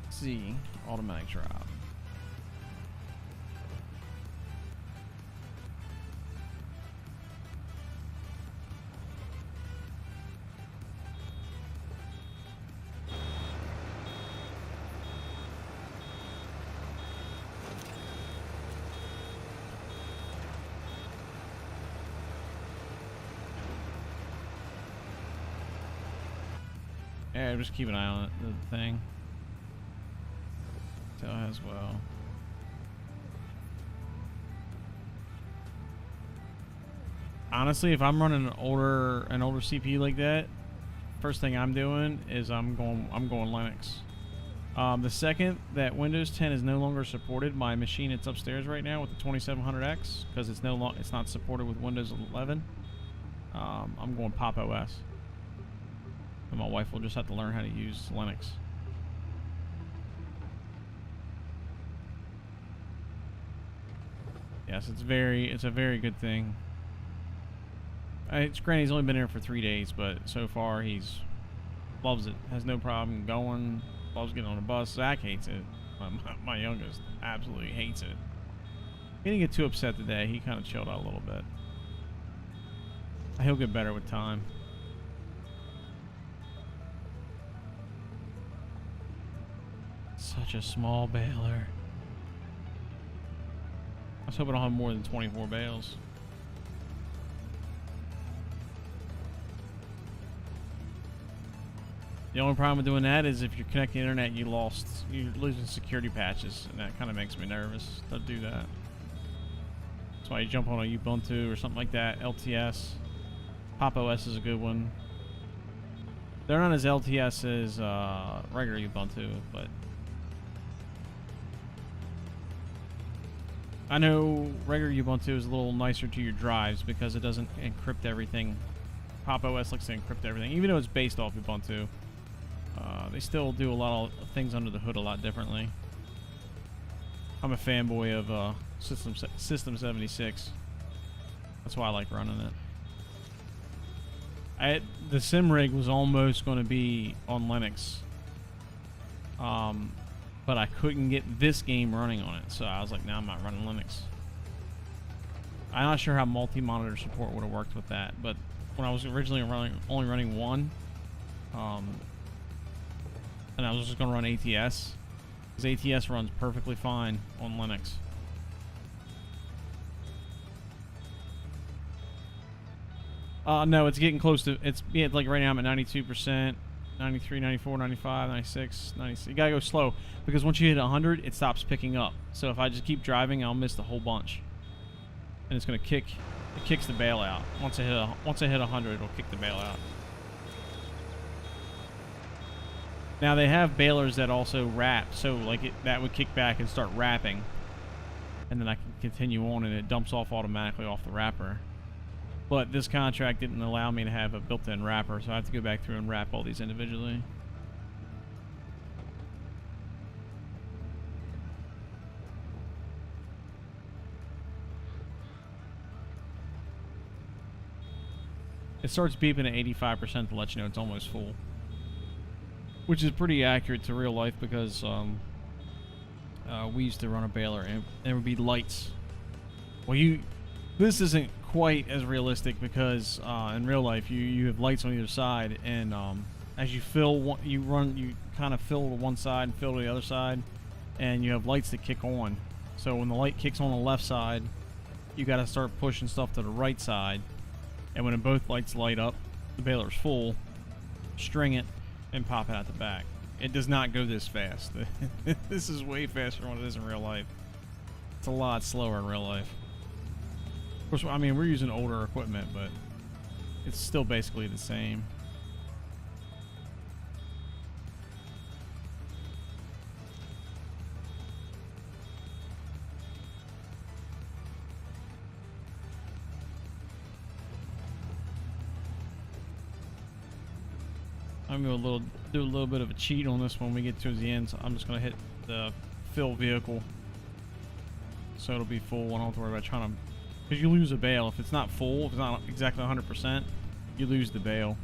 See, automatic drop. Yeah, just keep an eye on it, the thing. Tell as well. Honestly, if I'm running an older CPU like that, first thing I'm doing is I'm going Linux. The second that Windows 10 is no longer supported, my machine it's upstairs right now with the 2700X, because it's not supported with Windows 11. I'm going Pop OS. And my wife will just have to learn how to use Linux. Yes, it's a very good thing. It's granted he's only been here for 3 days, but so far he's loves it. Has no problem going. Loves getting on the bus. Zach hates it. My youngest absolutely hates it. He didn't get too upset today. He kind of chilled out a little bit. He'll get better with time. Such a small baler. I was hoping I'll have more than 24 bales. The only problem with doing that is if you're connecting to the internet, you're losing security patches, and that kind of makes me nervous to do that. That's why you jump on a Ubuntu or something like that. LTS. Pop OS is a good one. They're not as LTS as regular Ubuntu, but I know regular Ubuntu is a little nicer to your drives because it doesn't encrypt everything. Pop OS likes to encrypt everything, even though it's based off Ubuntu. They still do a lot of things under the hood a lot differently. I'm a fanboy of System 76. That's why I like running it. The SimRig was almost going to be on Linux, but I couldn't get this game running on it, so I was like, "No, I'm not running Linux." I'm not sure how multi-monitor support would have worked with that, but when I was originally only running one, and I was just going to run ATS, because ATS runs perfectly fine on Linux. No, it's getting close to, like right now I'm at 92%. 93, 94, 95, 96, 96. You gotta go slow because once you hit 100, it stops picking up. So if I just keep driving, I'll miss the whole bunch. And it's gonna kick. It kicks the bailout. Once I hit 100, it'll kick the bailout. Now they have bailers that also wrap, so like that would kick back and start wrapping, and then I can continue on, and it dumps off automatically off the wrapper. But this contract didn't allow me to have a built-in wrapper, so I have to go back through and wrap all these individually. It starts beeping at 85% to let you know it's almost full. Which is pretty accurate to real life because we used to run a baler and there would be lights. Well, this isn't quite as realistic because in real life you have lights on either side, and as you fill you kind of fill to one side and fill to the other side, and you have lights that kick on. So when the light kicks on the left side, you got to start pushing stuff to the right side, and when both lights light up, the baler's full. String it and pop it out the back. It does not go this fast. This is way faster than what it is in real life. It's a lot slower in real life. Of course, I mean, we're using older equipment, but it's still basically the same. I'm gonna do a little bit of a cheat on this when we get towards the end. So I'm just gonna hit the fill vehicle, so it'll be full. I don't have to worry about trying to, because you lose a bale if it's not full. If it's not exactly 100%, you lose the bale.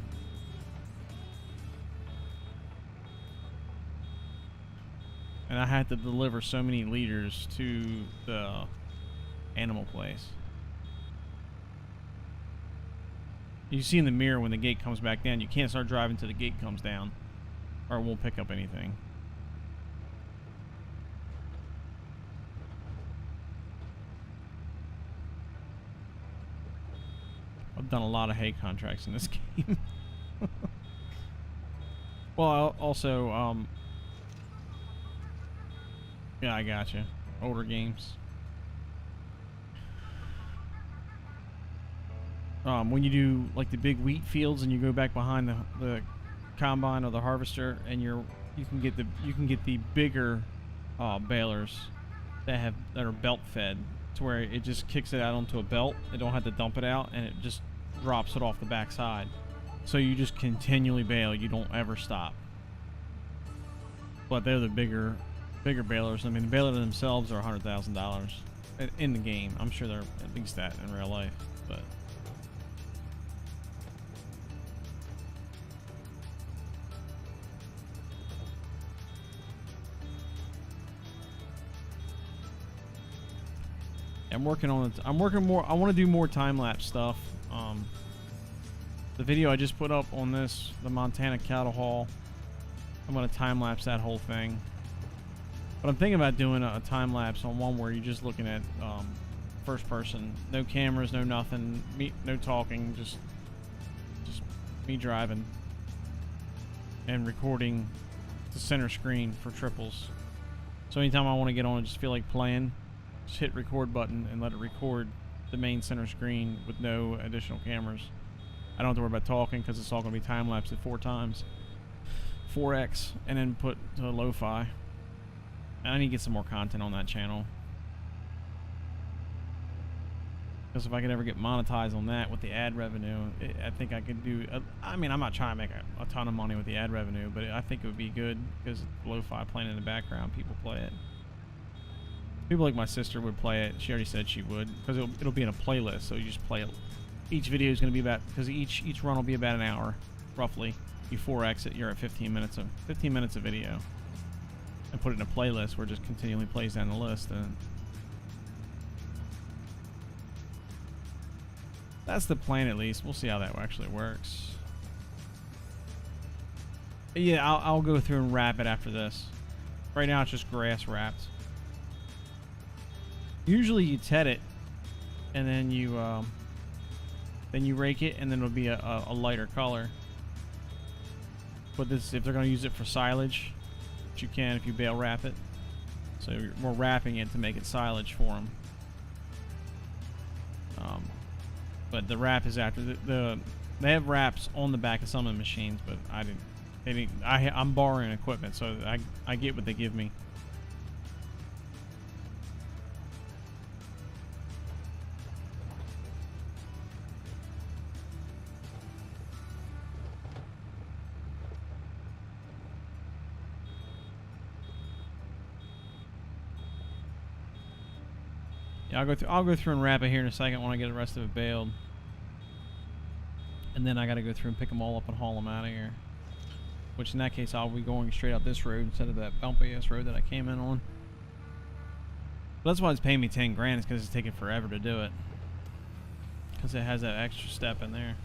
And I had to deliver so many liters to the animal place. You see in the mirror when the gate comes back down, you can't start driving till the gate comes down, or it won't pick up anything. I've done a lot of hay contracts in this game. Well, also, yeah, I gotcha. Older games. When you do like the big wheat fields and you go back behind the combine or the harvester, and you can get the bigger balers that are belt fed, to where it just kicks it out onto a belt. They don't have to dump it out, and it just drops it off the back side. So you just continually bale. You don't ever stop. But they're the bigger balers. I mean, the balers themselves are $100,000 in the game. I'm sure they're at least that in real life, but. I'm working on it. I'm working more. I want to do more time-lapse stuff. The video I just put up on this, the Montana cattle haul, I'm going to time-lapse that whole thing. But I'm thinking about doing a time-lapse on one where you're just looking at first person. No cameras, no nothing, no talking, just me driving and recording the center screen for triples. So anytime I want to get on and just feel like playing, just hit record button and let it record the main center screen with no additional cameras. I don't have to worry about talking because it's all going to be time-lapsed at 4 times. 4x, and then put to lo-fi. I need to get some more content on that channel. Because if I could ever get monetized on that with the ad revenue, I think I could do. I mean, I'm not trying to make a ton of money with the ad revenue, but I think it would be good because lo-fi playing in the background, people play it. People like my sister would play it. She already said she would, because it'll be in a playlist. So you just play it. Each video is going to be about, because each run will be about an hour, roughly. You 4x it, you're at 15 minutes of video, and put it in a playlist where it just continually plays down the list. And that's the plan, at least. We'll see how that actually works. Yeah, I'll go through and wrap it after this. Right now it's just grass wrapped. Usually you ted it, and then you rake it, and then it'll be a lighter color. put this, if they're going to use it for silage, which you can if you bale wrap it. So we're wrapping it to make it silage for them. But the wrap is after they have wraps on the back of some of the machines, but I'm borrowing equipment, so I get what they give me. Yeah, I'll go through and wrap it here in a second when I get the rest of it baled. And then I gotta go through and pick them all up and haul them out of here. Which in that case, I'll be going straight out this road instead of that bumpy ass road that I came in on. But that's why it's paying me 10 grand, is because it's taking forever to do it. Because it has that extra step in there.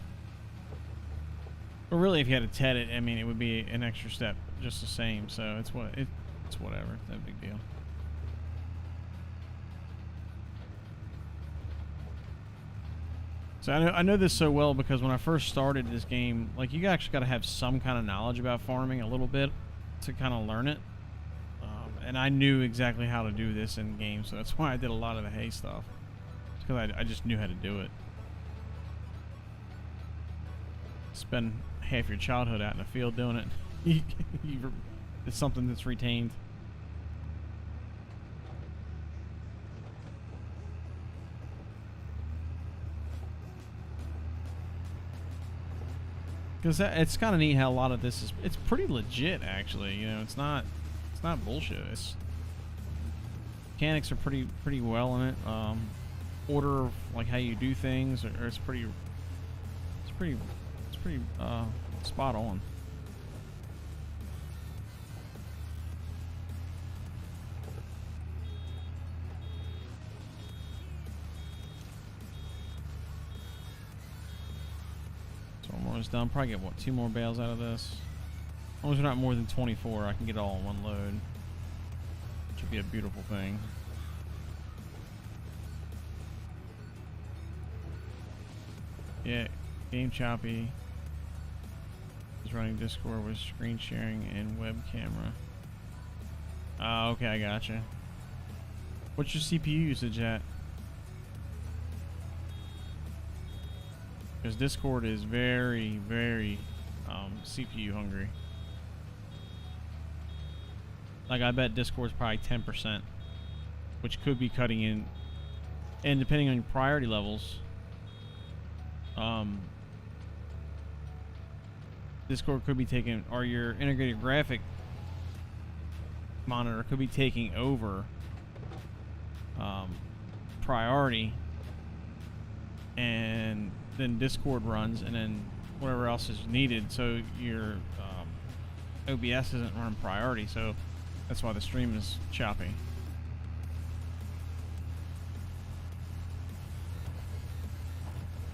But really, if you had to TED it, I mean, it would be an extra step just the same. So it's whatever. It's no big deal. So I know this so well because when I first started this game, like, you actually got to have some kind of knowledge about farming a little bit to kind of learn it. And I knew exactly how to do this in game, so that's why I did a lot of the hay stuff. Because I just knew how to do it. Spend half your childhood out in the field doing it. It's something that's retained. Because it's kind of neat how a lot of this is, it's pretty legit actually, you know, it's not bullshit. It's, mechanics are pretty well in it. Order, like how you do things, or it's pretty spot on. Almost done. Probably get, what, 2 more bales out of this. As long as they're not more than 24, I can get it all in one load. Which would be a beautiful thing. Yeah, Game Choppy is running Discord with screen sharing and web camera. Oh, okay, I gotcha. What's your CPU usage at? Because Discord is very, very CPU hungry. Like, I bet Discord's probably 10%, which could be cutting in. And depending on your priority levels, Discord could be taking, or your integrated graphic monitor could be taking over priority, and then Discord runs, and then whatever else is needed, so your OBS isn't running priority, so that's why the stream is choppy.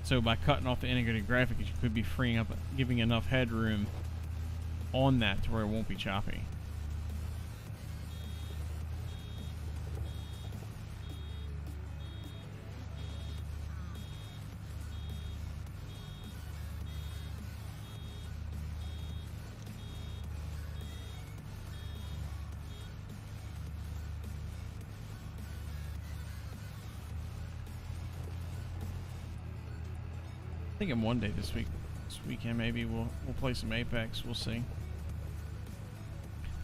So by cutting off the integrated graphics, you could be freeing up, giving enough headroom on that to where it won't be choppy. I think in one day this weekend maybe we'll play some Apex. We'll see.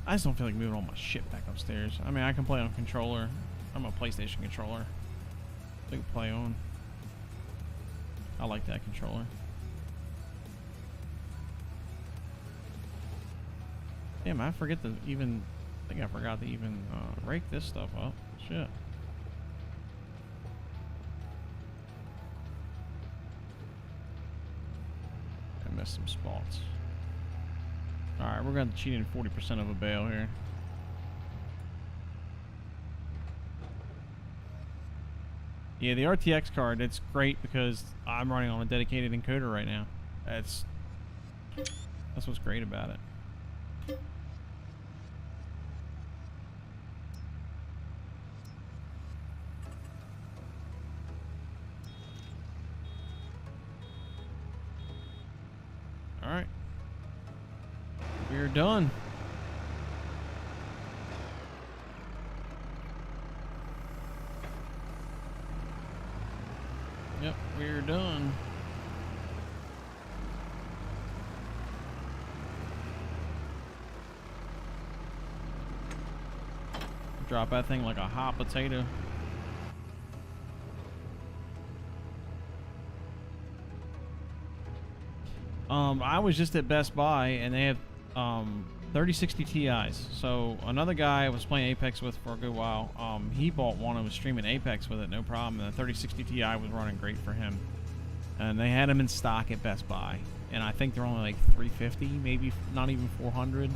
I just don't feel like moving all my shit back upstairs. I mean, I can play on a controller. I'm a PlayStation controller. I can play on. I like that controller. Damn, I forget to even. I think I forgot to even rake this stuff up. Shit. Some spots. Alright, we're going to cheat in 40% of a bale here. Yeah, the RTX card, it's great because I'm running on a dedicated encoder right now. That's what's great about it. Alright. We're done. Yep, we're done. Drop that thing like a hot potato. I was just at Best Buy and they have 3060 Ti's. So another guy I was playing Apex with for a good while, he bought one and was streaming Apex with it, no problem. And the 3060 Ti was running great for him. And they had them in stock at Best Buy. And I think they're only like 350, maybe not even 400.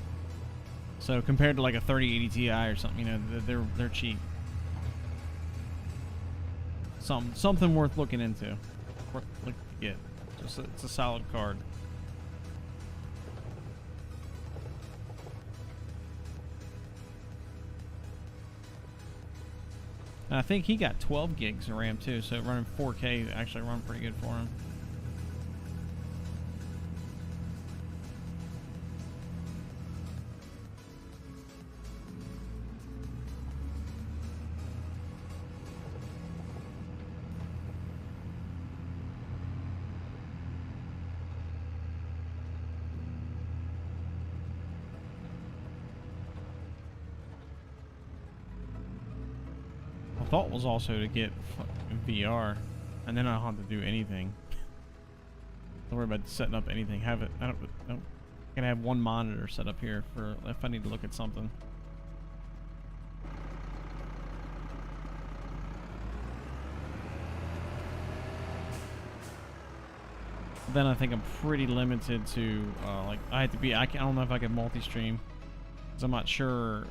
So compared to like a 3080 Ti or something, you know, they're cheap. Something worth looking into. Look to get. It's a solid card. And I think he got 12 gigs of RAM too, so running 4K actually run pretty good for him. Thought was also to get VR, and then I don't have to do anything. Don't worry about setting up anything. I can have one monitor set up here for if I need to look at something. Then I think I'm pretty limited to like I don't know if I can multi-stream because I'm not sure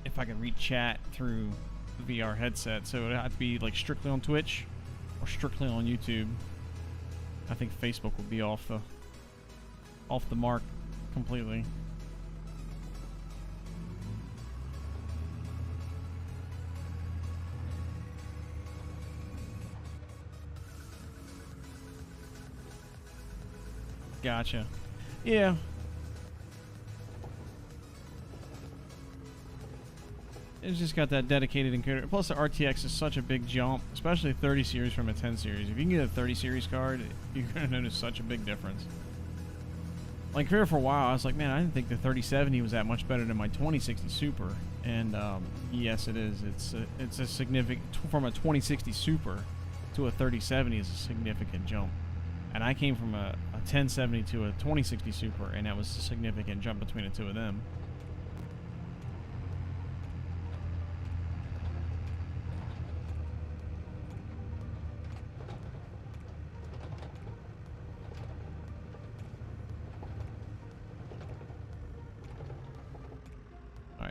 if I can read chat through VR headset, so it would have to be like strictly on Twitch or strictly on YouTube. I think Facebook would be off the mark completely. Gotcha. Yeah. It's just got that dedicated encoder. Plus, the RTX is such a big jump, especially 30 series from a 10 series. If you can get a 30 series card, you're going to notice such a big difference. Like, here for a while, I was like, man, I didn't think the 3070 was that much better than my 2060 Super. And, yes, it is. It's a significant... From a 2060 Super to a 3070 is a significant jump. And I came from a 1070 to a 2060 Super, and that was a significant jump between the two of them.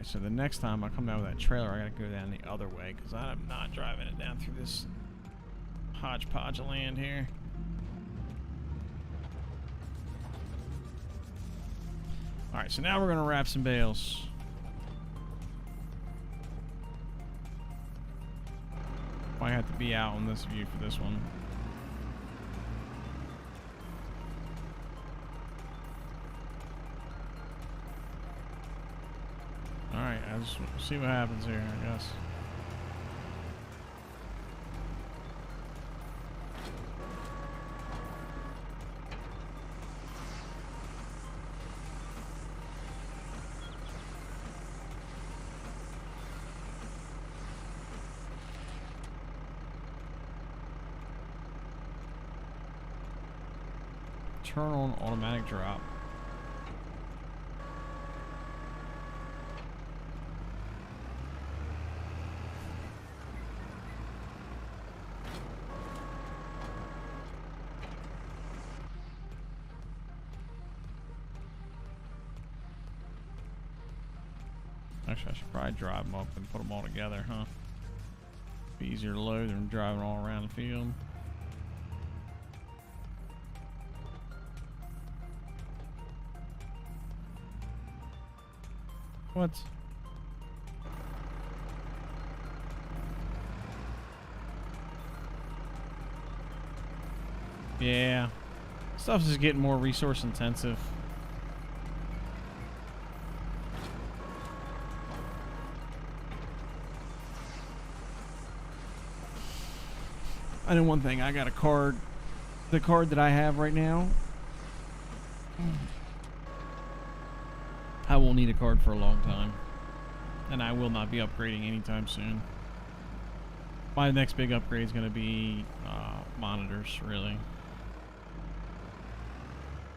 So the next time I come down with that trailer, I gotta go down the other way because I'm not driving it down through this hodgepodge of land here. Alright, so now we're gonna wrap some bales. Might have to be out on this view for this one. Alright, I'll just see what happens here, I guess. Turn on automatic drop. Actually, I should probably drive them up and put them all together, huh? Be easier to load than driving all around the field. What? Yeah. Stuff's just getting more resource intensive. I know one thing. I got a card. The card that I have right now, I will need a card for a long time. And I will not be upgrading anytime soon. My next big upgrade is going to be monitors, really.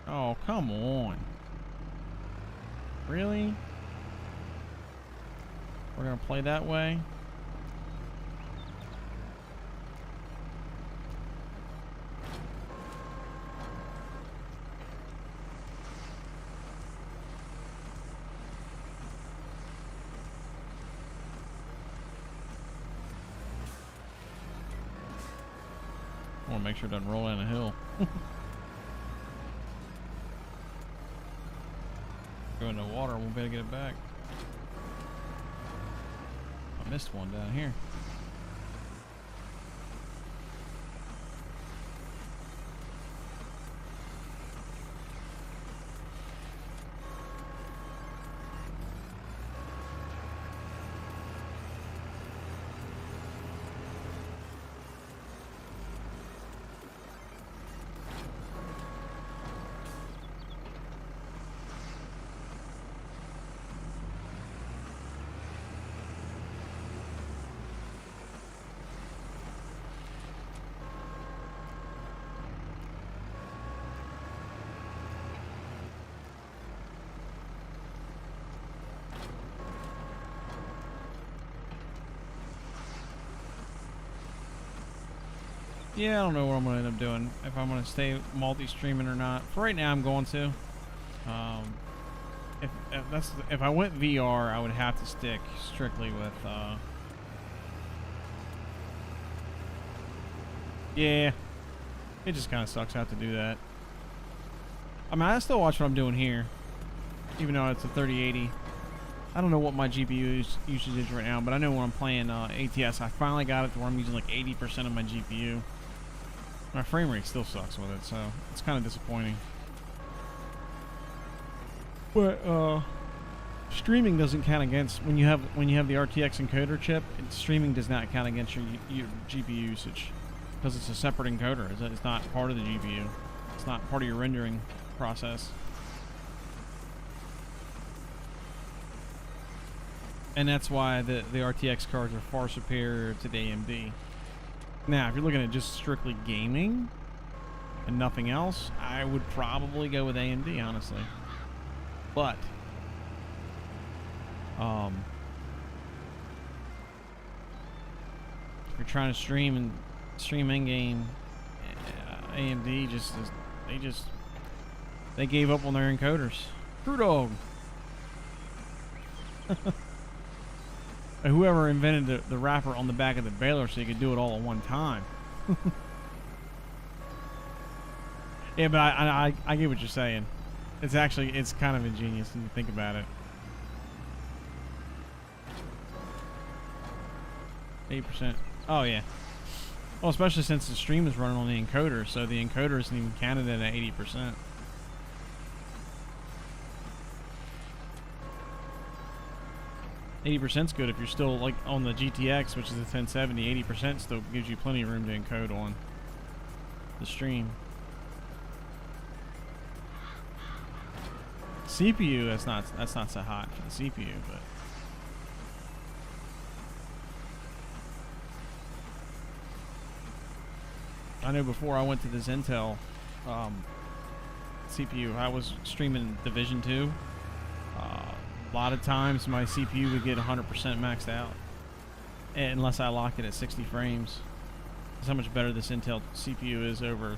Oh, come on. Really? We're going to play that way? I want to make sure it doesn't roll down a hill. Go into water, we'll be able to get it back. I missed one down here. Yeah, I don't know what I'm going to end up doing. If I'm going to stay multi-streaming or not. For right now, I'm going to. If I went VR, I would have to stick strictly with. Yeah, it just kind of sucks out to do that. I mean, I still watch what I'm doing here, even though it's a 3080. I don't know what my GPU usage is right now, but I know when I'm playing ATS, I finally got it to where I'm using like 80% of my GPU. My frame rate still sucks with it, so it's kind of disappointing. But streaming doesn't count against when you have the RTX encoder chip. Streaming does not count against your GPU usage because it's a separate encoder. It's not part of the GPU. It's not part of your rendering process. And that's why the RTX cards are far superior to the AMD. Now, if you're looking at just strictly gaming and nothing else, I would probably go with AMD, honestly. But if you're trying to stream in-game, AMD they gave up on their encoders. True dog. Whoever invented the wrapper on the back of the baler so you could do it all at one time. Yeah, but I get what you're saying. It's kind of ingenious when you think about it. 8%. Oh yeah. Well, especially since the stream is running on the encoder, so the encoder isn't even counted at 80%. %'s good if you're still like on the GTX, which is a 1070. 80% still gives you plenty of room to encode on the stream. CPU, that's not so hot for the CPU, but I know before I went to this Intel CPU, I was streaming Division 2. A lot of times my CPU would get 100% maxed out unless I locked it at 60 frames. That's how much better this Intel CPU is over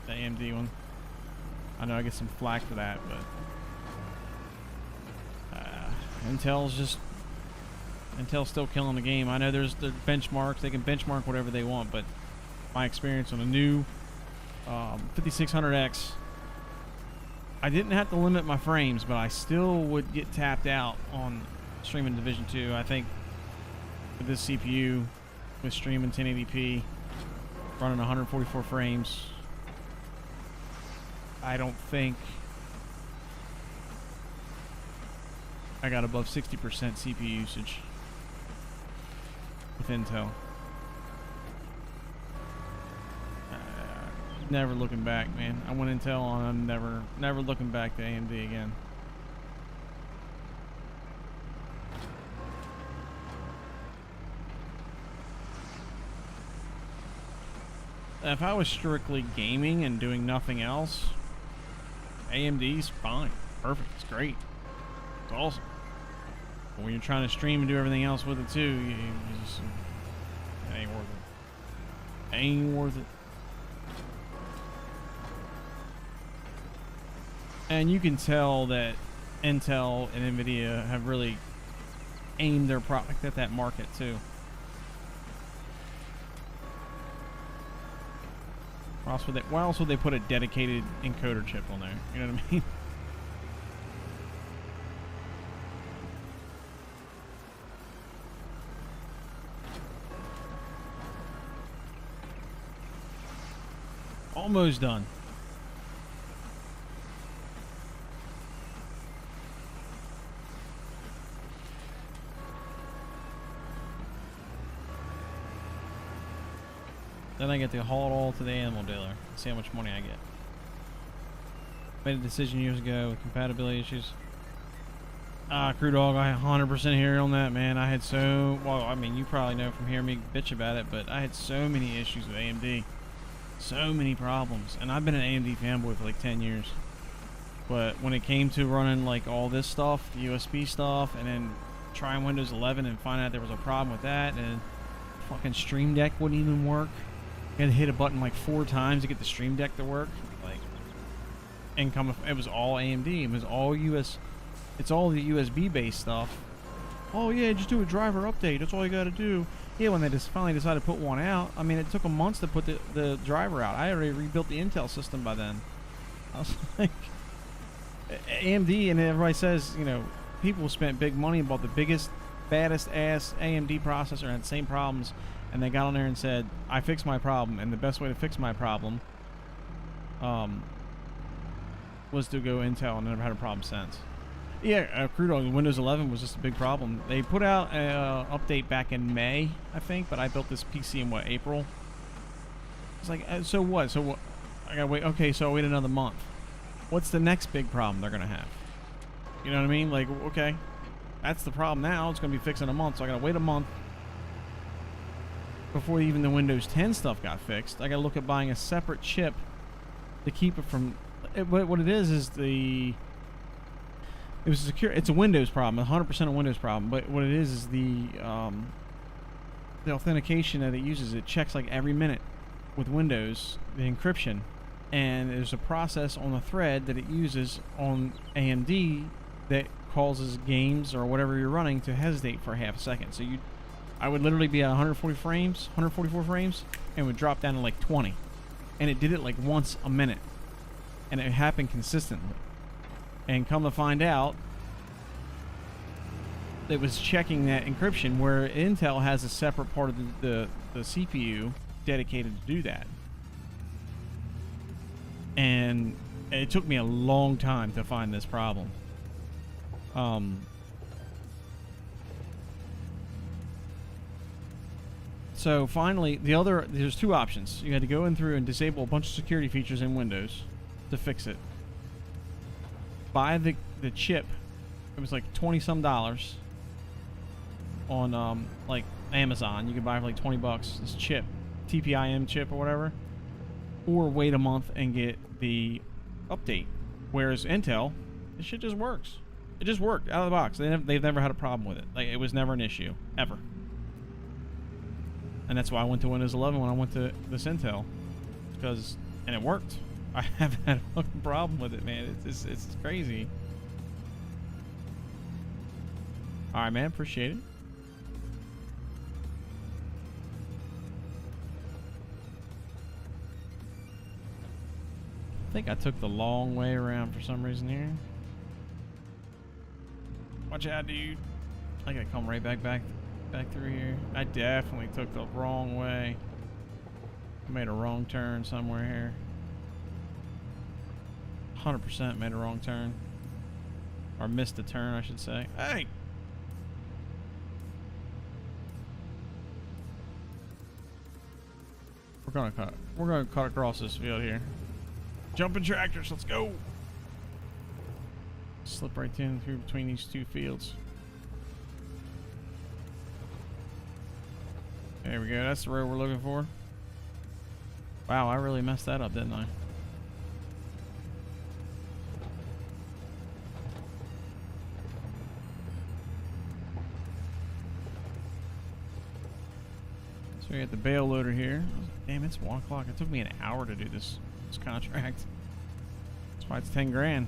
the AMD one. I know I get some flack for that, but Intel's still killing the game. I know there's the benchmarks. They can benchmark whatever they want, but my experience on a new 5600X, I didn't have to limit my frames, but I still would get tapped out on streaming Division 2. I think with this CPU, with streaming 1080p, running 144 frames, I don't think I got above 60% CPU usage with Intel. Never looking back, man. I went Intel and I'm never looking back to AMD again. If I was strictly gaming and doing nothing else, AMD's fine. Perfect. It's great. It's awesome. But when you're trying to stream and do everything else with it too, you just, it ain't worth it. Ain't worth it. And you can tell that Intel and Nvidia have really aimed their product at that market too. Why else would they put a dedicated encoder chip on there? You know what I mean? Almost done. Then I get to haul it all to the animal dealer and see how much money I get. Made a decision years ago with compatibility issues. Crew Dog, I 100% hear on that, man. I had well, I mean, you probably know from hearing me bitch about it, but I had so many issues with AMD. So many problems. And I've been an AMD fanboy for like 10 years. But when it came to running like all this stuff, the USB stuff, and then trying Windows 11 and find out there was a problem with that, and fucking Stream Deck wouldn't even work. You had to hit a button like 4 times to get the Stream Deck to work. Like, it was all AMD. It was all it's all the USB based stuff. Oh yeah, just do a driver update. That's all you got to do. Yeah, when they just finally decided to put one out, I mean, it took them months to put the driver out. I already rebuilt the Intel system by then. I was like, AMD, and everybody says, you know, people spent big money and bought the biggest, baddest ass AMD processor and had the same problems. And they got on there and said, I fixed my problem, and the best way to fix my problem was to go Intel, and never had a problem since. Yeah, Crew Dog, Windows 11 was just a big problem. They put out an update back in May, I think, but I built this PC in, what, April? It's like, so what? So what? I gotta wait, okay, so I'll wait another month. What's the next big problem they're gonna have? You know what I mean? Like, okay, that's the problem now. It's gonna be fixed in a month, so I gotta wait a month. Before even the Windows 10 stuff got fixed, I gotta look at buying a separate chip to keep it from. What it is it was secure. It's a Windows problem, 100% a Windows problem. But what it is the authentication that it uses. It checks like every minute with Windows, the encryption, and there's a process on the thread that it uses on AMD that causes games or whatever you're running to hesitate for half a second. So I would literally be at 144 frames, and would drop down to like 20. And it did it like once a minute. And it happened consistently. And come to find out, it was checking that encryption, where Intel has a separate part of the CPU dedicated to do that. And it took me a long time to find this problem. So finally, there's 2 options. You had to go in through and disable a bunch of security features in Windows to fix it. Buy the chip. It was like $20-some on like Amazon. You could buy it for like $20. This chip, TPIM chip or whatever. Or wait a month and get the update. Whereas Intel, this shit just works. It just worked out of the box. They've never had a problem with it. Like, it was never an issue ever. And that's why I went to Windows 11 when I went to this Intel, and it worked. I haven't had a fucking problem with it, man. It's crazy. All right, man. Appreciate it. I think I took the long way around for some reason here. Watch out, dude. I gotta come right back through here. I definitely took the wrong way. I made a wrong turn somewhere here. 100% made a wrong turn. Or missed a turn, I should say. Hey! We're gonna We're gonna cut across this field here. Jumping tractors, let's go. Slip right in through between these two fields. There we go. That's the road we're looking for. Wow, I really messed that up, didn't I? So we got the bale loader here. Damn, it's 1 o'clock. It took me an hour to do this contract. That's why it's 10 grand.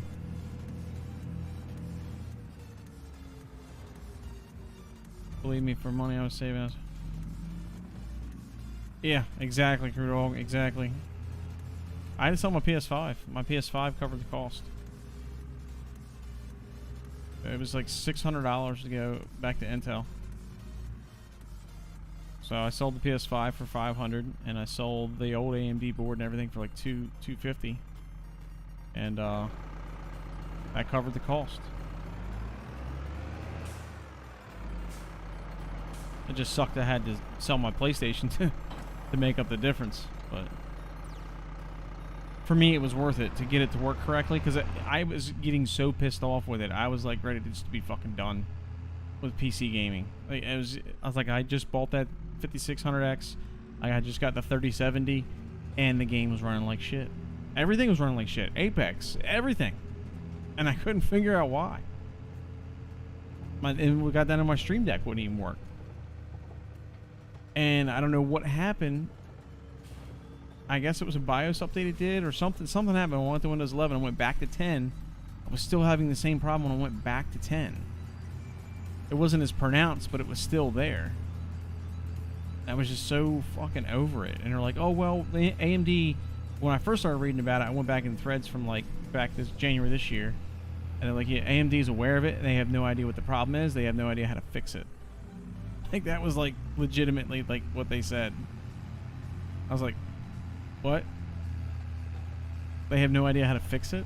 Believe me, for money I was saving us. Yeah, exactly, crude oil, exactly. I had to sell my PS5. My PS5 covered the cost. It was like $600 to go back to Intel. So I sold the PS5 for $500, and I sold the old AMD board and everything for like $250, and that covered the cost. It just sucked I had to sell my PlayStation to make up the difference, but for me it was worth it to get it to work correctly, because I was getting so pissed off with it. I was like ready to just be fucking done with PC gaming. Like, I was like, I just bought that 5600X. I just got the 3070, and the game was running like shit. Everything was running like shit. Apex, everything, and I couldn't figure out why. And we got down to my Stream Deck wouldn't even work, and I don't know what happened. I guess it was a BIOS update it did, or something. Something happened. I went to Windows 11 and went back to 10. I was still having the same problem when I went back to 10. It wasn't as pronounced, but it was still there. I was just so fucking over it. And they're like, oh, well, the AMD, when I first started reading about it, I went back in threads from like back this January this year. And they're like, yeah, AMD is aware of it, and they have no idea what the problem is. They have no idea how to fix it. I think that was like legitimately like what they said. I was like, what? They have no idea how to fix it?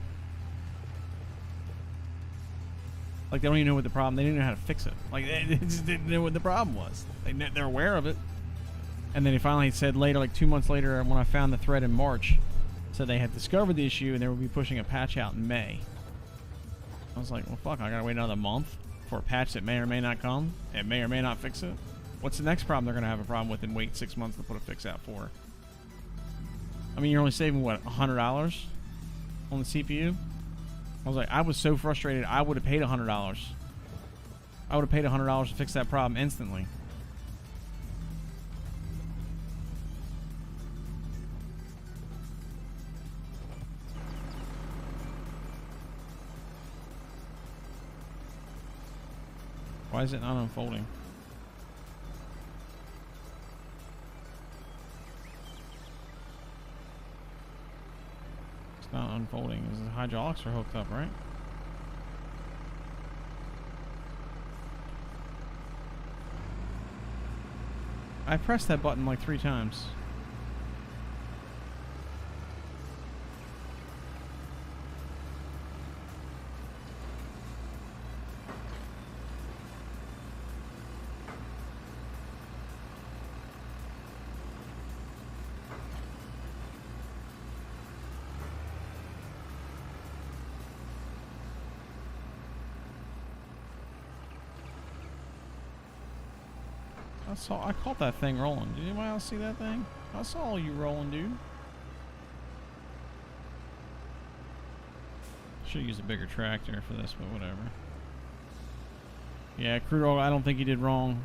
Like, they don't even know what the problem. They didn't know how to fix it. Like, they just didn't know what the problem was. They're aware of it. And then he finally said later, like 2 months later, when I found the thread in March, said they had discovered the issue and they would be pushing a patch out in May. I was like, well, fuck, I gotta wait another month for a patch that may or may not come. It may or may not fix it. What's the next problem they're gonna have a problem with and wait 6 months to put a fix out for? I mean, you're only saving, what, $100 on the CPU? I was like, I was so frustrated, I would have paid $100. I would have paid $100 to fix that problem instantly. Why is it not unfolding? It's not unfolding. The hydraulics are hooked up, right? I pressed that button like 3 times. I caught that thing rolling. Did anybody else see that thing? I saw you rolling, dude. Should use a bigger tractor for this, but whatever. Yeah, crude oil, I don't think you did wrong.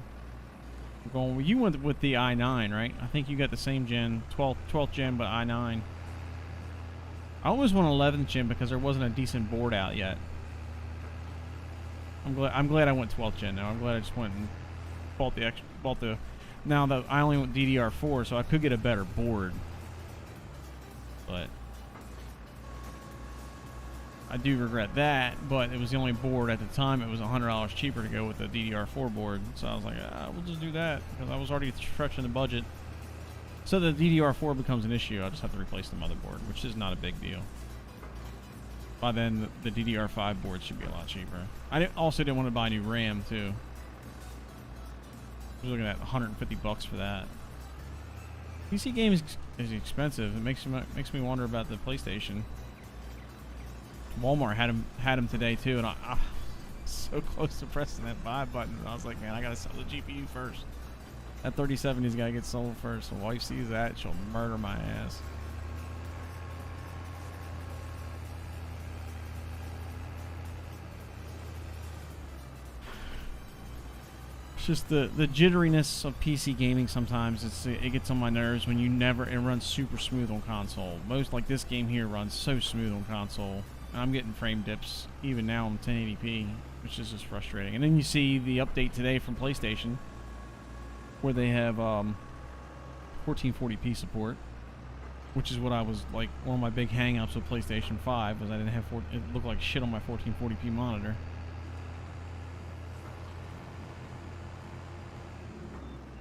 Well, you went with the i9, right? I think you got the same gen, 12th gen, but i9. I always want 11th gen because there wasn't a decent board out yet. I'm glad I went 12th gen now. I'm glad I just went and bought the now that I only went DDR4, so I could get a better board, but I do regret that. But it was the only board at the time. It was $100 cheaper to go with the DDR4 board, so I was like, we'll just do that because I was already stretching the budget. So the DDR4 becomes an issue. I'll just have to replace the motherboard, which is not a big deal. By then, the DDR5 board should be a lot cheaper. I also didn't want to buy new RAM too. I was looking at $150 for that. PC games is expensive. It makes me wonder about the PlayStation. Walmart had them today too, and I so close to pressing that buy button. I was like, man, I gotta sell the GPU first. That 3070's gotta get sold first. So wife sees that, she'll murder my ass. It's just the jitteriness of PC gaming sometimes. It gets on my nerves when it runs super smooth on console. Most like this game here runs so smooth on console. And I'm getting frame dips even now on 1080p, which is just frustrating. And then you see the update today from PlayStation, where they have 1440p support, which is what I was like. One of my big hang-ups with PlayStation 5 was I didn't have it looked like shit on my 1440p monitor.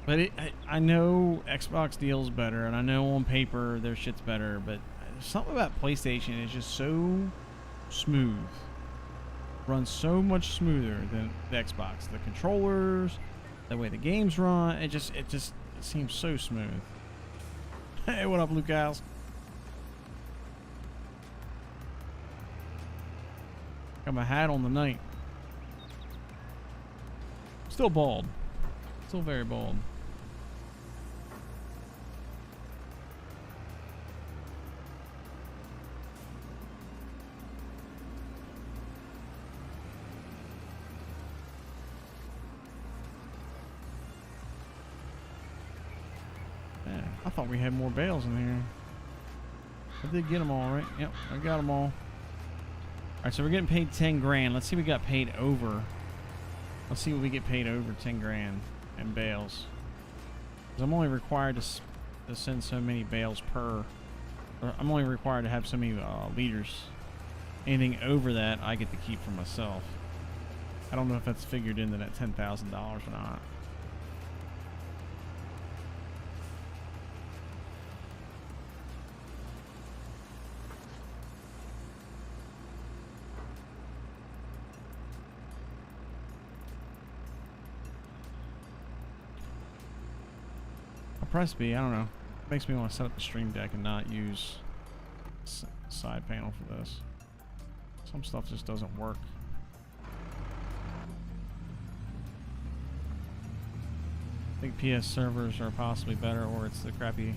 But I know Xbox deals better, and I know on paper their shit's better, but something about PlayStation is just so smooth. Runs so much smoother than the Xbox. The controllers, the way the games run, it seems so smooth. Hey, what up, Luke House? Got my hat on the night. Still bald. Still very bald. I thought we had more bales in here. I did get them all, right? Yep, I got them all. Alright, so we're getting paid 10 grand. Let's see what we got paid over. Let's see what we get paid over 10 grand in bales. Because I'm only required to send so many bales per... Or I'm only required to have so many liters. Anything over that, I get to keep for myself. I don't know if that's figured into that $10,000 or not. Press B, I don't know. It makes me want to set up the Stream Deck and not use side panel for this. Some stuff just doesn't work. I think PS servers are possibly better, or it's the crappy...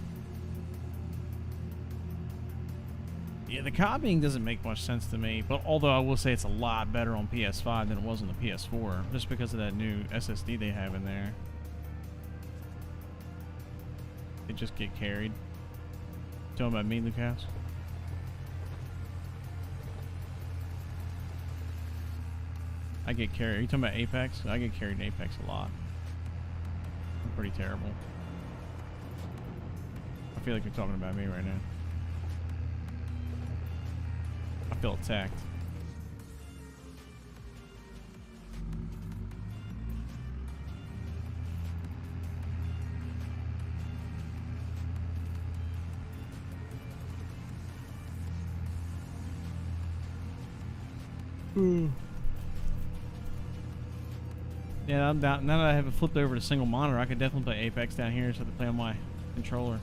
Yeah, the copying doesn't make much sense to me, but although I will say it's a lot better on PS5 than it was on the PS4, just because of that new SSD they have in there. They just get carried. Talking about me, Lucas? I get carried. Are you talking about Apex? I get carried in Apex a lot. I'm pretty terrible. I feel like you're talking about me right now. I feel attacked. Yeah, I'm down. Now that I have it flipped over to single monitor, I could definitely play Apex down here so I can play on my controller.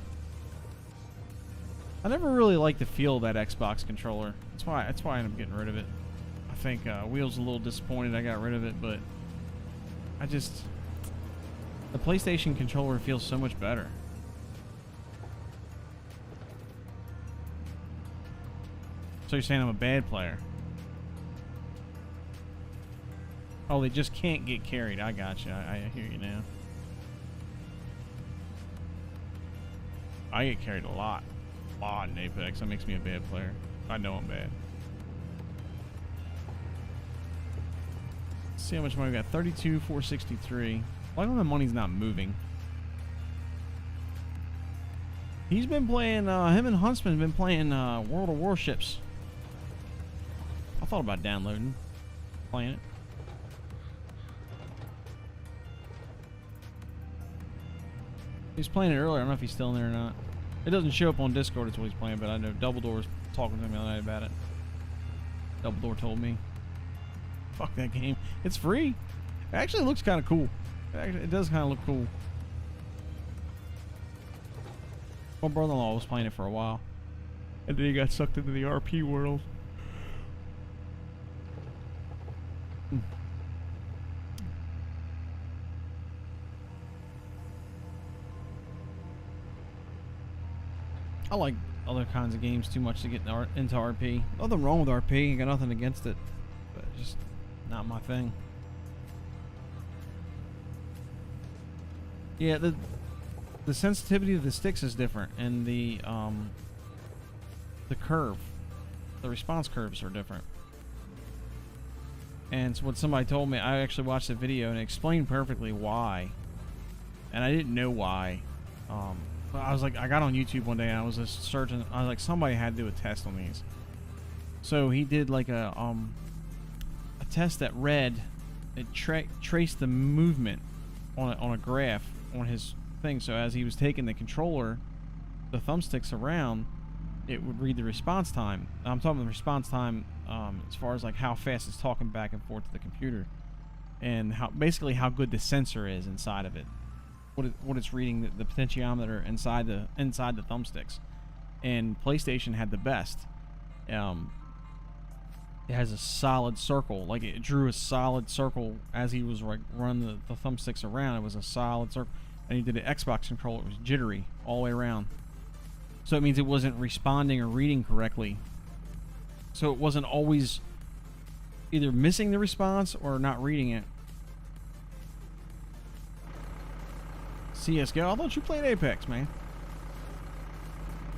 I never really liked the feel of that Xbox controller. That's why I ended up getting rid of it. I think Wheel's a little disappointed I got rid of it, but the PlayStation controller feels so much better. So you're saying I'm a bad player? Oh, they just can't get carried. I got you. I hear you now. I get carried a lot in Apex. That makes me a bad player. I know I'm bad. Let's see how much money we got. 32,463. Why don't the money's not moving? He's been playing. Him and Huntsman been playing World of Warships. I thought about downloading, playing it. He was playing it earlier. I don't know if he's still in there or not. It doesn't show up on Discord. It's what he's playing, but I know Doubledoor's talking to me the other night about it. Doubledoor told me. Fuck that game. It's free. It actually looks kind of cool. It does kind of look cool. My brother-in-law was playing it for a while, and then he got sucked into the RP world. I like other kinds of games too much to get into RP. Nothing wrong with RP. I got nothing against it, but just not my thing. Yeah, the sensitivity of the sticks is different, and the curve, the response curves are different. And so what somebody told me, I actually watched the video and it explained perfectly why, and I didn't know why. But I was like, I got on YouTube one day and I was just searching. I was like, somebody had to do a test on these. So he did like a test that read, it traced the movement on a graph on his thing. So as he was taking the controller, the thumbsticks around, it would read the response time. I'm talking the response time as far as like how fast it's talking back and forth to the computer, and basically how good the sensor is inside of it. What it's reading, the potentiometer inside the thumbsticks, and PlayStation had the best. It has a solid circle, like it drew a solid circle as he was like running the thumbsticks around. It was a solid circle, and he did an Xbox controller. It was jittery all the way around. So it means it wasn't responding or reading correctly. So it wasn't always either missing the response or not reading it. CSGO. I thought you played Apex, man.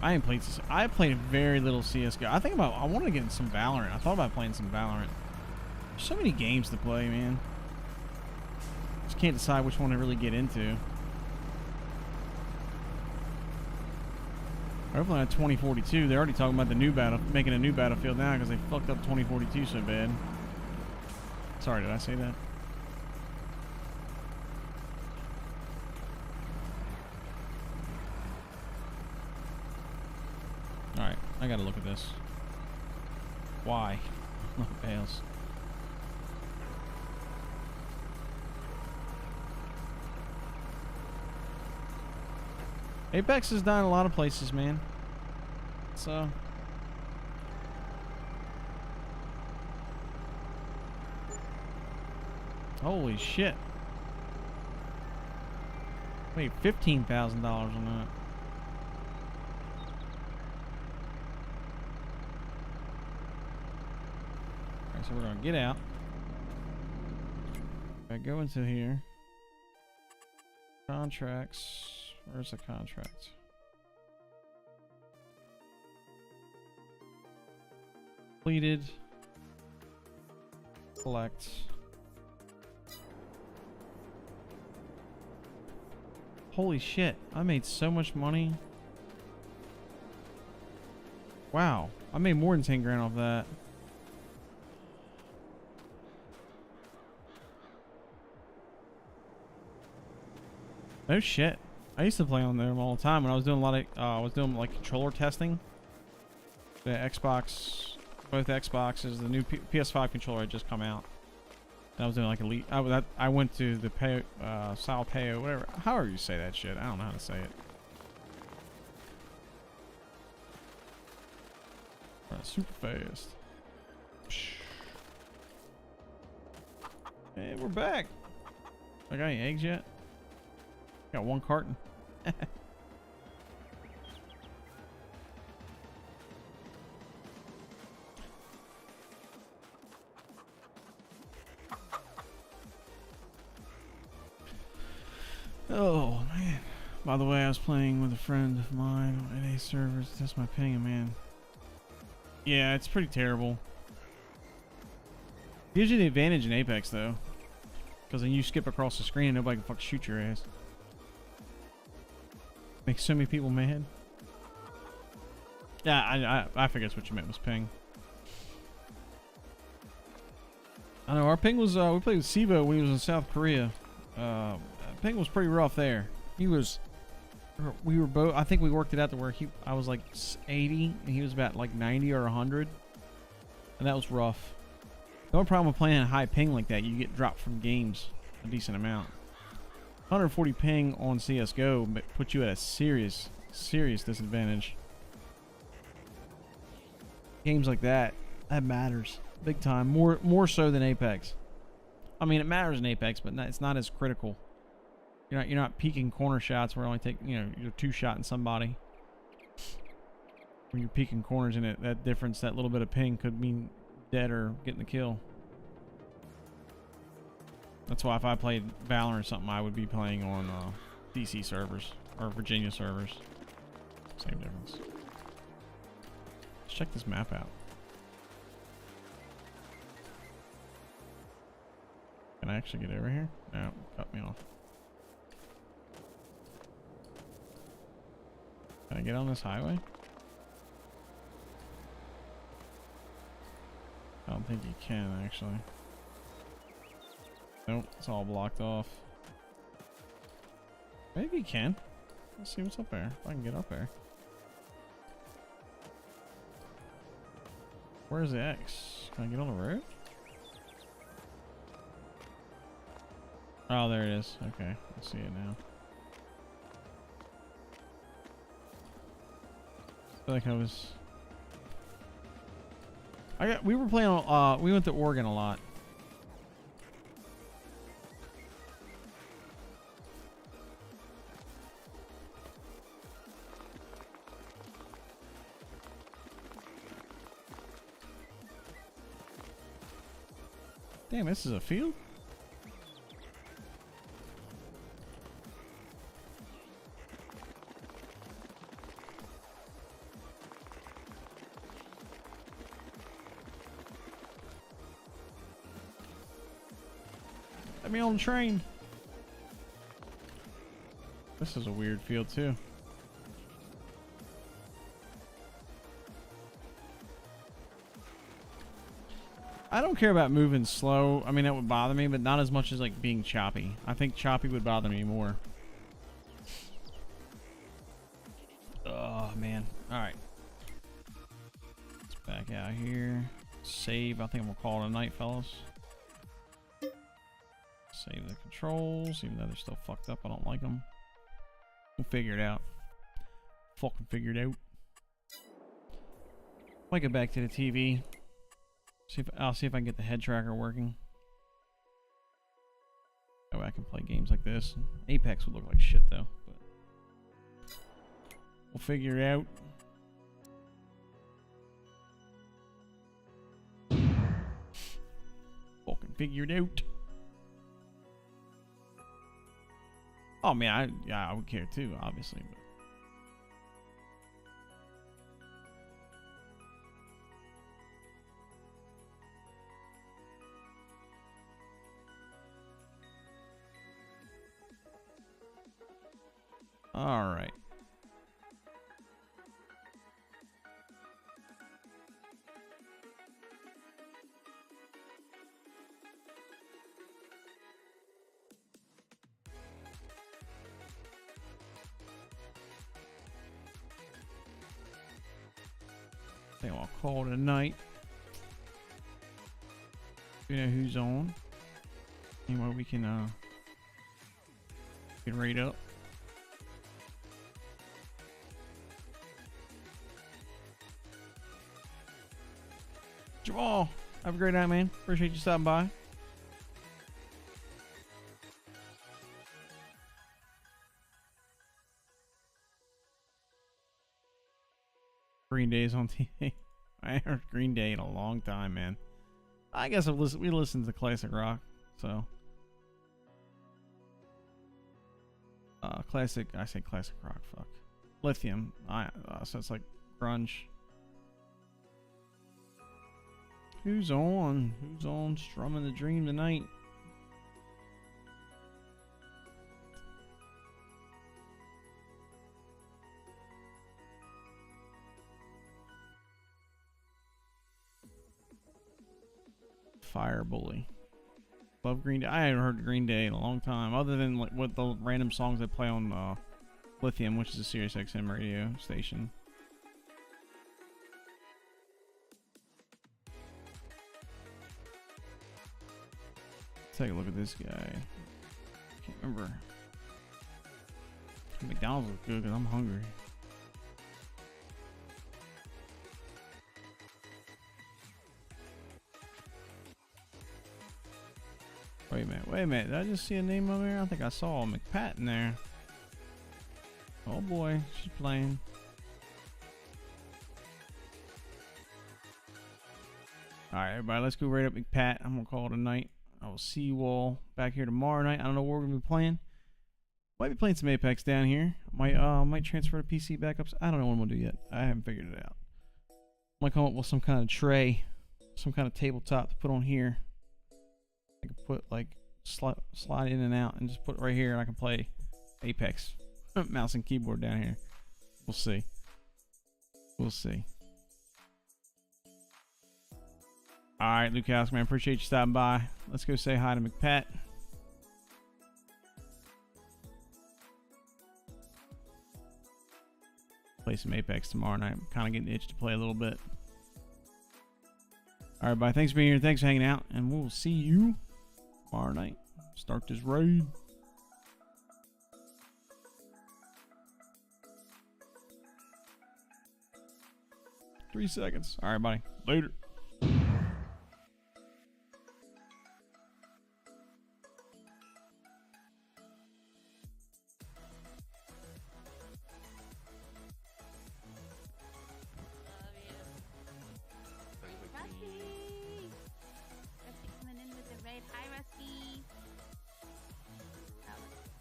I ain't played. I played very little CSGO. I wanted to get in some Valorant. I thought about playing some Valorant. There's so many games to play, man. Just can't decide which one to really get into. Hopefully on 2042. They're already talking about making a new Battlefield now because they fucked up 2042 so bad. Sorry, did I say that? Alright, I gotta look at this. Why? No fails. Apex is dying a lot of places, man. So holy shit. Wait, $15,000 on that. So we're gonna get out. I go into here. Contracts. Where's the contract? Completed. Select. Holy shit! I made so much money. Wow, I made more than 10 grand off that. No shit. I used to play on them all the time when I was doing a lot of, like controller testing. The Xbox, both Xboxes, the new PS5 controller had just come out. And I was doing like Elite. I went to the Sao Paulo, whatever. However you say that shit. I don't know how to say it. Super fast. Hey, we're back. I got any eggs yet? Got one carton. Oh man. By the way, I was playing with a friend of mine on NA servers. That's my ping, man. Yeah, it's pretty terrible. Gives you the advantage in Apex though, because then you skip across the screen and nobody can fucking shoot your ass. Makes so many people mad. Yeah, I figured that's what you meant was ping. I know our ping was we played with Sivo when he was in South Korea. Ping was pretty rough there. We were both, I think we worked it out to where I was like 80 and he was about like 90 or 100, and that was rough. The only problem with playing a high ping like that, you get dropped from games a decent amount. 140 ping on CSGO puts you at a serious serious disadvantage. Games like that matters big time. More so than Apex. I mean, it matters in Apex, but it's not as critical. You're not peeking corner shots where only take, you know, you're two-shotting somebody. When you're peeking corners in it, that difference, that little bit of ping could mean dead or getting the kill. That's why if I played Valorant or something, I would be playing on DC servers or Virginia servers. Same difference. Let's check this map out. Can I actually get over here? No, cut me off. Can I get on this highway? I don't think you can, actually. Nope, it's all blocked off. Maybe you can. Let's see what's up there. If I can get up there. Where's the X? Can I get on the road? Oh, there it is. Okay, I see it now. I feel like we were playing, we went to Oregon a lot. Damn, this is a field? Let me on the train. This is a weird field too. I don't care about moving slow. I mean, that would bother me, but not as much as like being choppy. I think choppy would bother me more. Oh man. All right. Let's back out here. Save. I think we'll call it a night, fellas. Save the controls, even though they're still fucked up. I don't like them. We'll figure it out. Fucking figure it out. Might go back to the TV. I'll see if I can get the head tracker working. That way I can play games like this. Apex would look like shit though, but we'll figure it out. Fucking figure it out. Oh man, I would care too, obviously. But all right. I think I'll call it a night. You know who's on. Anyway, we can rate up. Jamal, have a great night, man. Appreciate you stopping by. Green Day's on TV. I haven't heard Green Day in a long time, man. I guess we listened to classic rock, so classic. I say classic rock. Fuck, Lithium. So it's like grunge. Who's on? Who's on strumming the dream tonight? Fire Bully. Love Green Day. I haven't heard Green Day in a long time, other than like what the random songs they play on Lithium, which is a Sirius XM radio station. Take a look at this guy. Can't remember. McDonald's looks good because I'm hungry. Wait a minute, wait a minute. Did I just see a name over there? I think I saw McPat in there. Oh boy, she's playing. Alright, everybody, let's go right up McPat. I'm gonna call it a night. I will see you all back here tomorrow night. I don't know what we're gonna be playing. Might be playing some Apex down here. Might transfer to PC backups. I don't know what I'm gonna do yet. I haven't figured it out. Might come up with some kind of tray, some kind of tabletop to put on here. I can put like slide in and out and just put it right here, and I can play Apex. Mouse and keyboard down here. We'll see. We'll see. Alright, Lukowski, man, appreciate you stopping by. Let's go say hi to McPat. Play some Apex tomorrow night. I'm kind of getting itched to play a little bit. Alright, bye. Thanks for being here. Thanks for hanging out. And we'll see you tomorrow night. Start this raid. 3 seconds. Alright, buddy. Later.